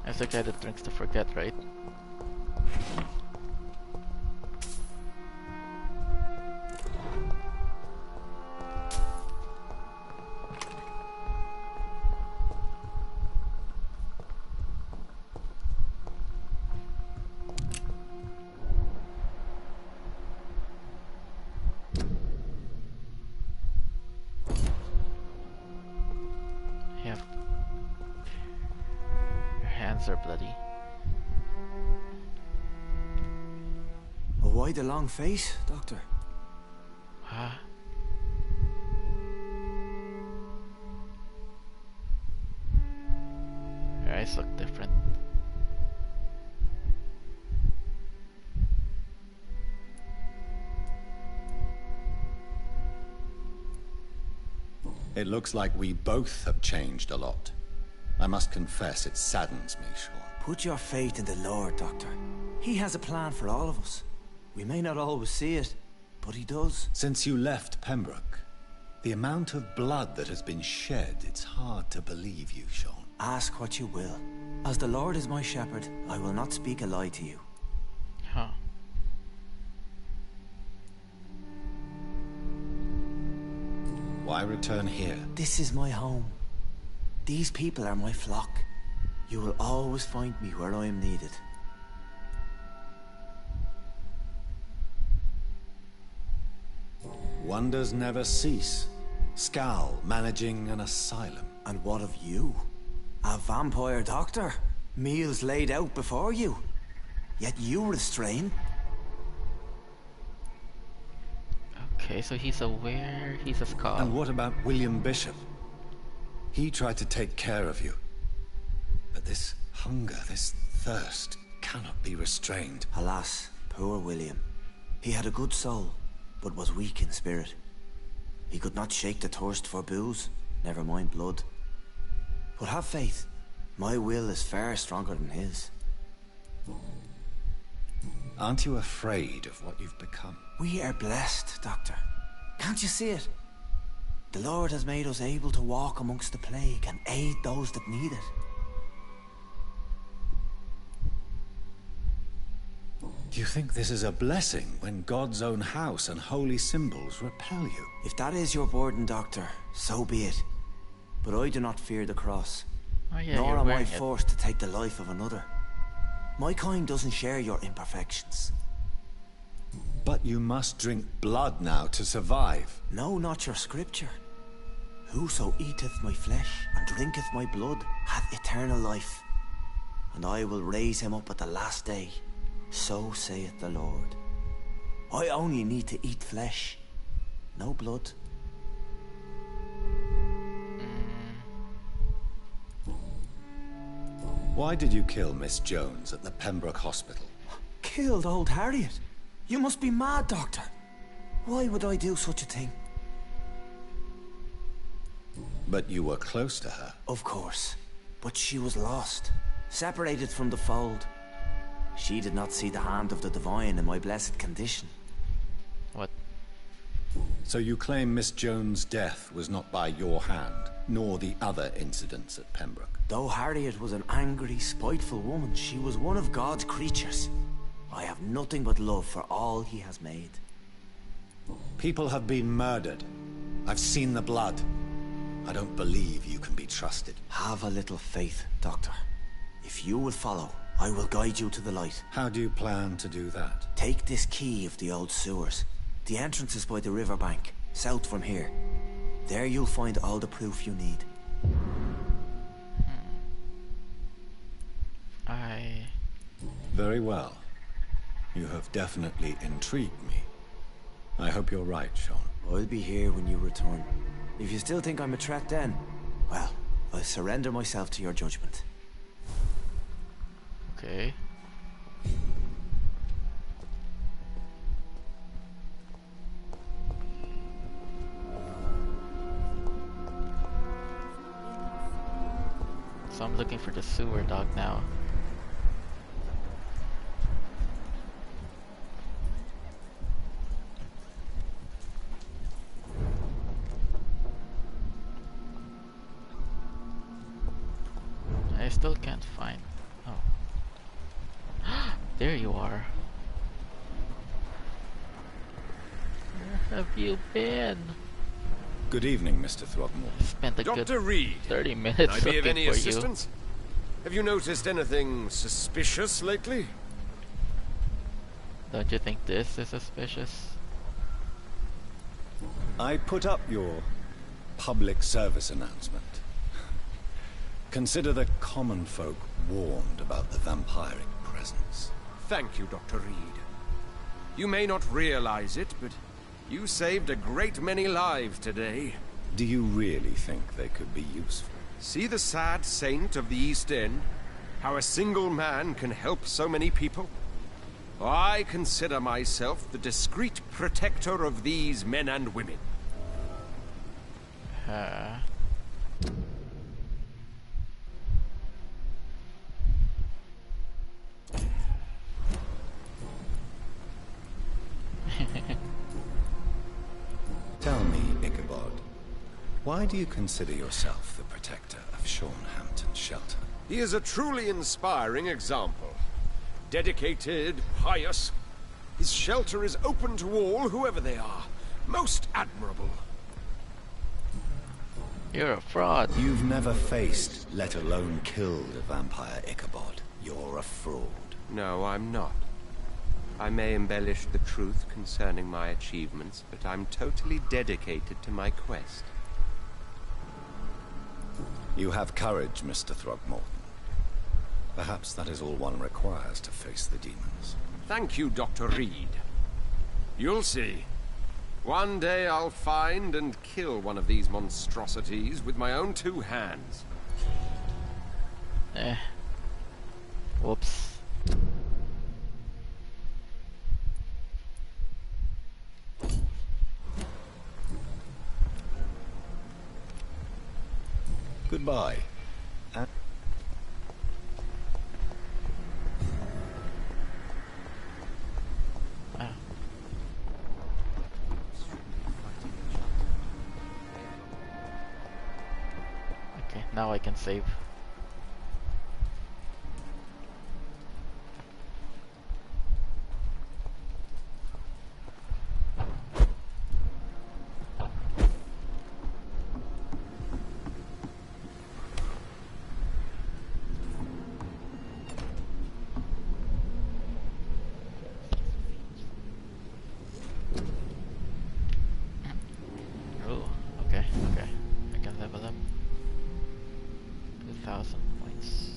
As the guy that drinks to forget, right? Yeah. Your hands are bloody. Well, why the long face, Doctor? Huh? Your eyes look different. It looks like we both have changed a lot. I must confess, it saddens me, Sean. Put your faith in the Lord, Doctor. He has a plan for all of us. We may not always see it, but he does. Since you left Pembroke, the amount of blood that has been shed, it's hard to believe you, Sean. Ask what you will. As the Lord is my shepherd, I will not speak a lie to you. Huh. Why return here? This is my home. These people are my flock. You will always find me where I am needed. Wonders never cease. Scal managing an asylum. And what of you? A vampire doctor? Meals laid out before you? Yet you restrain? Okay, so he's aware he's a Scal. And what about William Bishop? He tried to take care of you. But this hunger, this thirst, cannot be restrained. Alas, poor William. He had a good soul, but was weak in spirit. He could not shake the thirst for booze, never mind blood. But have faith. My will is far stronger than his. Aren't you afraid of what you've become? We are blessed, Doctor. Can't you see it? The Lord has made us able to walk amongst the plague and aid those that need it. Do you think this is a blessing when God's own house and holy symbols repel you? If that is your burden, Doctor, so be it. But I do not fear the cross. Oh, yeah, nor you're am I wearing it. forced to take the life of another. My kind doesn't share your imperfections. But you must drink blood now to survive. No, not your scripture. Whoso eateth my flesh and drinketh my blood hath eternal life, and I will raise him up at the last day. So saith the Lord. I only need to eat flesh, no blood. Why did you kill Miss Jones at the Pembroke Hospital? Killed old Harriet? You must be mad, Doctor. Why would I do such a thing? But you were close to her. Of course. But she was lost, separated from the fold. She did not see the hand of the divine in my blessed condition. What? So you claim Miss Jones' death was not by your hand, nor the other incidents at Pembroke? Though Harriet was an angry, spiteful woman, she was one of God's creatures. I have nothing but love for all he has made. People have been murdered. I've seen the blood. I don't believe you can be trusted. Have a little faith, Doctor. If you will follow, I will guide you to the light. How do you plan to do that? Take this key of the old sewers. The entrance is by the riverbank, south from here. There you'll find all the proof you need. Very well. You have definitely intrigued me. I hope you're right, Sean. I'll be here when you return. If you still think I'm a threat then, well, I'll surrender myself to your judgment. Okay. So I'm looking for the sewer dog now. I still can't find. Oh. There you are. Where have you been? Good evening, Mr. Throgmorton. Spent a Dr. good Reed, 30 minutes can I be of looking any for assistance? Have you noticed anything suspicious lately? you. Don't you think this is suspicious? I put up your public service announcement. Consider the common folk warned about the vampiric presence. Thank you, Dr. Reed. You may not realize it, but you saved a great many lives today. Do you really think they could be useful? See the sad saint of the East End? How a single man can help so many people? I consider myself the discreet protector of these men and women. Tell me, Ichabod, why do you consider yourself the protector of Sean Hampton's shelter? He is a truly inspiring example. Dedicated, pious. His shelter is open to all, whoever they are. Most admirable. You're a fraud. You've never faced, let alone killed a vampire, Ichabod. You're a fraud. No, I'm not. I may embellish the truth concerning my achievements, but I'm totally dedicated to my quest. You have courage, Mr. Throgmorton. Perhaps that is all one requires to face the demons. Thank you, Dr. Reed. You'll see. One day I'll find and kill one of these monstrosities with my own 2 hands. Whoops. Goodbye. Okay, now I can save. Oh, okay, okay. I can level up. 2,000 points.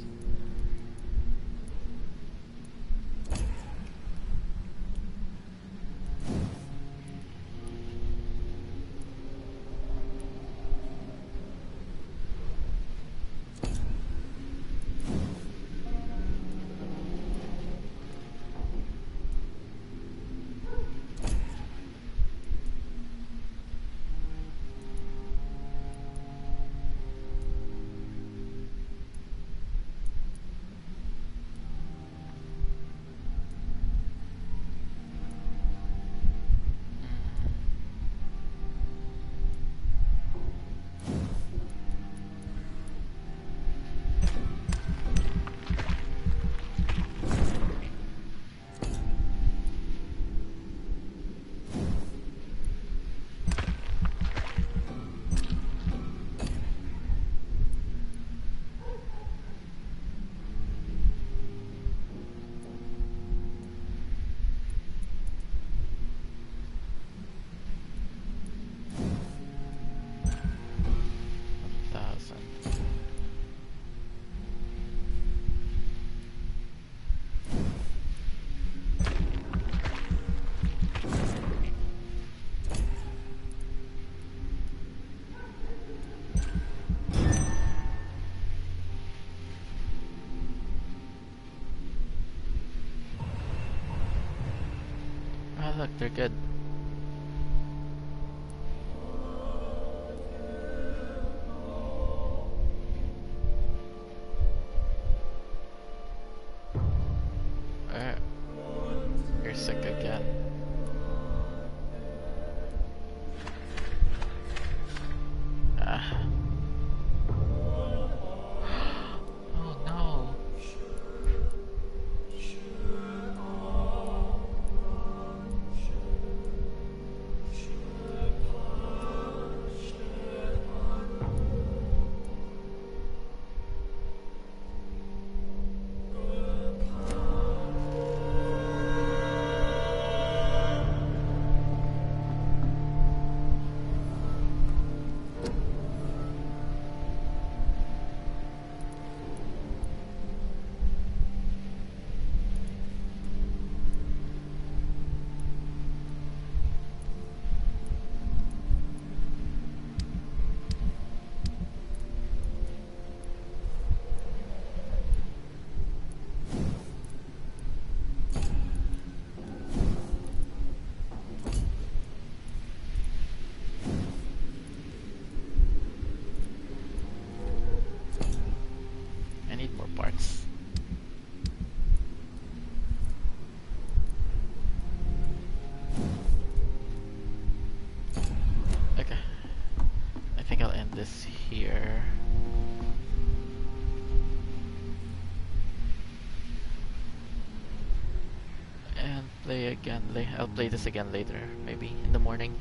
Ah, look, they're good. You're sick again. Ah. Oh no. I need more parts. Okay. I think I'll end this here. And play again. I'll play this again later, maybe in the morning.